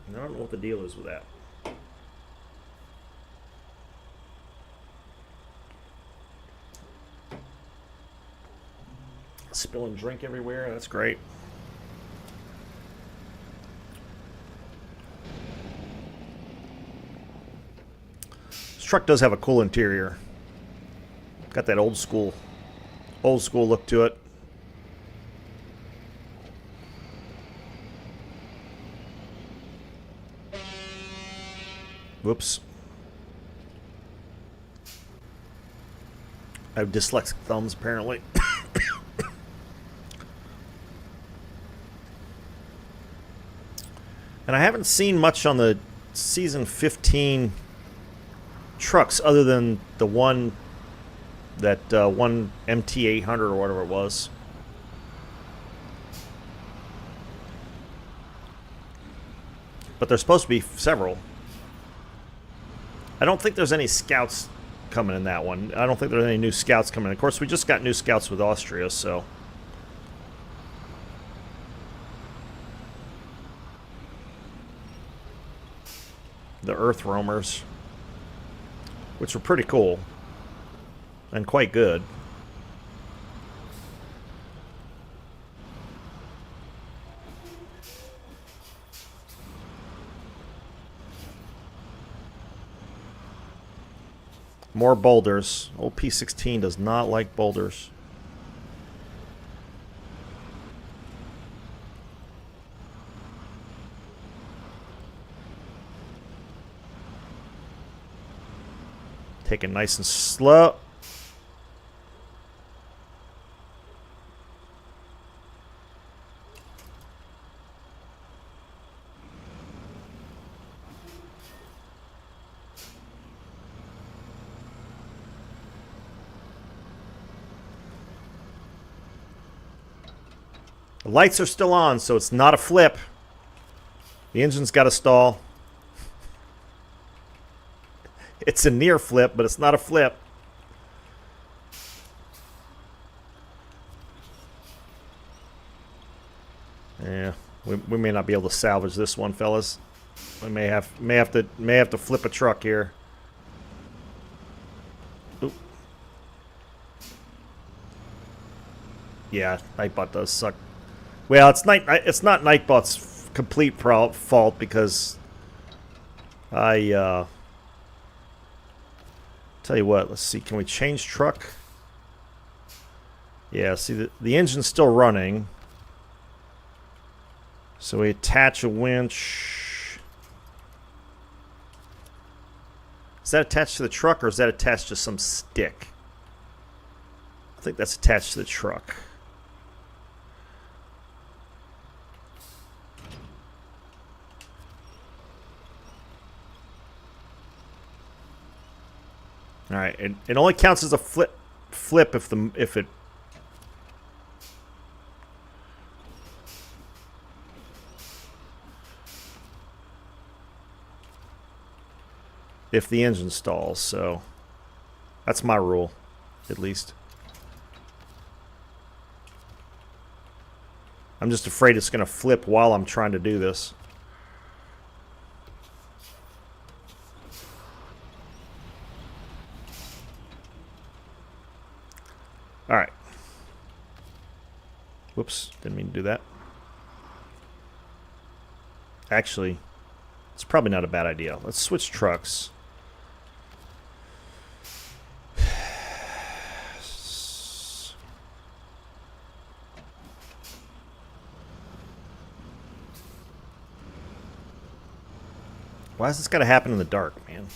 I don't know what the deal is with that. Spilling drink everywhere. That's great. This truck does have a cool interior. Got that old school look to it. Whoops. I have dyslexic thumbs, apparently. And I haven't seen much on the Season 15 trucks other than the one, that one MT800 or whatever it was. But there's supposed to be several. I don't think there's any scouts coming in that one. I don't think there's any new scouts coming in. Of course, we just got new scouts with Austria, so... the Earth Roamers, which were pretty cool and quite good. More boulders. Old P-16 does not like boulders. Take it nice and slow. The lights are still on, so it's not a flip. The engine's got to stall. It's a near flip, but it's not a flip. Yeah, we may not be able to salvage this one, fellas. We may have to flip a truck here. Oop. Yeah, Nightbot does suck. Well, it's not Nightbot's complete fault because I tell you what, let's see, can we change truck? Yeah, see, the engine's still running. So we attach a winch. Is that attached to the truck or is that attached to some stick? I think that's attached to the truck. All right, it only counts as a flip if the engine stalls. So that's my rule, at least. I'm just afraid it's going to flip while I'm trying to do this. Alright. Whoops, didn't mean to do that. Actually, it's probably not a bad idea. Let's switch trucks. Why is this got to happen in the dark, man?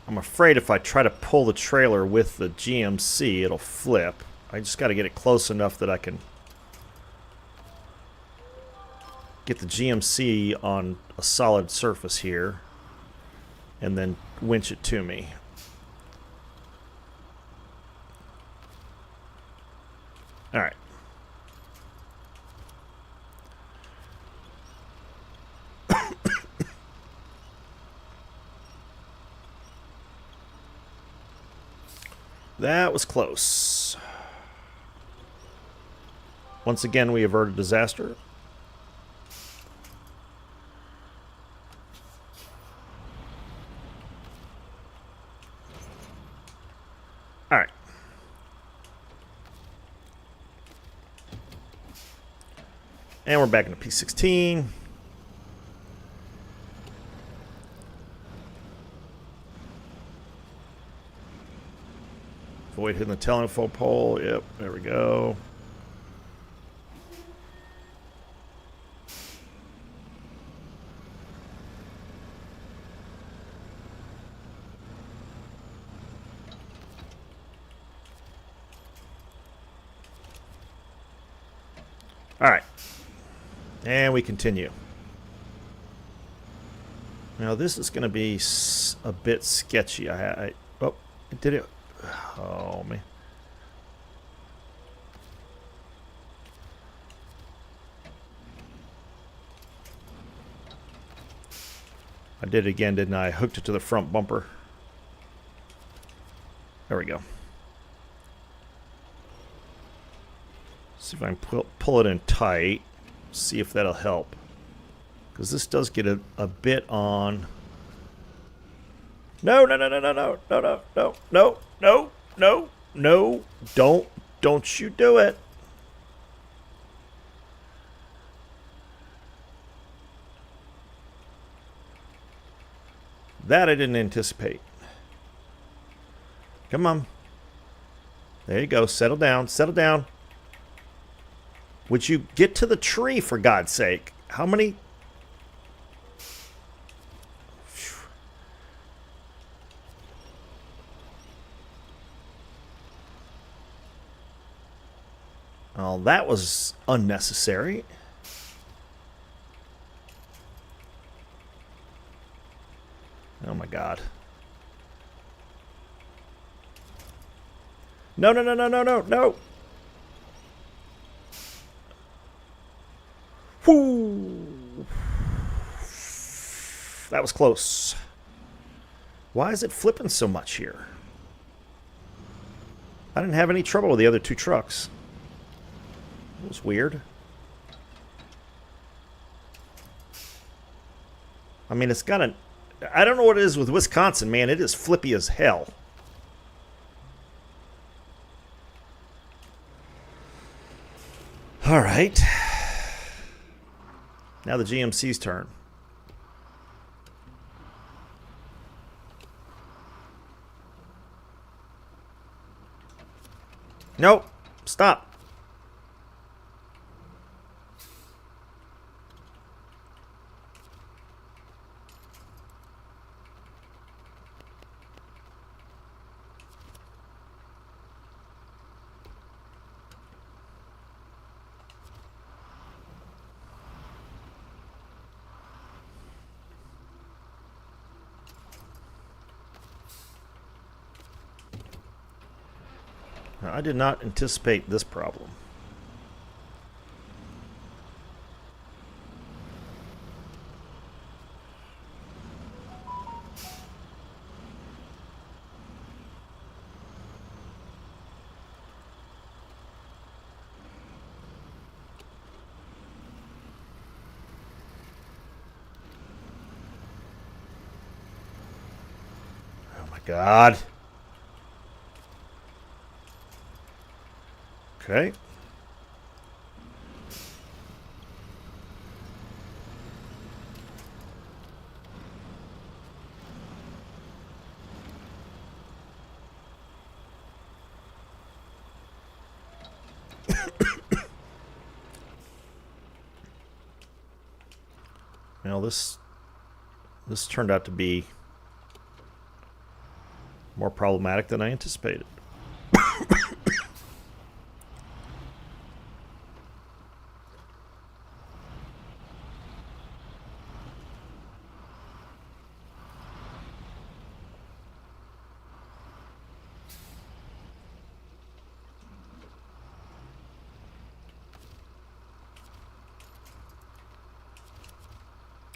I'm afraid if I try to pull the trailer with the GMC, it'll flip. I just got to get it close enough that I can... get the GMC on a solid surface here and then winch it to me. All right. That was close. Once again, we averted disaster. All right. And we're back into P16. Avoid hitting the telephone pole. Yep, there we go. All right. And we continue. Now this is going to be a bit sketchy. I did it. Oh, man. I did it again, didn't I? I hooked it to the front bumper. There we go. See if I can pull it in tight. See if that'll help. Because this does get a bit on. No, no, no, no, no, no, no, no, no, no, no, no, no. Don't you do it. That I didn't anticipate. Come on. There you go. Settle down. Settle down. Would you get to the tree, for God's sake? How many? Oh, that was unnecessary. Oh my God. No, no, no, no, no, no, no. Whoo. That was close. Why is it flipping so much here? I didn't have any trouble with the other two trucks. It was weird. I mean, it's got an... I don't know what it is with Wisconsin, man. It is flippy as hell. All right. Now the GMC's turn. Nope. Stop. I did not anticipate this problem. Oh my God. Okay. Well, this turned out to be more problematic than I anticipated.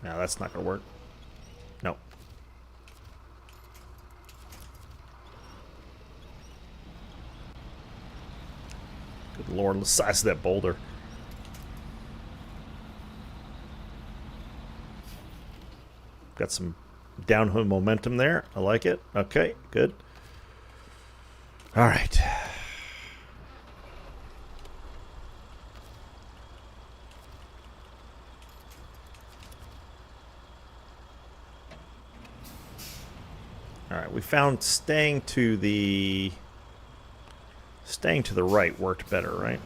No, that's not going to work. No. Good lord, the size of that boulder. Got some downhill momentum there. I like it. Okay, good. All right. All right, we found staying to the right worked better, right?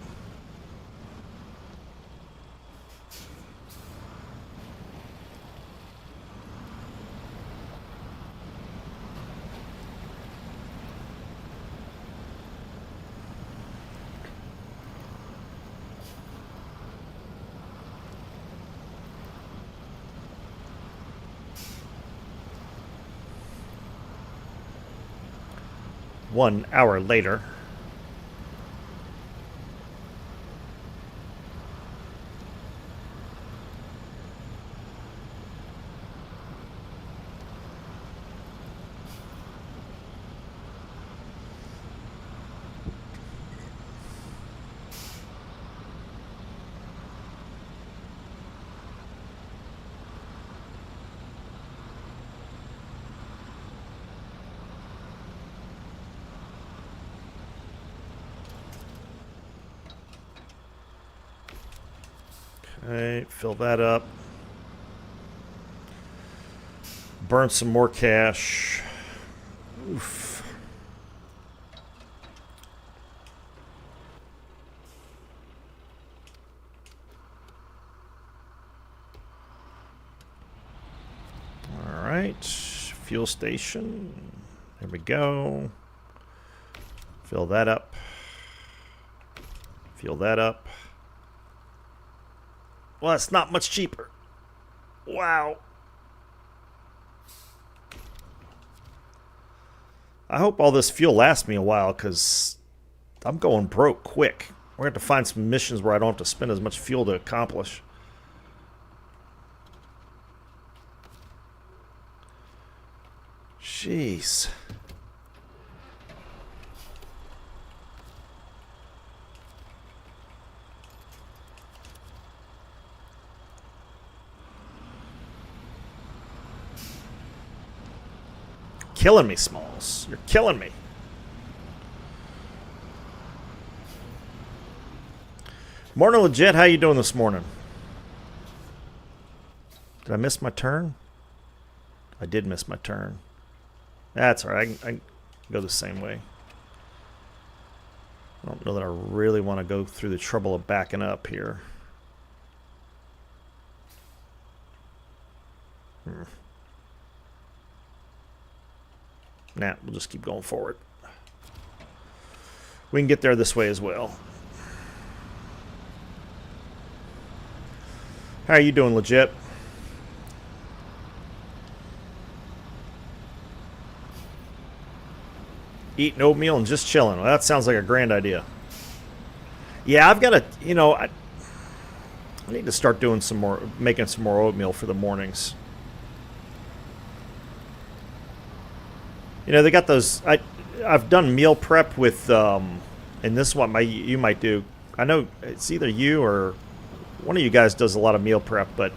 One hour later. Okay, fill that up. Burn some more cash. Oof. All right, fuel station. There we go. Fill that up. Fill that up. Well, it's not much cheaper. Wow. I hope all this fuel lasts me a while, because I'm going broke quick. We're going to have to find some missions where I don't have to spend as much fuel to accomplish. Jeez. Killing me, Smalls. You're killing me. Morning, legit. How you doing this morning? Did I miss my turn? I did miss my turn. That's all right. I can go the same way. I don't know that I really want to go through the trouble of backing up here. Nah, we'll just keep going forward. We can get there this way as well. How are you doing, legit? Eating oatmeal and just chilling. Well, that sounds like a grand idea. Yeah, I've got to, you know, I need to start doing some more, making some more oatmeal for the mornings. You know, they got those. I've done meal prep with, and this is what you might do. I know it's either you or one of you guys does a lot of meal prep, but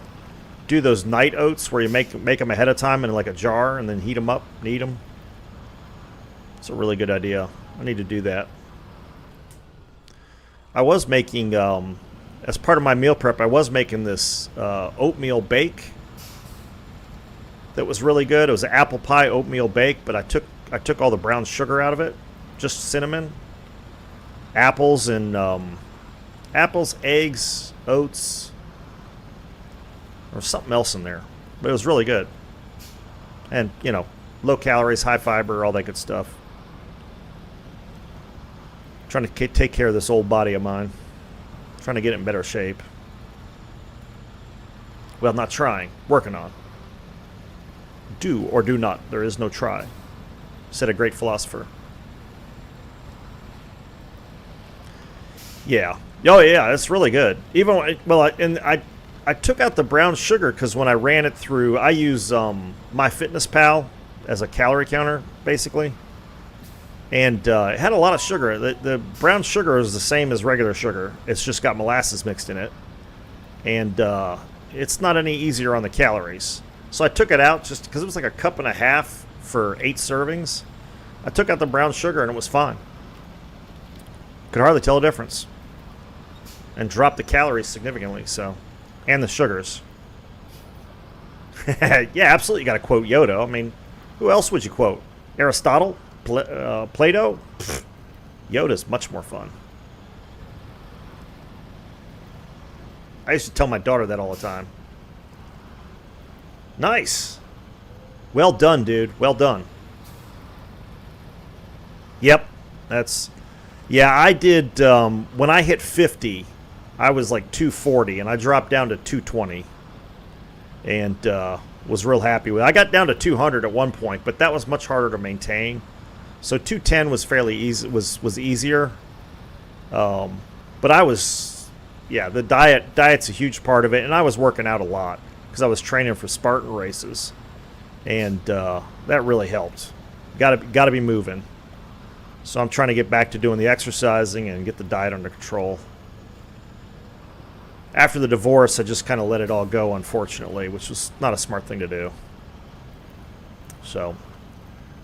do those night oats where you make them ahead of time in like a jar and then heat them up and eat them. It's a really good idea. I need to do that. I was making, as part of my meal prep, I was making this oatmeal bake. That was really good. It was an apple pie oatmeal bake, but I took all the brown sugar out of it, just cinnamon, apples, and apples, eggs, oats, or something else in there. But it was really good, and you know, low calories, high fiber, all that good stuff. Trying to take care of this old body of mine. Trying to get it in better shape. Well, not trying, working on. Do or do not. There is no try, said a great philosopher. Yeah. Oh yeah, it's really good. Even well, and I I took out the brown sugar because when I ran it through, I use MyFitnessPal as a calorie counter, basically. And it had a lot of sugar. The brown sugar is the same as regular sugar. It's just got molasses mixed in it. And it's not any easier on the calories. So I took it out just because it was like a cup and a half for 8 servings. I took out the brown sugar and it was fine. Could hardly tell a difference. And dropped the calories significantly, so. And the sugars. Yeah, absolutely got to quote Yoda. I mean, who else would you quote? Aristotle? Plato? Pfft. Yoda's much more fun. I used to tell my daughter that all the time. Nice. Well done, dude. Well done. Yep. That's... Yeah, I did... when I hit 50, I was like 240, and I dropped down to 220. And was real happy with it. I got down to 200 at one point, but that was much harder to maintain. So 210 was fairly easy. Was easier. But I was... Yeah, the diet's a huge part of it, and I was working out a lot because I was training for Spartan races. And that really helped. Got to be moving. So I'm trying to get back to doing the exercising and get the diet under control. After the divorce, I just kind of let it all go, unfortunately, which was not a smart thing to do. So,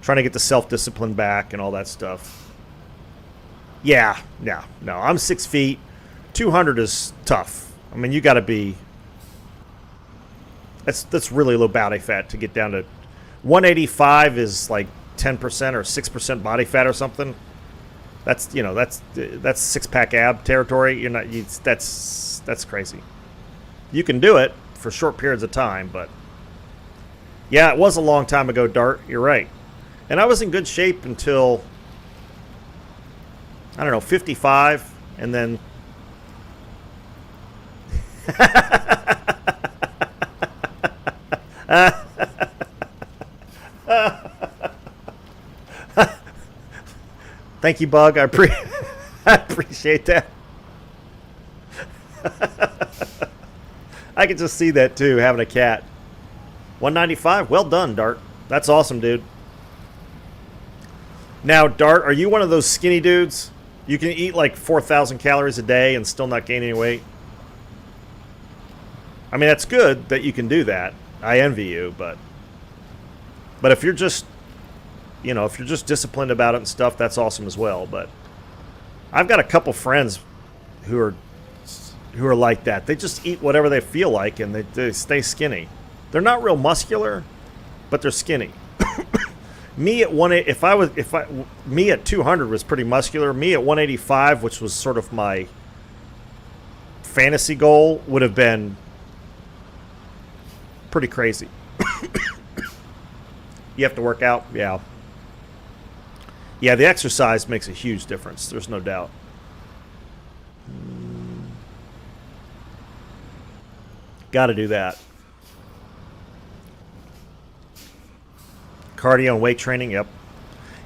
trying to get the self-discipline back and all that stuff. Yeah, no, I'm 6 feet. 200 is tough. I mean, you got to be... That's really low body fat to get down to... 185 is like 10% or 6% body fat or something. That's, you know, that's six-pack ab territory. You're not... That's crazy. You can do it for short periods of time, but... Yeah, it was a long time ago, Dart. You're right. And I was in good shape until... I don't know, 55, and then... Thank you, Bug. I appreciate that. I can just see that too, having a cat. 195. Well done, Dart. That's awesome, dude. Now, Dart, are you one of those skinny dudes? You can eat like 4,000 calories a day and still not gain any weight? I mean, that's good that you can do that. I envy you, but if you're just, you know, if you're just disciplined about it and stuff, that's awesome as well. But I've got a couple friends who are like that. They just eat whatever they feel like, and they stay skinny. They're not real muscular, but they're skinny. Me at me at 200 was pretty muscular. Me at 185, which was sort of my fantasy goal, would have been pretty crazy. You have to work out, yeah. Yeah, the exercise makes a huge difference. There's no doubt. Got to do that. Cardio and weight training, yep.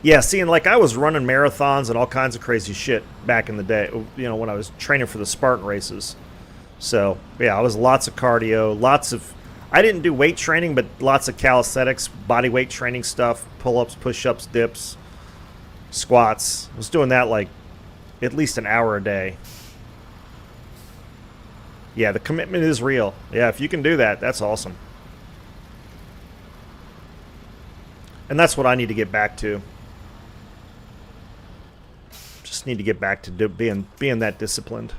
Yeah, see, and like I was running marathons and all kinds of crazy shit back in the day, you know, when I was training for the Spartan races. So, yeah, I was lots of cardio, lots of... I didn't do weight training, but lots of calisthenics, body weight training stuff, pull-ups, push-ups, dips, squats. I was doing that like at least an hour a day. Yeah, the commitment is real. Yeah, if you can do that, that's awesome. And that's what I need to get back to. Just need to get back to being that disciplined.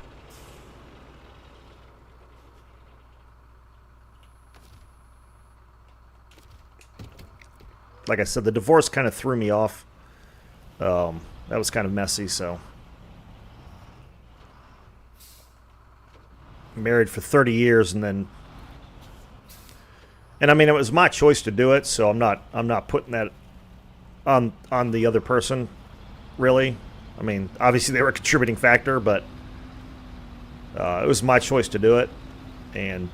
Like I said, the divorce kind of threw me off. That was kind of messy, so. Married for 30 years and then... And I mean, it was my choice to do it, so I'm not putting that on the other person, really. I mean, obviously they were a contributing factor, but it was my choice to do it. And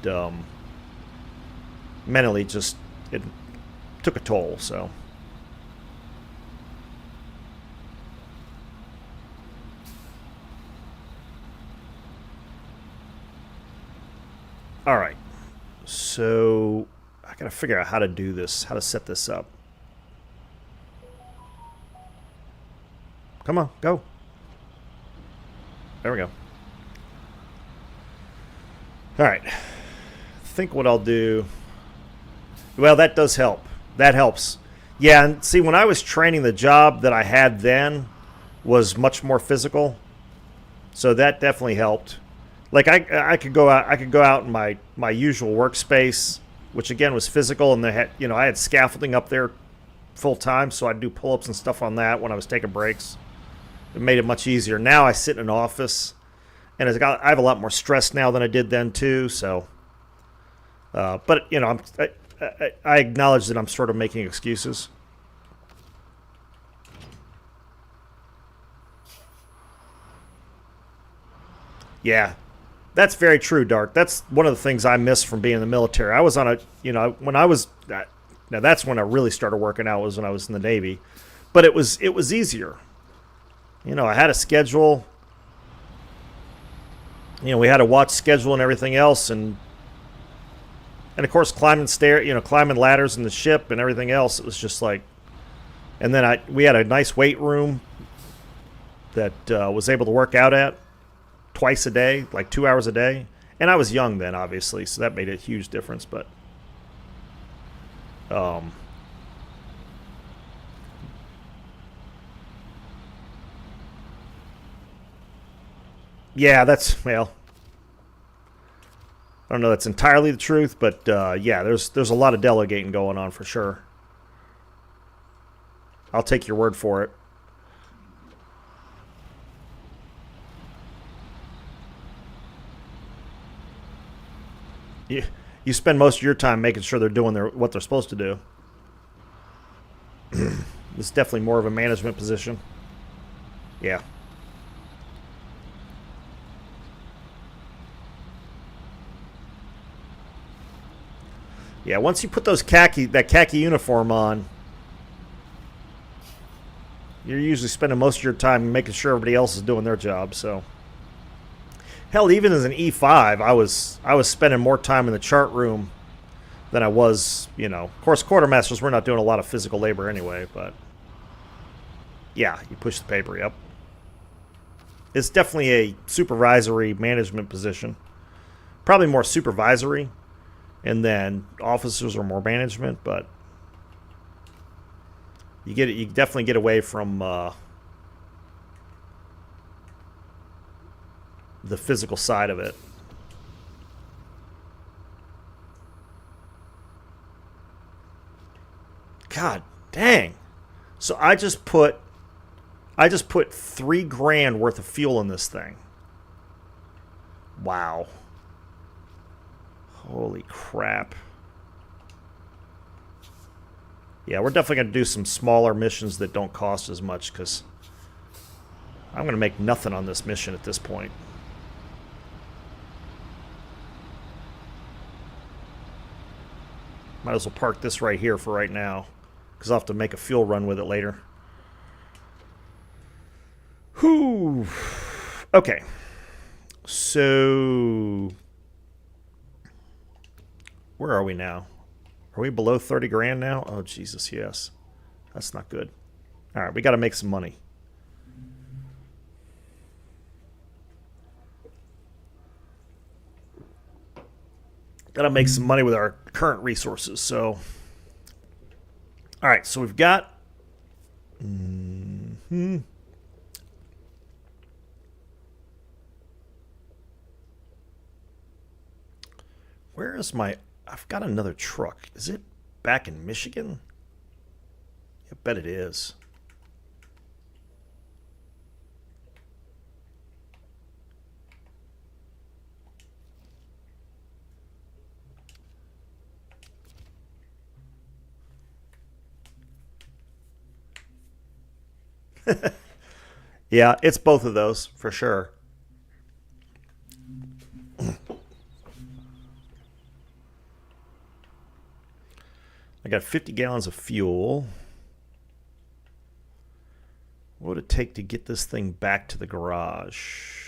mentally, just... it took a toll, so. All right. So I gotta figure out how to do this, how to set this up. Come on, go. There we go. All right. I think what I'll do. Well, that does help. That helps. Yeah, and see, when I was training, the job that I had then was much more physical, so that definitely helped. Like I could go out, in my usual workspace, which again was physical, and they had, I had scaffolding up there full time, so I'd do pull-ups and stuff on that when I was taking breaks. It made it much easier. Now I sit in an office, and I have a lot more stress now than I did then too. So, but I acknowledge that I'm sort of making excuses. Yeah, that's very true, Dark. That's one of the things I miss from being in the military. I was on when I was, now that's when I really started working out, was when I was in the Navy. But it was easier. I had a schedule. We had a watch schedule and everything else, and of course climbing climbing ladders in the ship and everything else. It was just like, and then we had a nice weight room that was able to work out at twice a day, like 2 hours a day. And I was young then, obviously, so that made a huge difference. But yeah, well, I don't know that's entirely the truth, but yeah, there's a lot of delegating going on for sure. I'll take your word for it. You spend most of your time making sure they're doing what they're supposed to do. It's definitely more of a management position. Yeah. Yeah, once you put that khaki uniform on, you're usually spending most of your time making sure everybody else is doing their job. So, hell, even as an E5, I was spending more time in the chart room than I was, Of course, quartermasters, we're not doing a lot of physical labor anyway, but yeah, you push the paper. Yep, it's definitely a supervisory management position. Probably more supervisory, and then officers are more management, but you definitely get away from the physical side of it. God dang. So I just put $3,000 worth of fuel in this thing. Wow. Holy crap. Yeah, we're definitely going to do some smaller missions that don't cost as much, because I'm going to make nothing on this mission at this point. Might as well park this right here for right now, because I'll have to make a fuel run with it later. Whew. Okay. So, where are we now? Are we below 30 grand now? Oh, Jesus, yes. That's not good. All right, we got to make some money. Got to make some money with our current resources. So, all right, so we've got... Where is my... I've got another truck. Is it back in Michigan? I bet it is. Yeah, it's both of those for sure. I got 50 gallons of fuel. What would it take to get this thing back to the garage?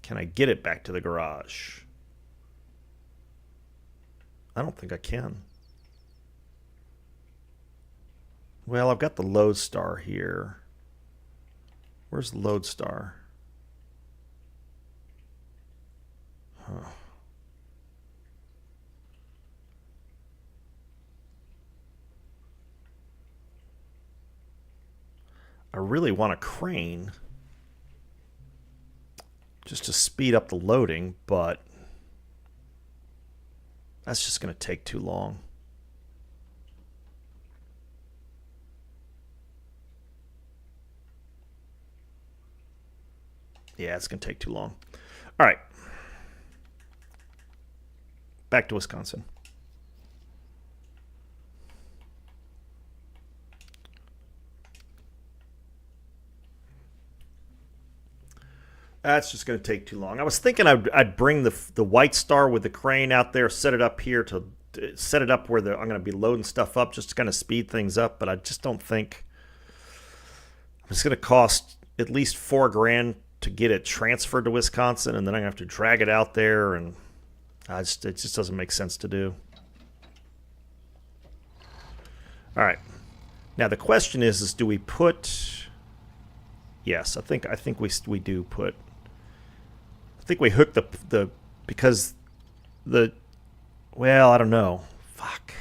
Can I get it back to the garage? I don't think I can. Well, I've got the lodestar here. Where's the lodestar? Huh. I really want a crane just to speed up the loading, but that's just going to take too long. Yeah, it's going to take too long. All right. Back to Wisconsin. That's just going to take too long. I was thinking I'd bring the White Star with the crane out there, set it up here to set it up where I'm going to be loading stuff up, just to kind of speed things up. But I just don't think it's going to cost at least $4,000 to get it transferred to Wisconsin, and then I'm going to have to drag it out there, and it just doesn't make sense to do. All right. Now the question is do we put? Yes, I think we do put. I think we hook the because the. Well, I don't know. Fuck.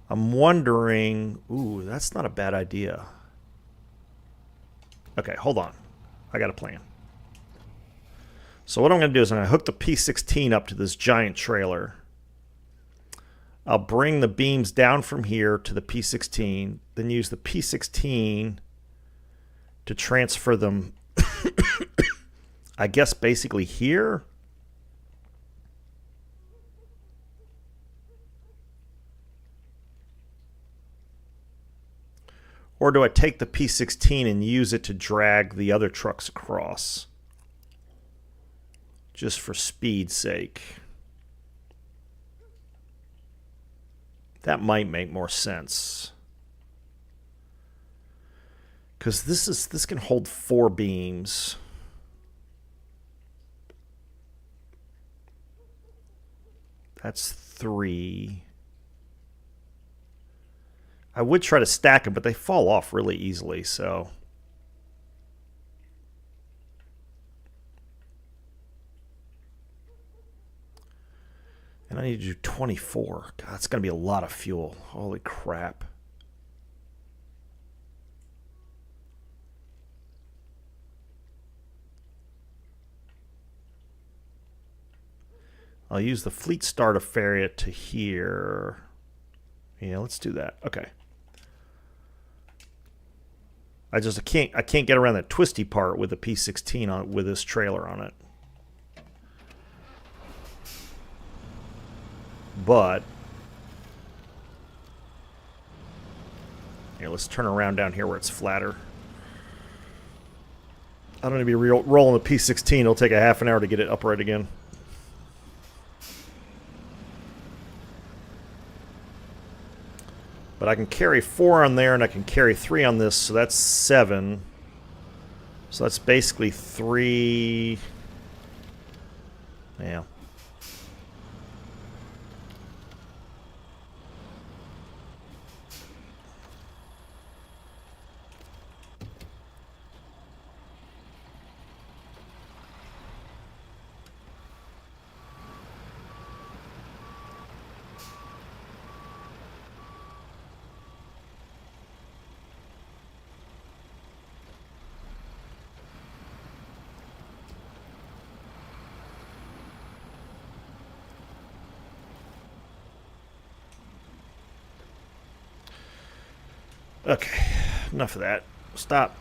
I'm wondering. Ooh, that's not a bad idea. Okay, hold on. I got a plan. So what I'm going to do is I'm going to hook the P16 up to this giant trailer. I'll bring the beams down from here to the P16, then use the P16 to transfer them, I guess, basically here. Or do I take the P16 and use it to drag the other trucks across? Just for speed's sake. That might make more sense. Because this can hold 4 beams. That's 3. I would try to stack them, but they fall off really easily, so. And I need to do 24. God, it's going to be a lot of fuel. Holy crap. I'll use the Fleet Star to ferry it to here. Yeah, let's do that. Okay. I can't get around that twisty part with the P16 on with this trailer on it. But here, let's turn around down here where it's flatter. I don't need to be rolling the P16. It'll take a half an hour to get it upright again. But I can carry 4 on there, and I can carry 3 on this, so that's 7. So that's basically 3. Yeah. Okay, enough of that. Stop.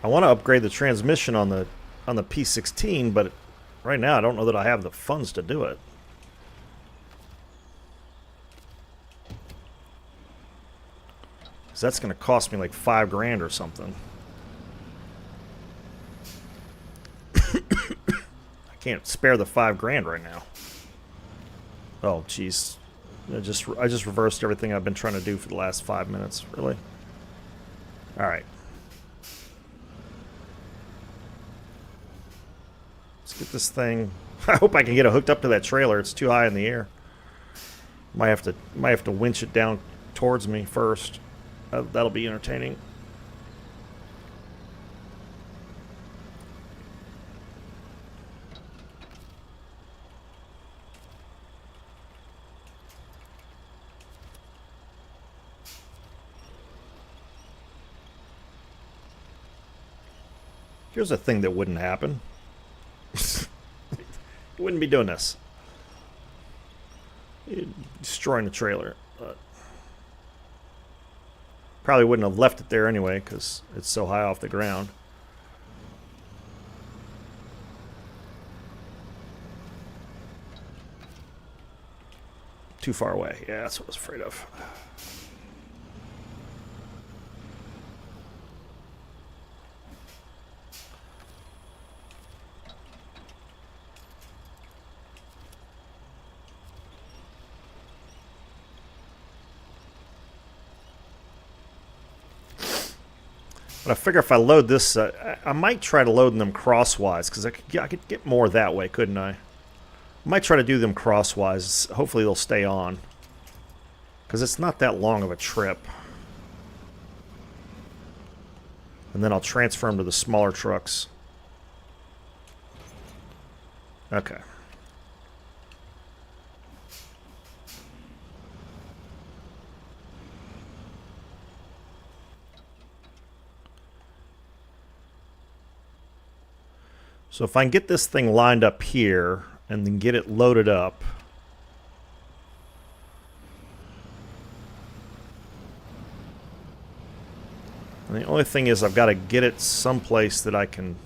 I want to upgrade the transmission on the P16, but right now I don't know that I have the funds to do it. That's going to cost me like $5,000 or something. can't spare the $5,000 right now. Oh, jeez. I just reversed everything I've been trying to do for the last 5 minutes. Really? Alright. Let's get this thing. I hope I can get it hooked up to that trailer. It's too high in the air. Might have to winch it down towards me first. That'll be entertaining. Here's a thing that wouldn't happen. You wouldn't be doing this. You're destroying the trailer. But probably wouldn't have left it there anyway because it's so high off the ground. Too far away. Yeah, that's what I was afraid of. But I figure if I load this, I might try to load them crosswise because I could get more that way, couldn't I? I might try to do them crosswise. Hopefully they'll stay on because it's not that long of a trip. And then I'll transfer them to the smaller trucks. Okay. So if I can get this thing lined up here and then get it loaded up. And the only thing is I've got to get it someplace that I can...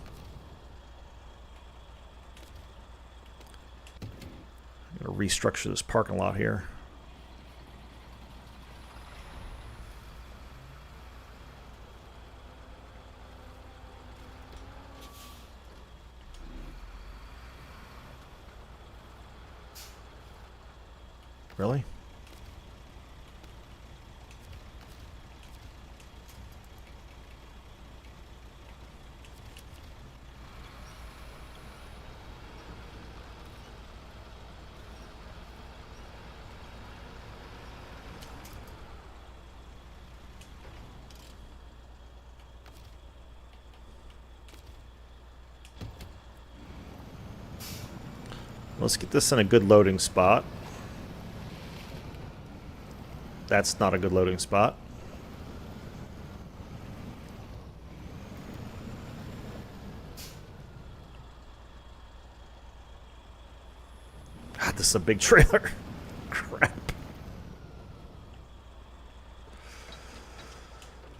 I'm going to restructure this parking lot here. Really? Let's get this in a good loading spot. That's not a good loading spot. God, this is a big trailer. Crap.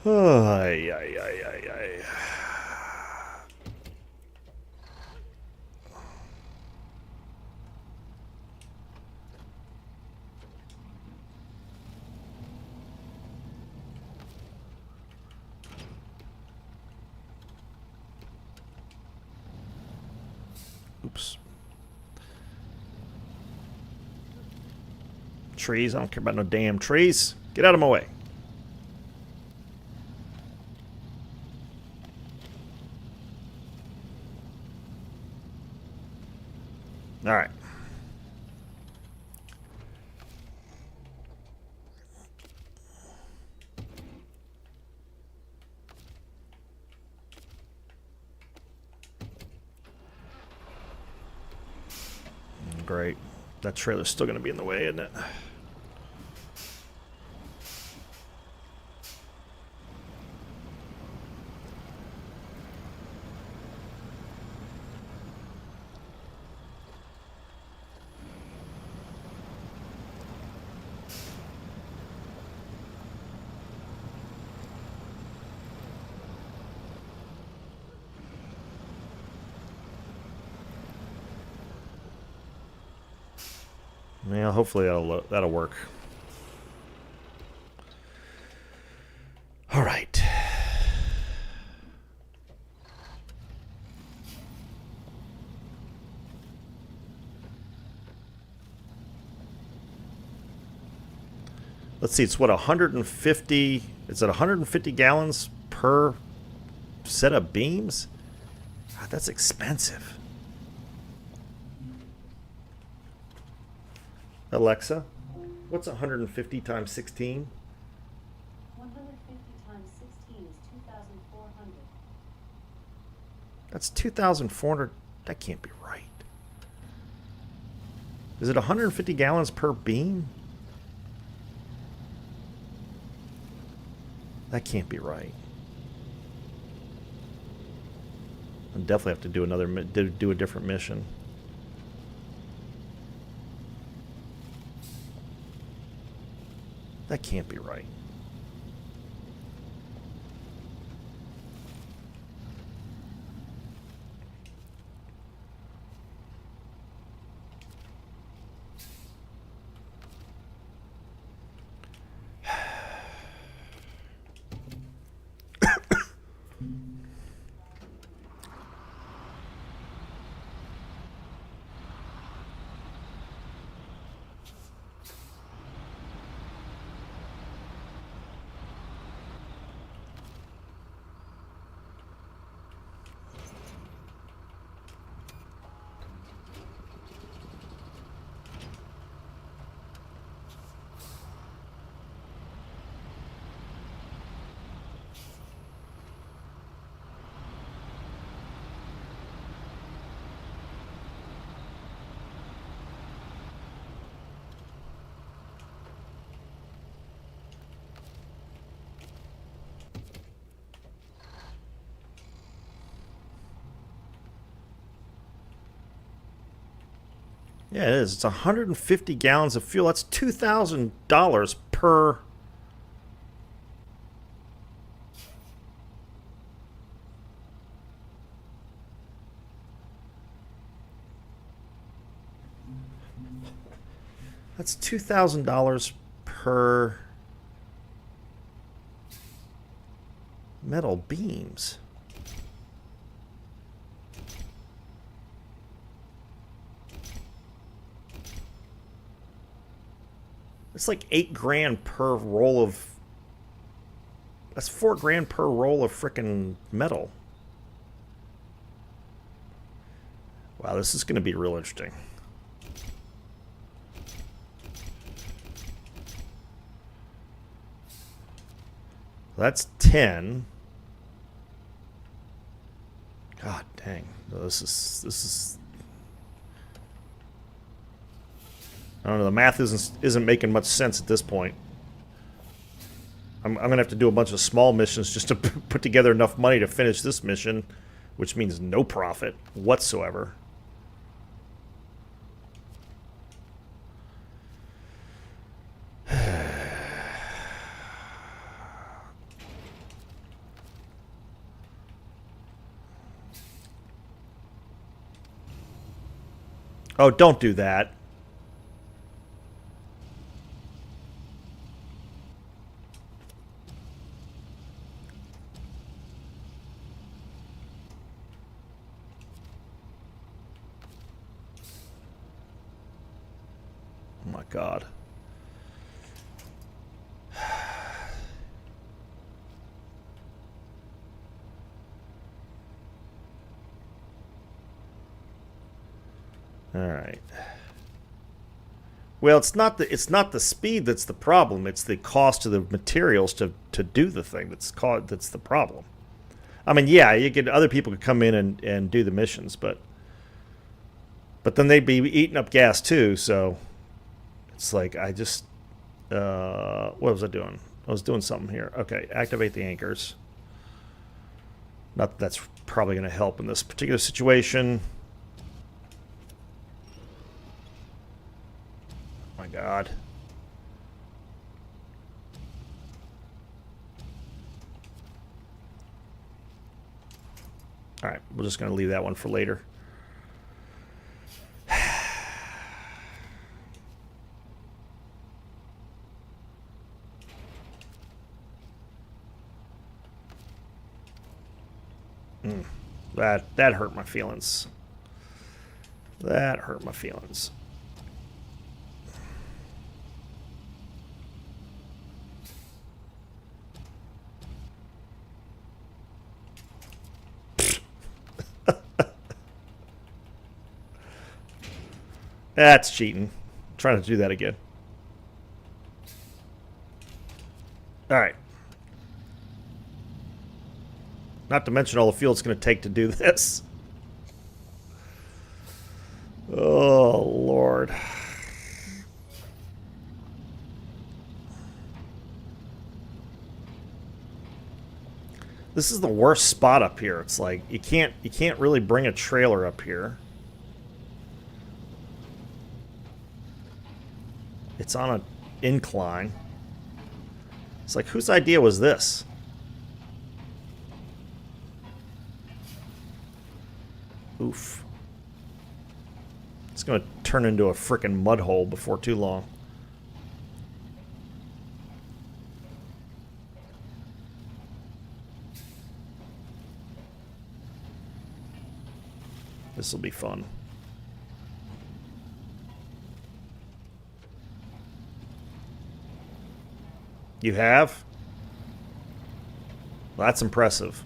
Oh, ay, ay, ay, ay, ay. Oops. Trees. I don't care about no damn trees. Get out of my way. All right. Great. That trailer's still going to be in the way, isn't it? Yeah, hopefully that'll work. All right. Let's see, it's what, 150... Is it 150 gallons per set of beams? God, that's expensive. Alexa, what's 150 times 16? 150 times 16 is 2,400. That's 2,400. That can't be right. Is it 150 gallons per beam? That can't be right. I'll definitely have to do a different mission. That can't be right. Yeah, it is. It's 150 gallons of fuel. That's $2,000 per. That's $2,000 per metal beams. It's like $8,000 per roll of. That's $4,000 per roll of frickin' metal. Wow, this is going to be real interesting. That's 10. God dang. This is. I don't know. The math isn't making much sense at this point. I'm gonna have to do a bunch of small missions just to put together enough money to finish this mission, which means no profit whatsoever. Oh, don't do that. Oh my God. All right. Well, it's not the speed that's the problem. It's the cost of the materials to do the thing that's the problem. I mean, yeah, other people could come in and do the missions, but then they'd be eating up gas too. So it's like what was I doing? I was doing something here. Okay, activate the anchors. Not that that's probably going to help in this particular situation. My God. All right, we're just going to leave that one for later. That hurt my feelings. That hurt my feelings. That's cheating. I'm trying to do that again. Alright. Not to mention all the fuel it's going to take to do this. Oh, Lord. This is the worst spot up here. It's like you can't really bring a trailer up here. It's on an incline. It's like, whose idea was this? Oof. It's going to turn into a frickin' mud hole before too long. This will be fun. You have? Well, that's impressive.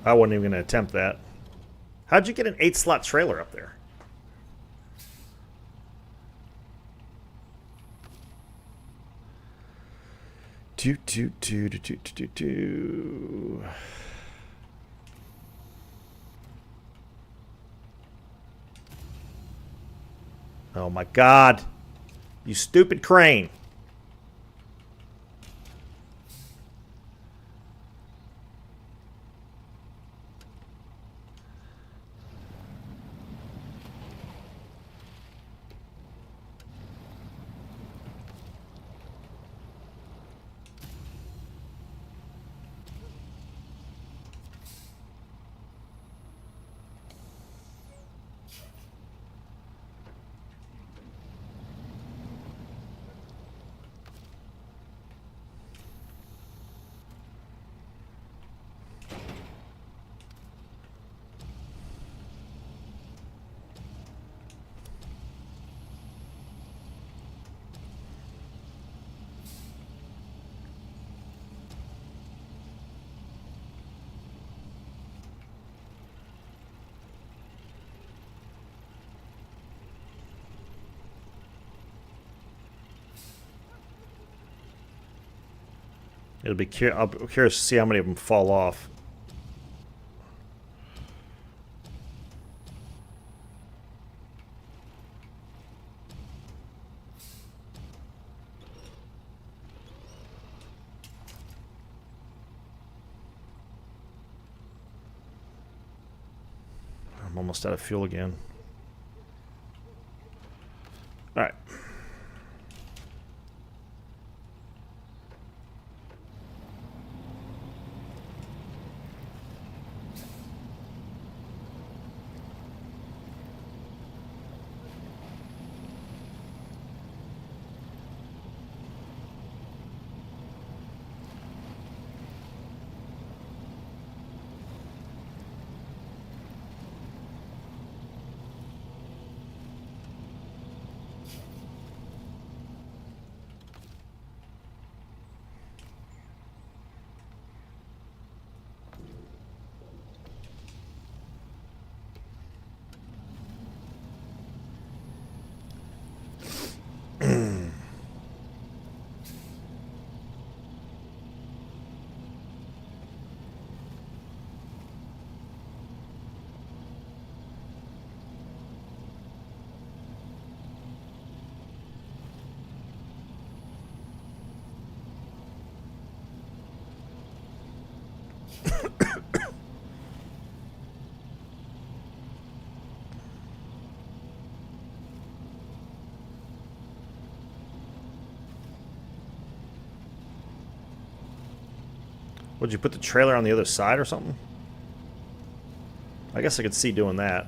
I wasn't even going to attempt that. How'd you get an 8-slot trailer up there? Do. Oh my God. You stupid crane. It'll be I'll be curious to see how many of them fall off. I'm almost out of fuel again. All right. Would you put the trailer on the other side or something? I guess I could see doing that.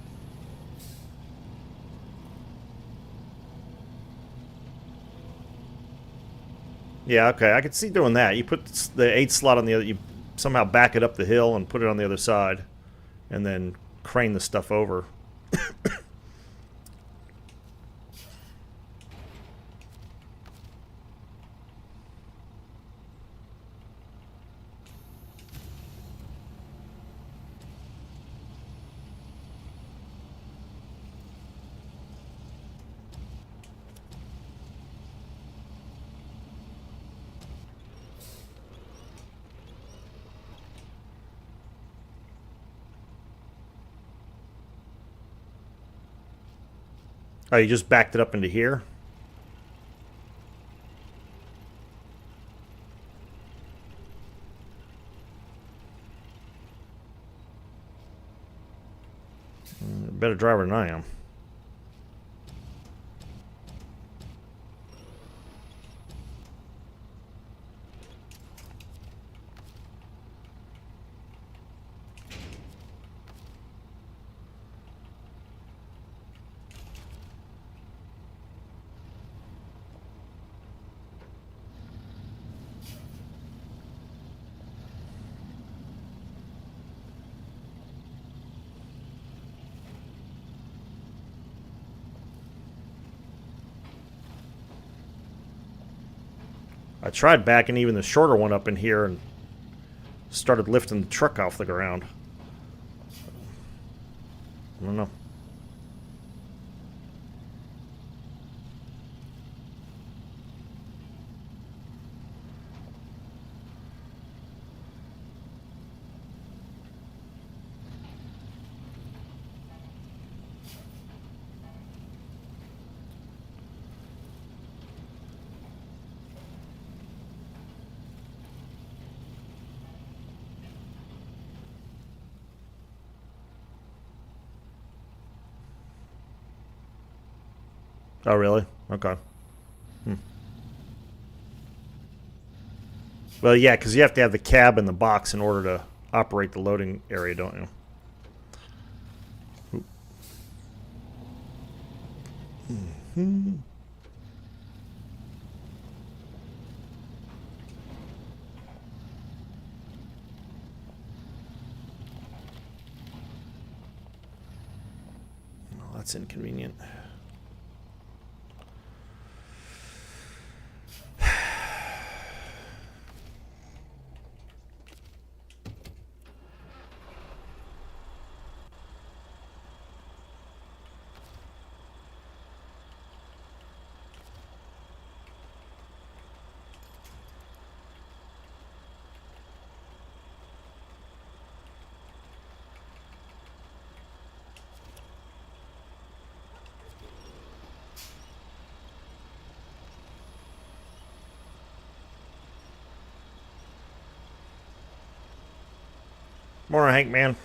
Yeah, okay, I could see doing that. You put the 8 slot on the other, you somehow back it up the hill and put it on the other side, and then crane the stuff over. Oh, you just backed it up into here? Better driver than I am. I tried backing even the shorter one up in here and started lifting the truck off the ground. I don't know. Oh, really? Okay. Well, yeah, because you have to have the cab and the box in order to operate the loading area, don't you? Well, that's inconvenient. Morning, Hank, man.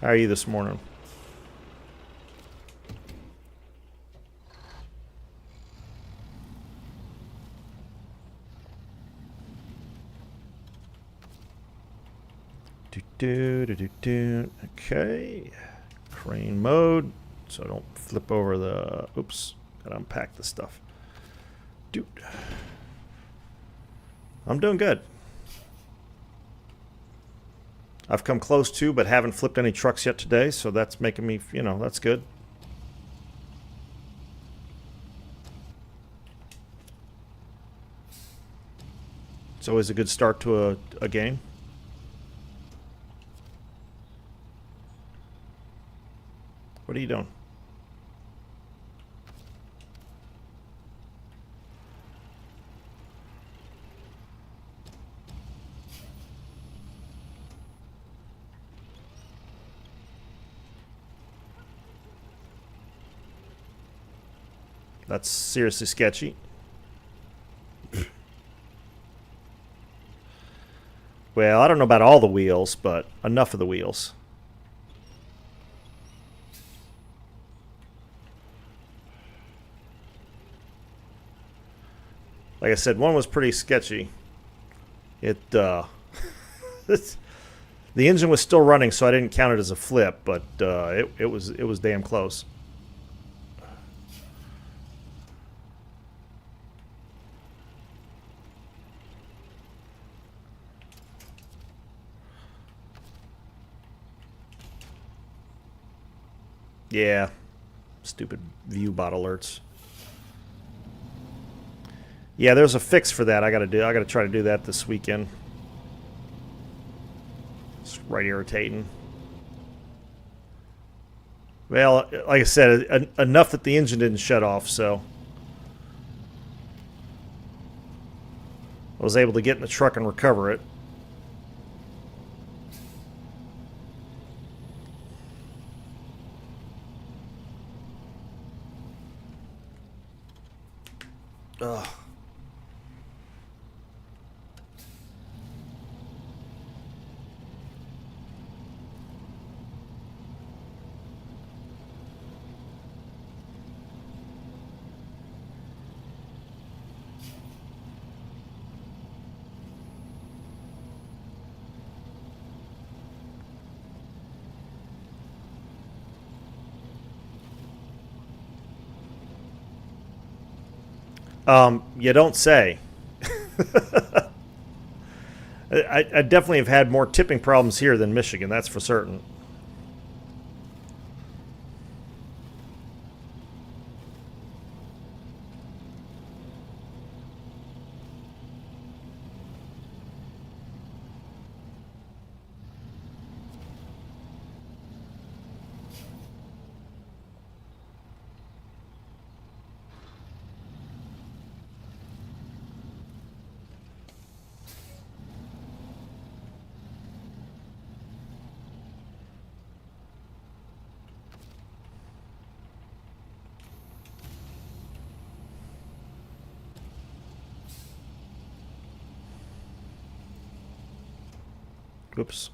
How are you this morning? Okay. Crane mode. So I don't flip over the... Oops. Gotta unpack the stuff. Dude. I'm doing good. I've come close to, but haven't flipped any trucks yet today, so that's making me, you know, that's good. It's always a good start to a game. What are you doing? That's seriously sketchy. Well, I don't know about all the wheels, but enough of the wheels. Like I said, one was pretty sketchy. It the engine was still running, so I didn't count it as a flip, but it was damn close. Yeah, stupid view bot alerts. Yeah, there's a fix for that. I gotta try to do that this weekend. It's right irritating. Well, like I said, enough that the engine didn't shut off, so I was able to get in the truck and recover it. Ugh. You don't say. I definitely have had more tipping problems here than Michigan, that's for certain. Oops.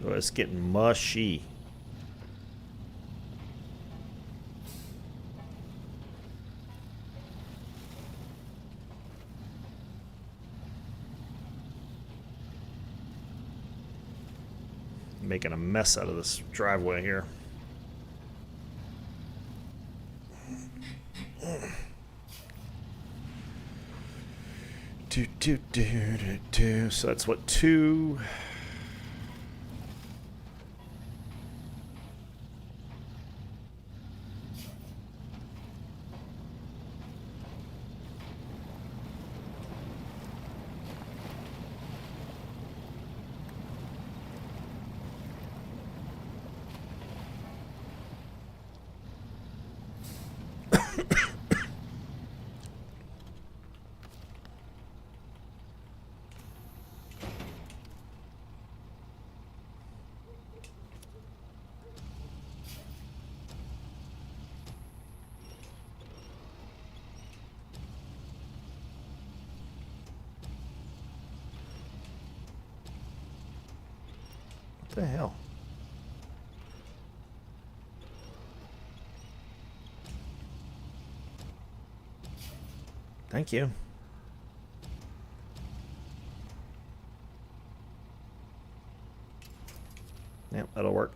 Oh, it's getting mushy. Making a mess out of this driveway here. So that's what, 2. What the hell? Thank you. Yep, that'll work.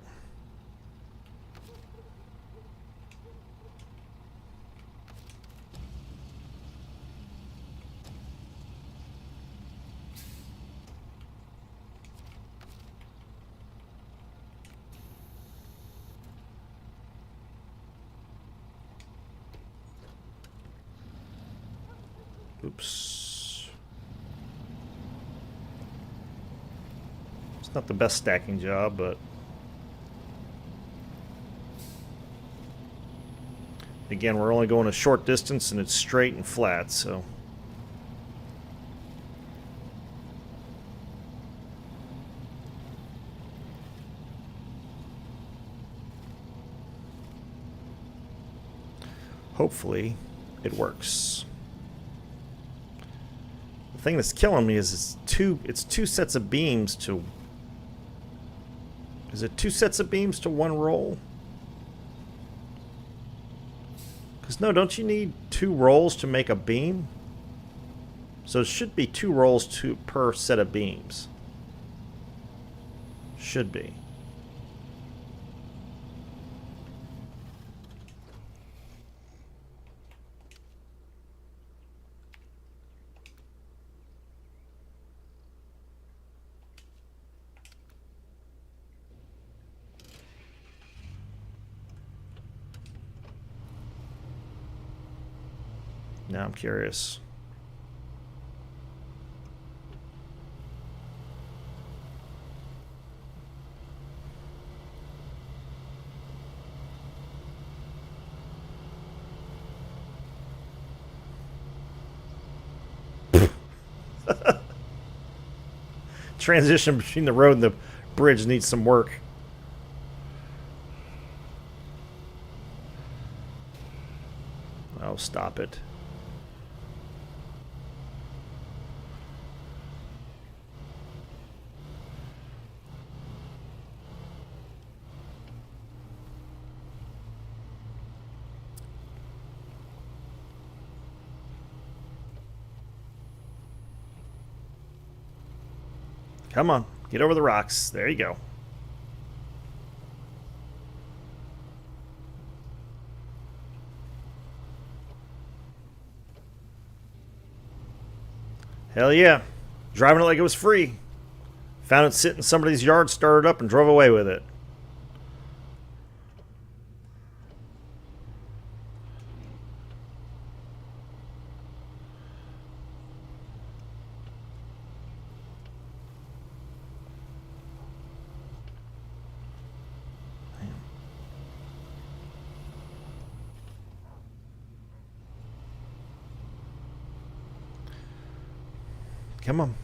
Oops. It's not the best stacking job, but again, we're only going a short distance and it's straight and flat, so hopefully it works. The thing that's killing me is it's two sets of beams to... Is it 2 sets of beams to 1 roll? Because no, don't you need 2 rolls to make a beam? So it should be 2 rolls per set of beams. Should be. Now I'm curious. Transition between the road and the bridge needs some work. Oh, stop it. Come on, get over the rocks. There you go. Hell yeah. Driving it like it was free. Found it sitting in somebody's yard, started up, and drove away with it. Come on.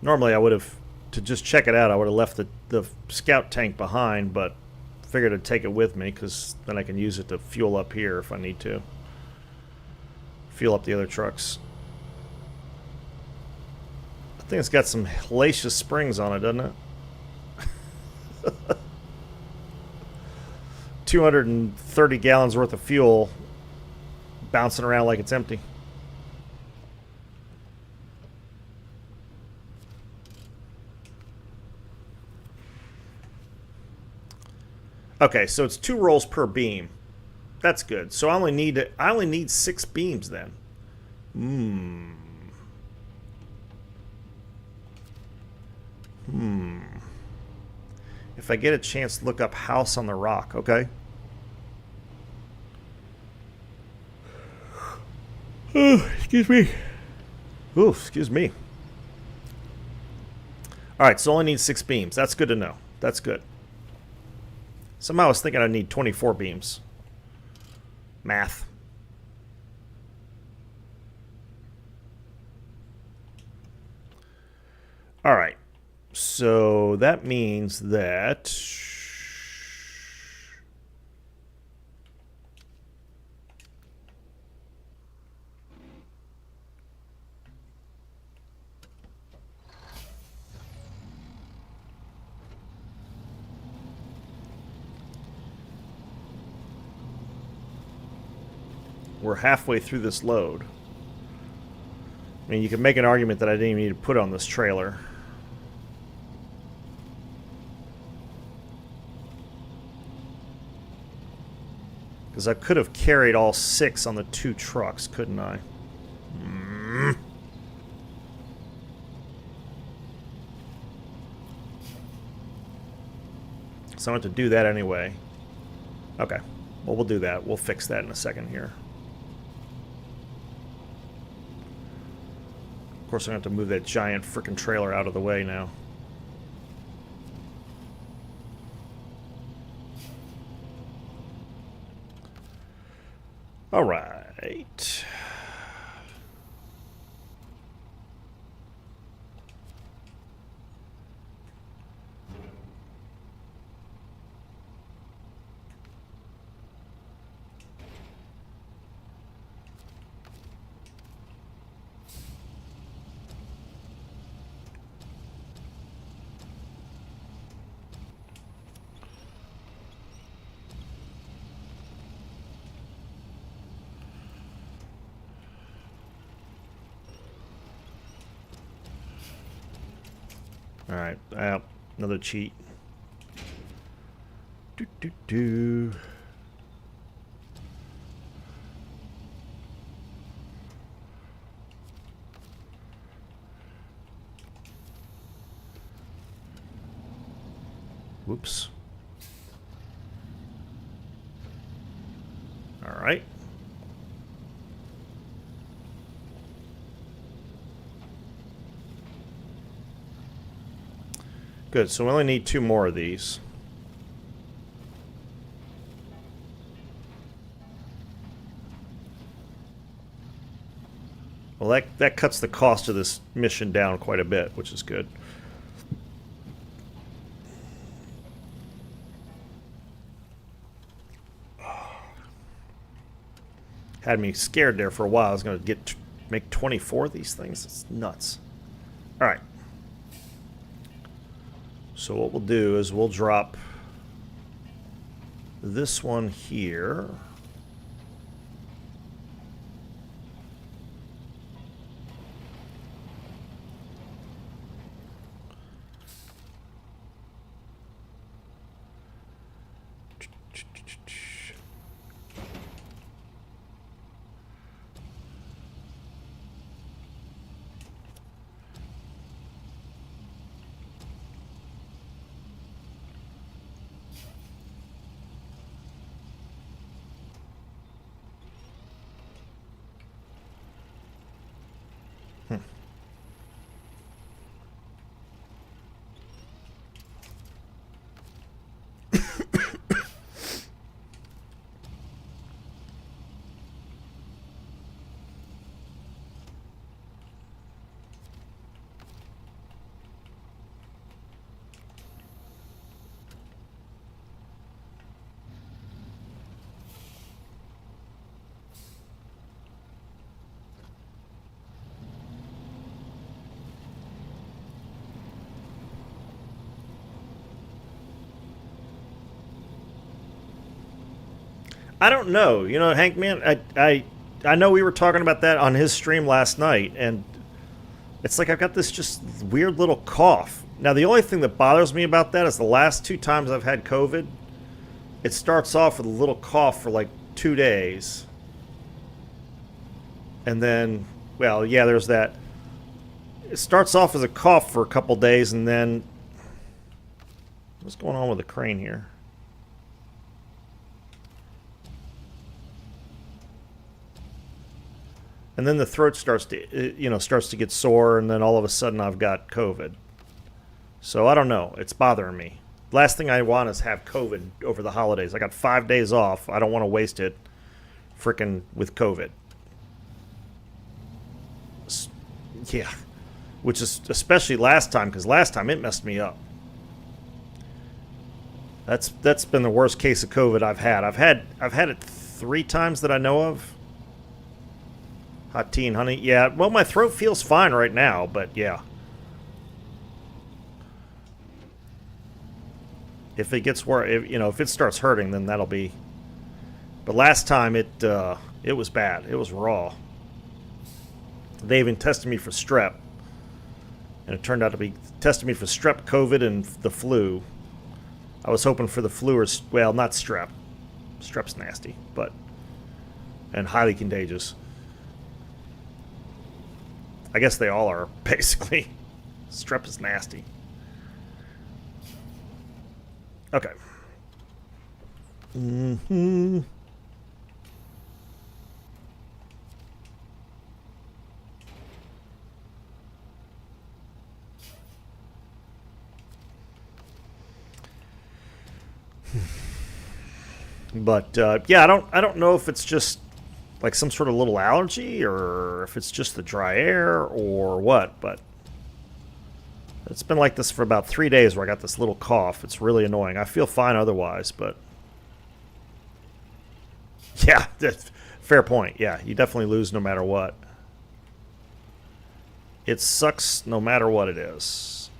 Normally I would have, to just check it out, I would have left the scout tank behind, but figured I'd take it with me because then I can use it to fuel up here if I need to. Fuel up the other trucks. I think it's got some hellacious springs on it, doesn't it? 230 gallons worth of fuel bouncing around like it's empty. Okay, so it's 2 rolls per beam. That's good. So I only need 6 beams then. If I get a chance to look up House on the Rock, okay? Oh, excuse me. Ooh, excuse me. Alright, so only need 6 beams. That's good to know. That's good. Somehow I was thinking I'd need 24 beams. Math. Alright. So that means that we're halfway through this load. I mean, you can make an argument that I didn't even need to put on this trailer. Because I could have carried all 6 on the 2 trucks, couldn't I? So I want to do that anyway. Okay. Well, we'll do that. We'll fix that in a second here. Of course, I have to move that giant frickin' trailer out of the way now. All right. Alright, another cheat. Do, do, do. Whoops. Alright. Good, so we only need 2 more of these. Well, that cuts the cost of this mission down quite a bit, which is good. Had me scared there for a while. I was going to make 24 of these things. It's nuts. All right. So what we'll do is we'll drop this one here. I don't know. You know, Hank, man, I know we were talking about that on his stream last night, and it's like I've got this just weird little cough. Now, the only thing that bothers me about that is the last 2 times I've had COVID, it starts off with a little cough for like 2 days. And then, well, yeah, there's that. It starts off as a cough for a couple days, and then... What's going on with the crane here? And then the throat starts to get sore, and then all of a sudden I've got COVID. So I don't know. It's bothering me. Last thing I want is have COVID over the holidays. I got 5 days off. I don't want to waste it frickin' with COVID. Yeah. Which is especially last time, because last time it messed me up. That's been the worst case of COVID I've had. I've had it 3 times that I know of. Hot tea and honey. Yeah, well, my throat feels fine right now, but yeah. If it gets worse, if it starts hurting, then that'll be... But last time, it was bad. It was raw. They even tested me for strep. And it turned out to be tested me for strep, COVID, and the flu. I was hoping for the flu or... Well, not strep. Strep's nasty, but... And highly contagious. I guess they all are, basically. Strep is nasty. Okay. Mm-hmm. But yeah, I don't know if it's just like some sort of little allergy or if it's just the dry air or what, but it's been like this for about 3 days where I got this little cough. It's really annoying. I feel fine otherwise, but yeah, fair point. Yeah, you definitely lose no matter what. It sucks no matter what it is.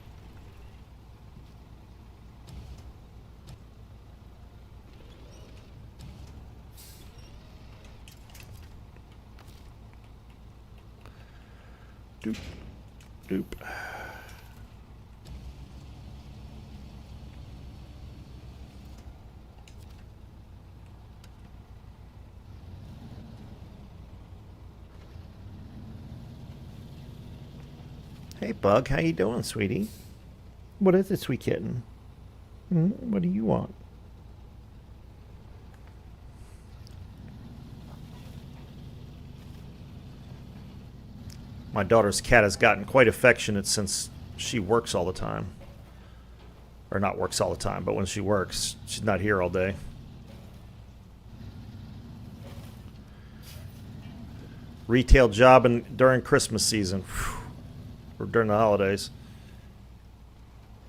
Doop. Doop. Hey, Bug, how you doing, sweetie? What is it, sweet kitten? What do you want? My daughter's cat has gotten quite affectionate since she works all the time. Or not works all the time, but when she works, she's not here all day. Retail job during Christmas season. Whew. Or during the holidays.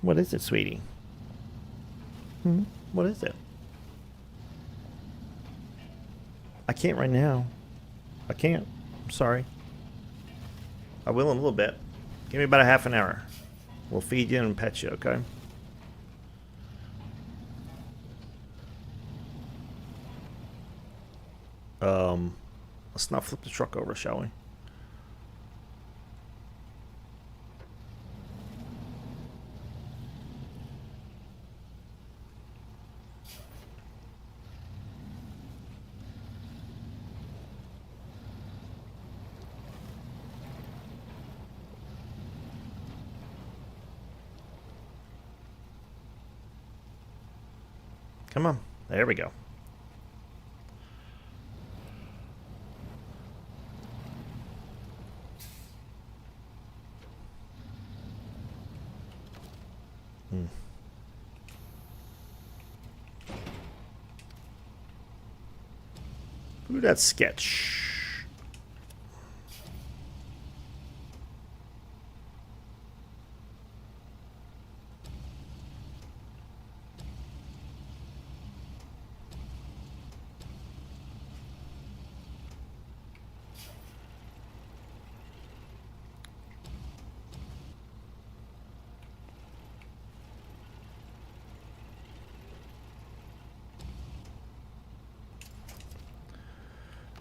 What is it, sweetie? What is it? I can't right now. I can't. I'm sorry. I will in a little bit. Give me about a half an hour. We'll feed you and pet you, okay? Let's not flip the truck over, shall we? Come on. There we go. Ooh, that sketch.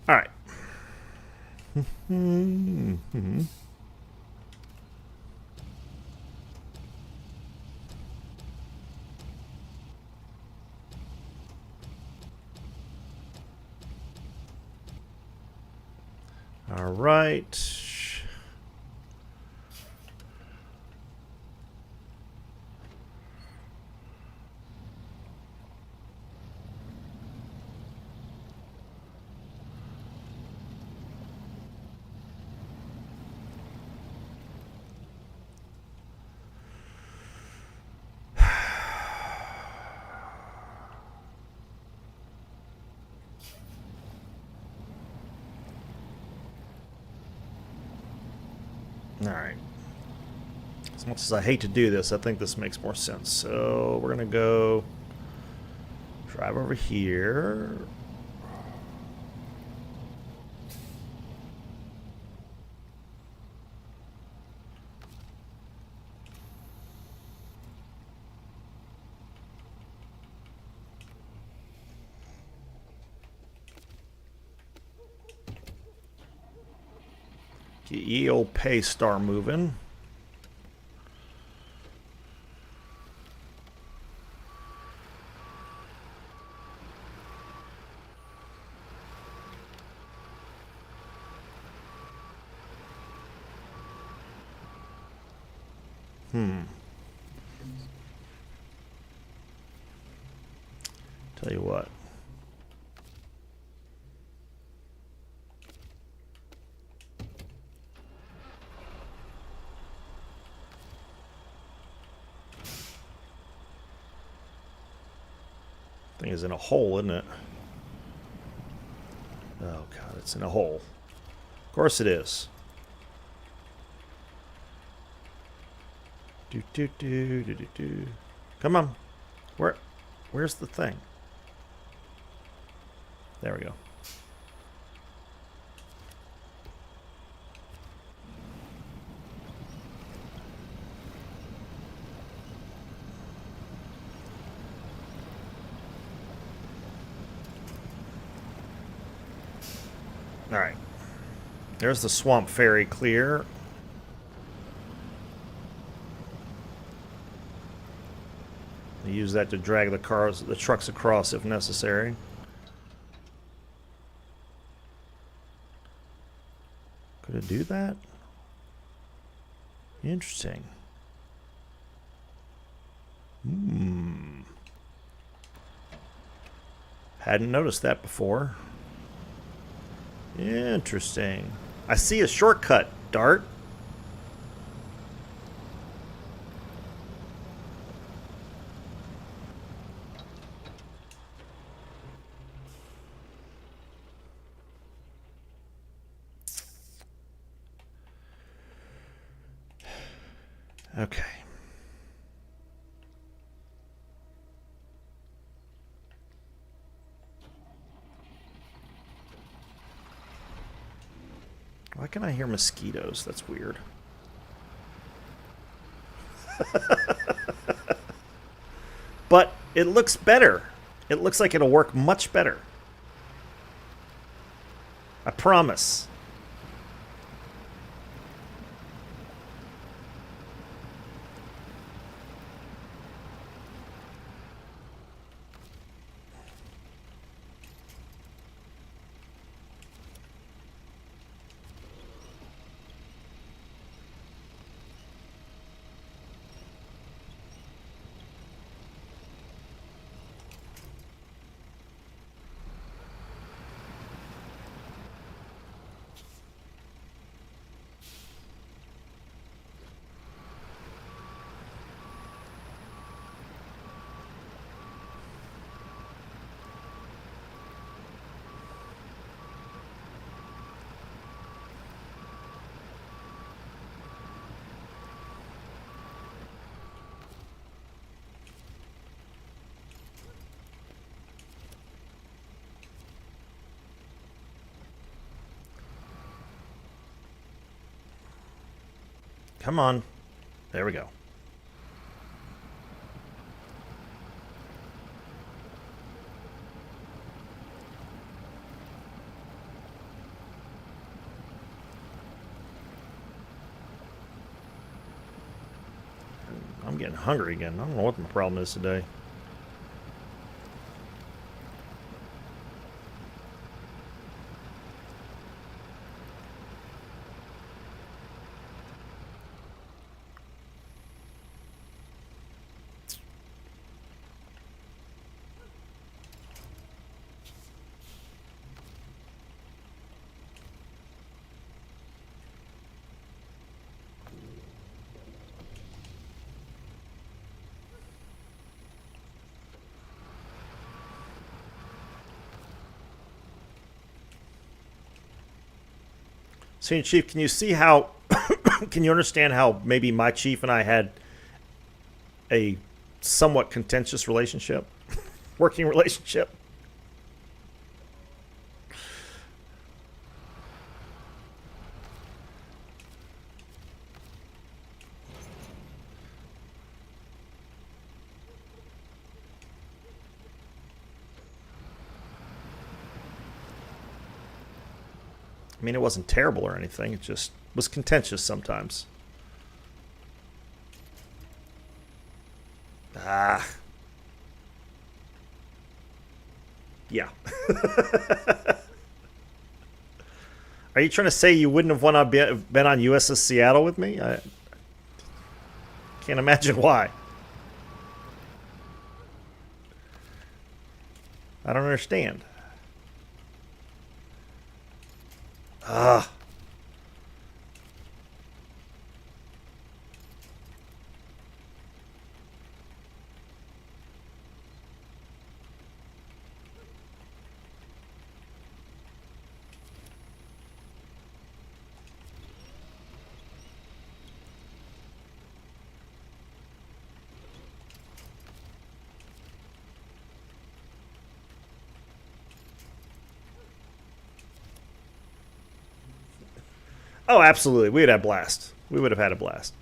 All right. All right. All right. As much as I hate to do this, I think this makes more sense. So we're going to go drive over here. Get ye old pay star moving. Tell you what. Thing is in a hole, isn't it? Oh god, it's in a hole. Of course it is. Do do do do do do. Come on. Where's the thing? There we go. Alright. There's the swamp ferry clear. Use that to drag the trucks across if necessary. Could it do that? Interesting. Hadn't noticed that before. Interesting. I see a shortcut, Dart. Okay. Why can I hear mosquitoes? That's weird. But it looks better. It looks like it'll work much better. I promise. Come on. There we go. I'm getting hungry again. I don't know what my problem is today. Senior Chief, can you see how, can you understand how maybe my chief and I had a somewhat contentious relationship? Working relationship? I mean, it wasn't terrible or anything. It just was contentious sometimes. Ah. Yeah. Are you trying to say you wouldn't have want to been on USS Seattle with me? I can't imagine why. I don't understand. Ah. Oh, absolutely. We would have blast. We would have had a blast.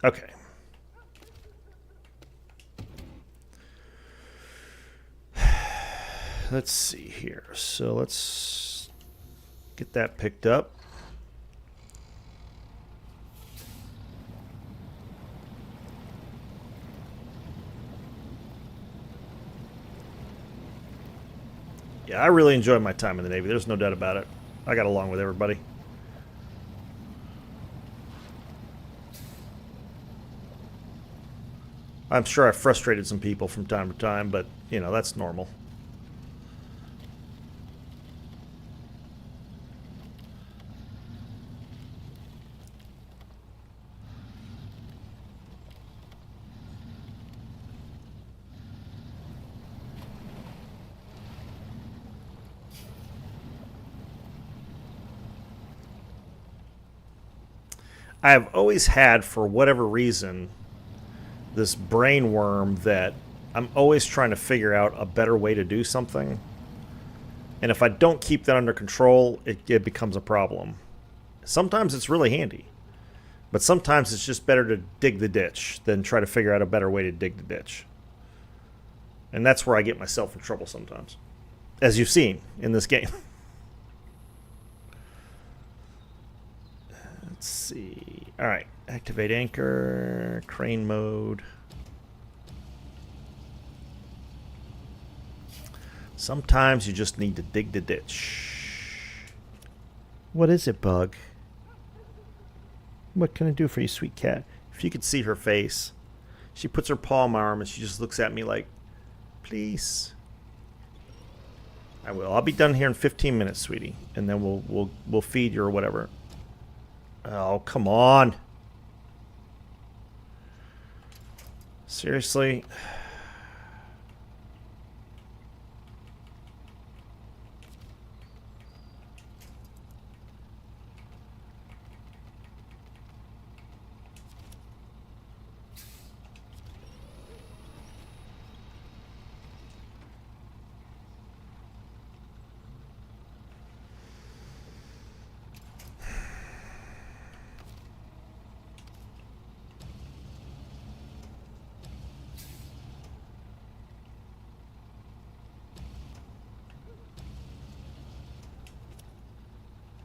Okay. Let's see here. So let's get that picked up. Yeah, I really enjoyed my time in the Navy. There's no doubt about it. I got along with everybody. I'm sure I frustrated some people from time to time, but, you know, that's normal. I have always had, for whatever reason, this brain worm that I'm always trying to figure out a better way to do something. And if I don't keep that under control, it becomes a problem. Sometimes it's really handy. But sometimes it's just better to dig the ditch than try to figure out a better way to dig the ditch. And that's where I get myself in trouble sometimes. As you've seen in this game. Let's see. Alright. Activate anchor. Crane mode. Sometimes you just need to dig the ditch. What is it, Bug? What can I do for you, sweet cat? If you could see her face. She puts her paw on my arm and she just looks at me like, please. I will. I'll be done here in 15 minutes, sweetie. And then we'll feed you or whatever. Oh, come on. Seriously?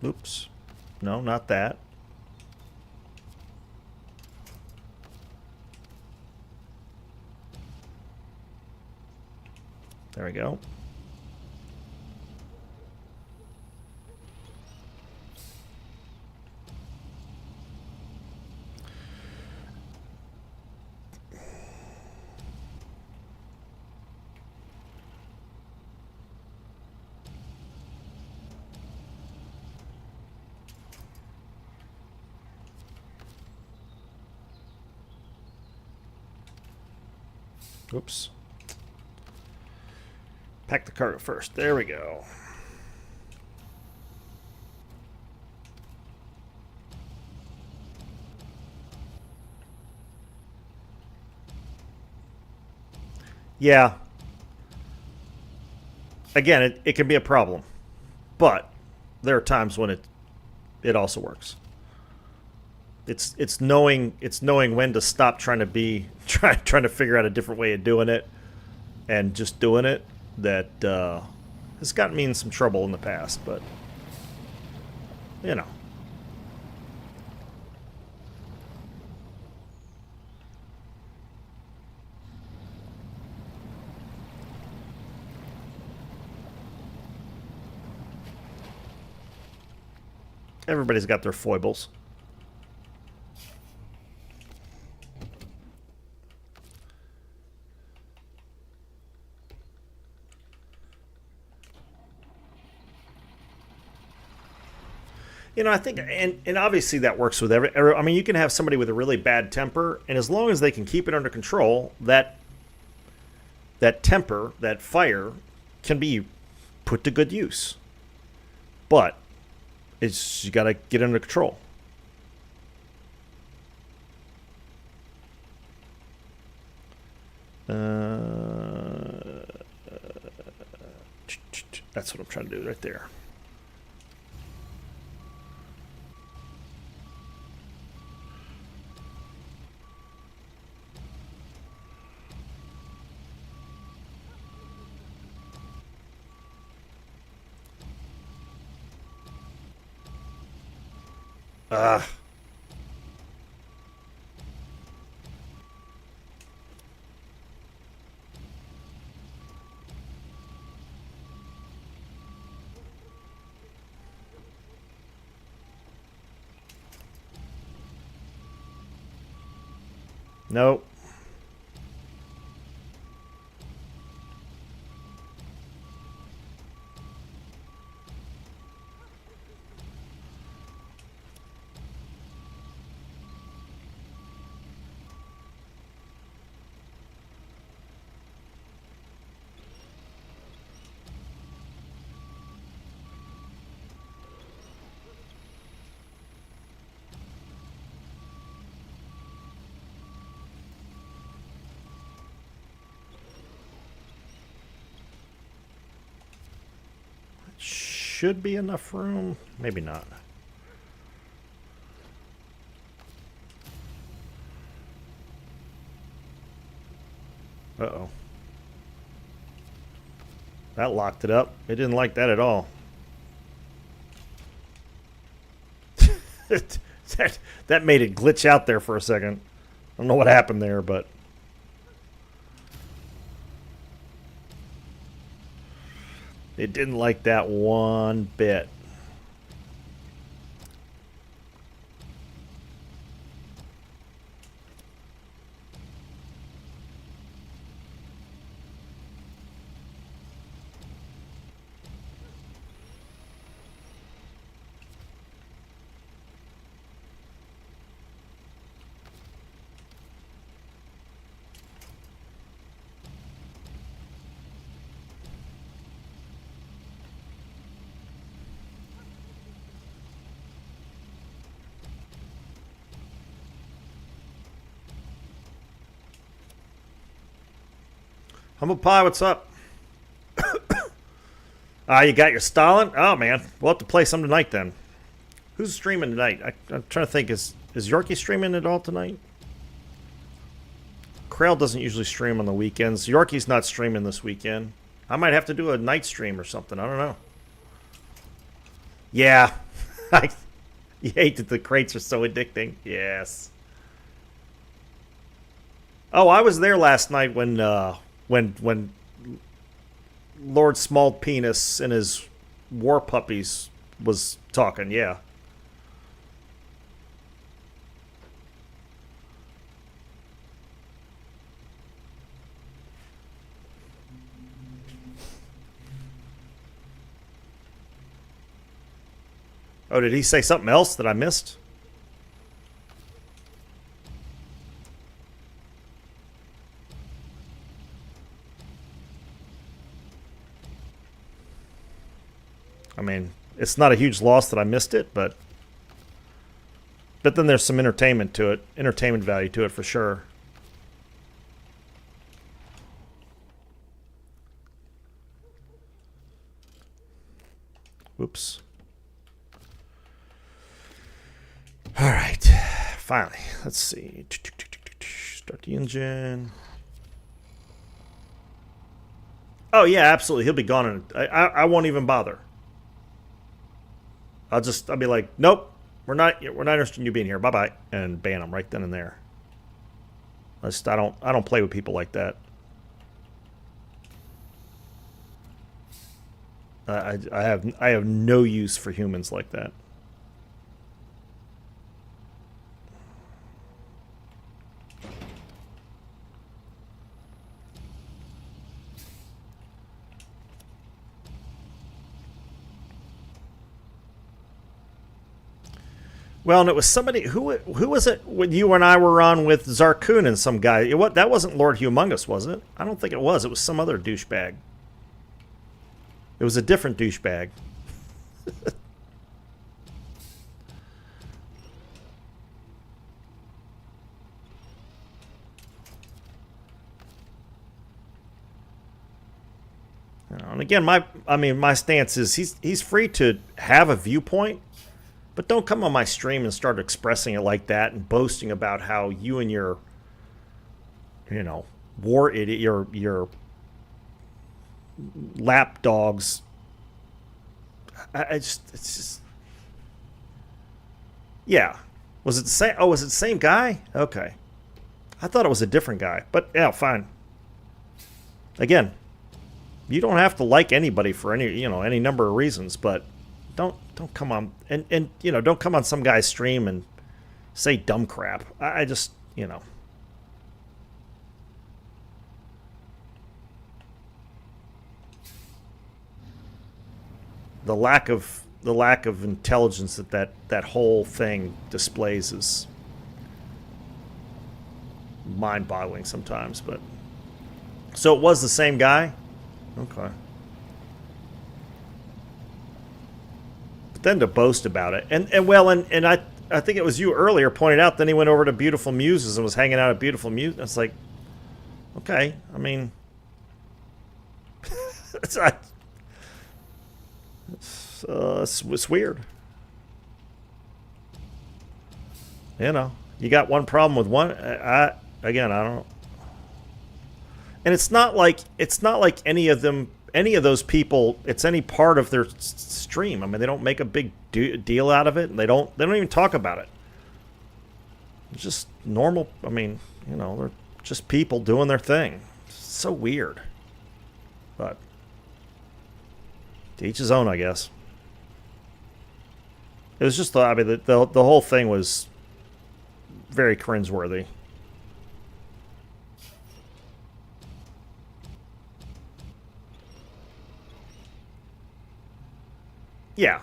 Oops. No, not that. There we go. Oops. Pack the cargo first. There we go. Yeah. Again, it can be a problem. But there are times when it also works. It's knowing when to stop trying to figure out a different way of doing it and just doing it that has gotten me in some trouble in the past, but you know. Everybody's got their foibles. You know, I think, and obviously that works with I mean, you can have somebody with a really bad temper, and as long as they can keep it under control, that temper, that fire, can be put to good use. But you got to get under control. That's what I'm trying to do right there. Ah. Nope. Should be enough room. Maybe not. Uh-oh. That locked it up. It didn't like that at all. that made it glitch out there for a second. I don't know what happened there, but... it didn't like that one bit. Humble Pie, what's up? You got your Stalin? Oh, man. We'll have to play some tonight, then. Who's streaming tonight? I'm trying to think. Is Yorkie streaming at all tonight? Krell doesn't usually stream on the weekends. Yorkie's not streaming this weekend. I might have to do a night stream or something. I don't know. Yeah. You hate that the crates are so addicting. Yes. Oh, I was there last night when Lord Small Penis and his war puppies was talking, yeah. Oh, did he say something else that I missed? I mean, it's not a huge loss that I missed it, but then there's some entertainment to it, entertainment value to it for sure. Whoops. All right, finally, let's see. Start the engine. Oh yeah, absolutely. He'll be gone, and I won't even bother. I'll be like, nope, we're not interested in you being here. Bye bye, and ban them right then and there. I don't play with people like that. I have no use for humans like that. Well, and it was somebody who was it when you and I were on with Zarkun and some guy. That wasn't Lord Humongous, was it? I don't think it was. It was some other douchebag. It was a different douchebag. And again, my stance is he's free to have a viewpoint. But don't come on my stream and start expressing it like that and boasting about how you and your, war idiot, your lap dogs. It's just, yeah. Was it the same? Oh, was it the same guy? Okay, I thought it was a different guy, but yeah, fine. Again, you don't have to like anybody for any number of reasons, but. Don't come on and don't come on some guy's stream and say dumb crap. I just the lack of intelligence that whole thing displays is mind-boggling sometimes. But so it was the same guy. Okay. But then to boast about it, and I think it was you earlier pointed out. Then he went over to Beautiful Muses and was hanging out at Beautiful Muses. It's like, okay, I mean, it's weird. You know, you got one problem with one. I don't. And it's not like any of those people. It's any part of their stream. I mean, they don't make a big deal out of it, and they don't even talk about it. It's just normal. I mean, you know, they're just people doing their thing. It's so weird. But to each his own, I guess. It was just, I mean, the whole thing was very cringeworthy. Yeah.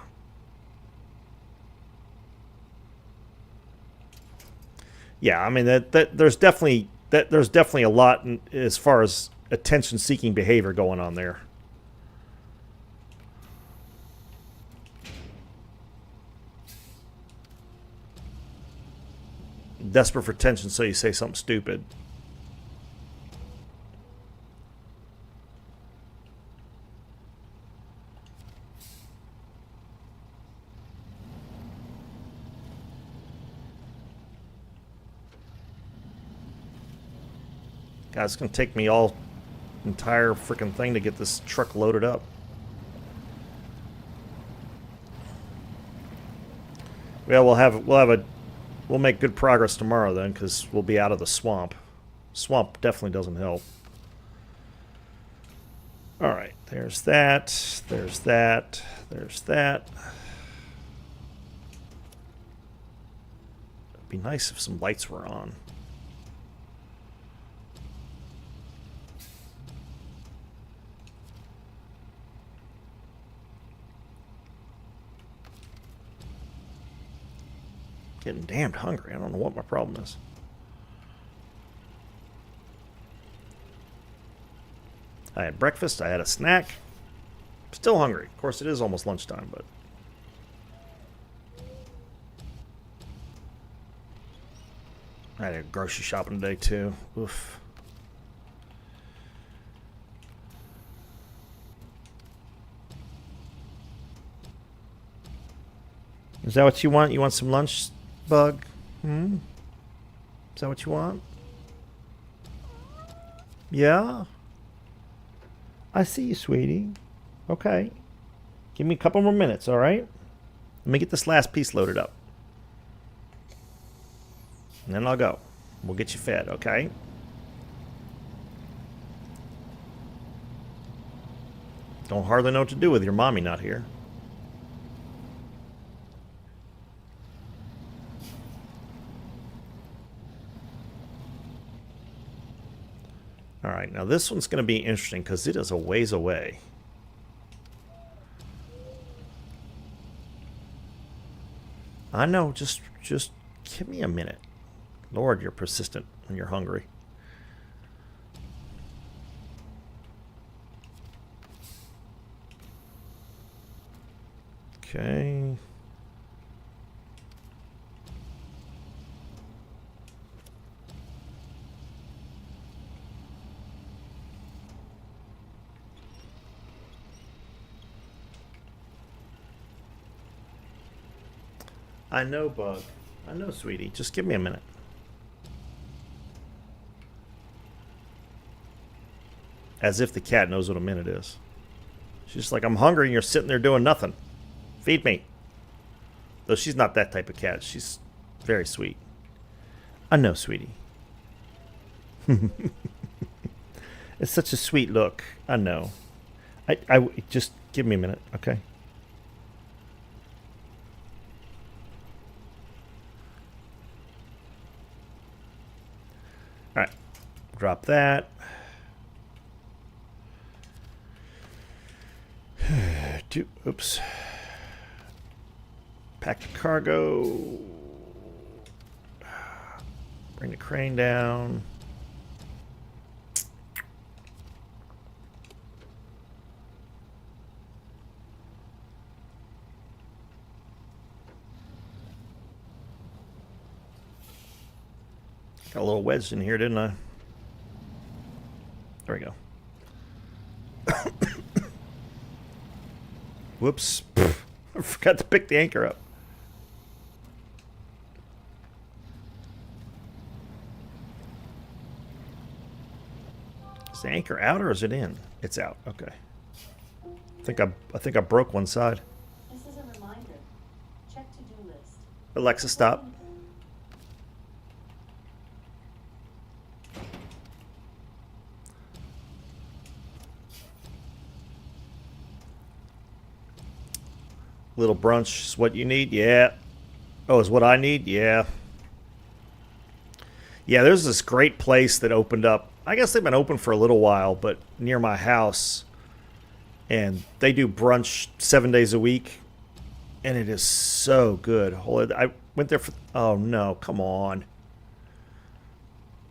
Yeah, I mean that there's definitely a lot as far as attention-seeking behavior going on there. Desperate for attention, so you say something stupid. God, it's going to take me all entire freaking thing to get this truck loaded up. Well, we'll make good progress tomorrow then, because we'll be out of the swamp. Swamp definitely doesn't help. All right, there's that. There's that. There's that. It'd be nice if some lights were on. Getting damned hungry. I don't know what my problem is. I had breakfast. I had a snack. Still hungry. Of course, it is almost lunchtime, but... I had a grocery shopping today, too. Oof. Is that what you want? You want some lunch, Bug? Hmm? Is that what you want? Yeah? I see you, sweetie. Okay. Give me a couple more minutes, all right? Let me get this last piece loaded up. And then I'll go. We'll get you fed, okay? Don't hardly know what to do with your mommy not here. Alright, now this one's going to be interesting because it is a ways away. I know, just give me a minute. Lord, you're persistent when you're hungry. Okay. I know, Bug. I know, sweetie. Just give me a minute. As if the cat knows what a minute is. She's just like, I'm hungry and you're sitting there doing nothing. Feed me. Though she's not that type of cat. She's very sweet. I know, sweetie. It's such a sweet look. I know. I just give me a minute, okay? Alright, drop that. Oops. Pack the cargo. Bring the crane down. Got a little wedged in here, didn't I? There we go. Whoops. I forgot to pick the anchor up. Is the anchor out or is it in? It's out. Okay. I think I broke one side. This is a reminder. Check to-do list. Alexa, stop. Little brunch is what you need? Yeah. Oh, is what I need? Yeah. Yeah, there's this great place that opened up. I guess they've been open for a little while, but near my house. And they do brunch 7 days a week. And it is so good. I went there for... Oh, no. Come on.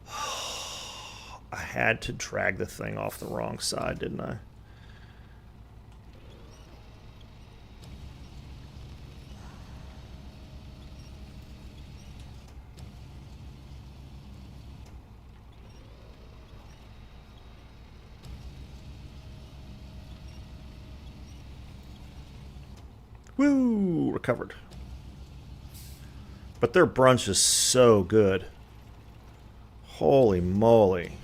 I had to drag the thing off the wrong side, didn't I? Woo! Recovered. But their brunch is so good. Holy moly.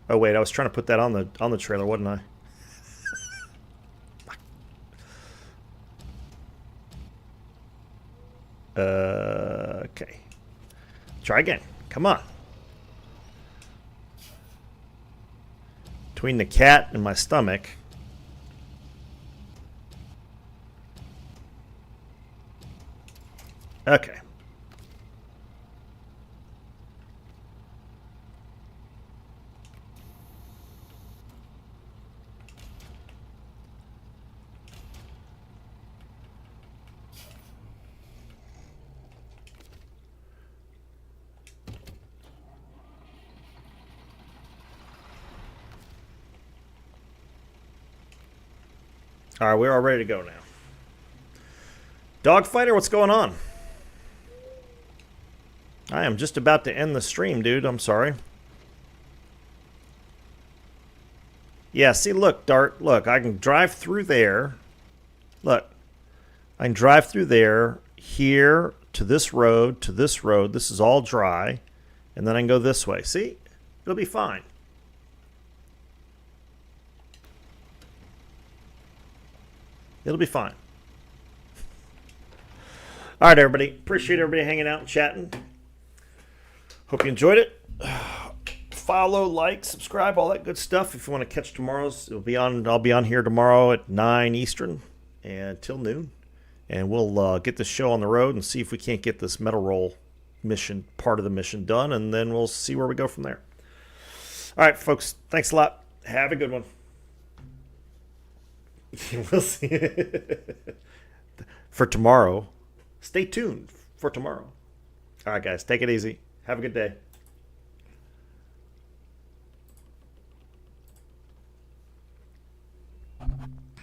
Oh wait, I was trying to put that on the trailer, wasn't I? Okay. Try again. Come on. Between the cat and my stomach. Okay. All right, we're all ready to go now. Dogfighter, what's going on? I am just about to end the stream, dude. I'm sorry. Yeah, see, look, Dart. Look, I can drive through there. Look. I can drive through there, here, to this road, to this road. This is all dry. And then I can go this way. See? It'll be fine. It'll be fine. All right, everybody. Appreciate everybody hanging out and chatting. Hope you enjoyed it. Follow, like, subscribe, all that good stuff. If you want to catch tomorrow's, I'll be on here tomorrow at 9 Eastern and till noon. And we'll get this show on the road and see if we can't get this metal roll mission, part of the mission done, and then we'll see where we go from there. All right, folks. Thanks a lot. Have a good one. We'll see. For tomorrow. Stay tuned for tomorrow. All right, guys. Take it easy. Have a good day.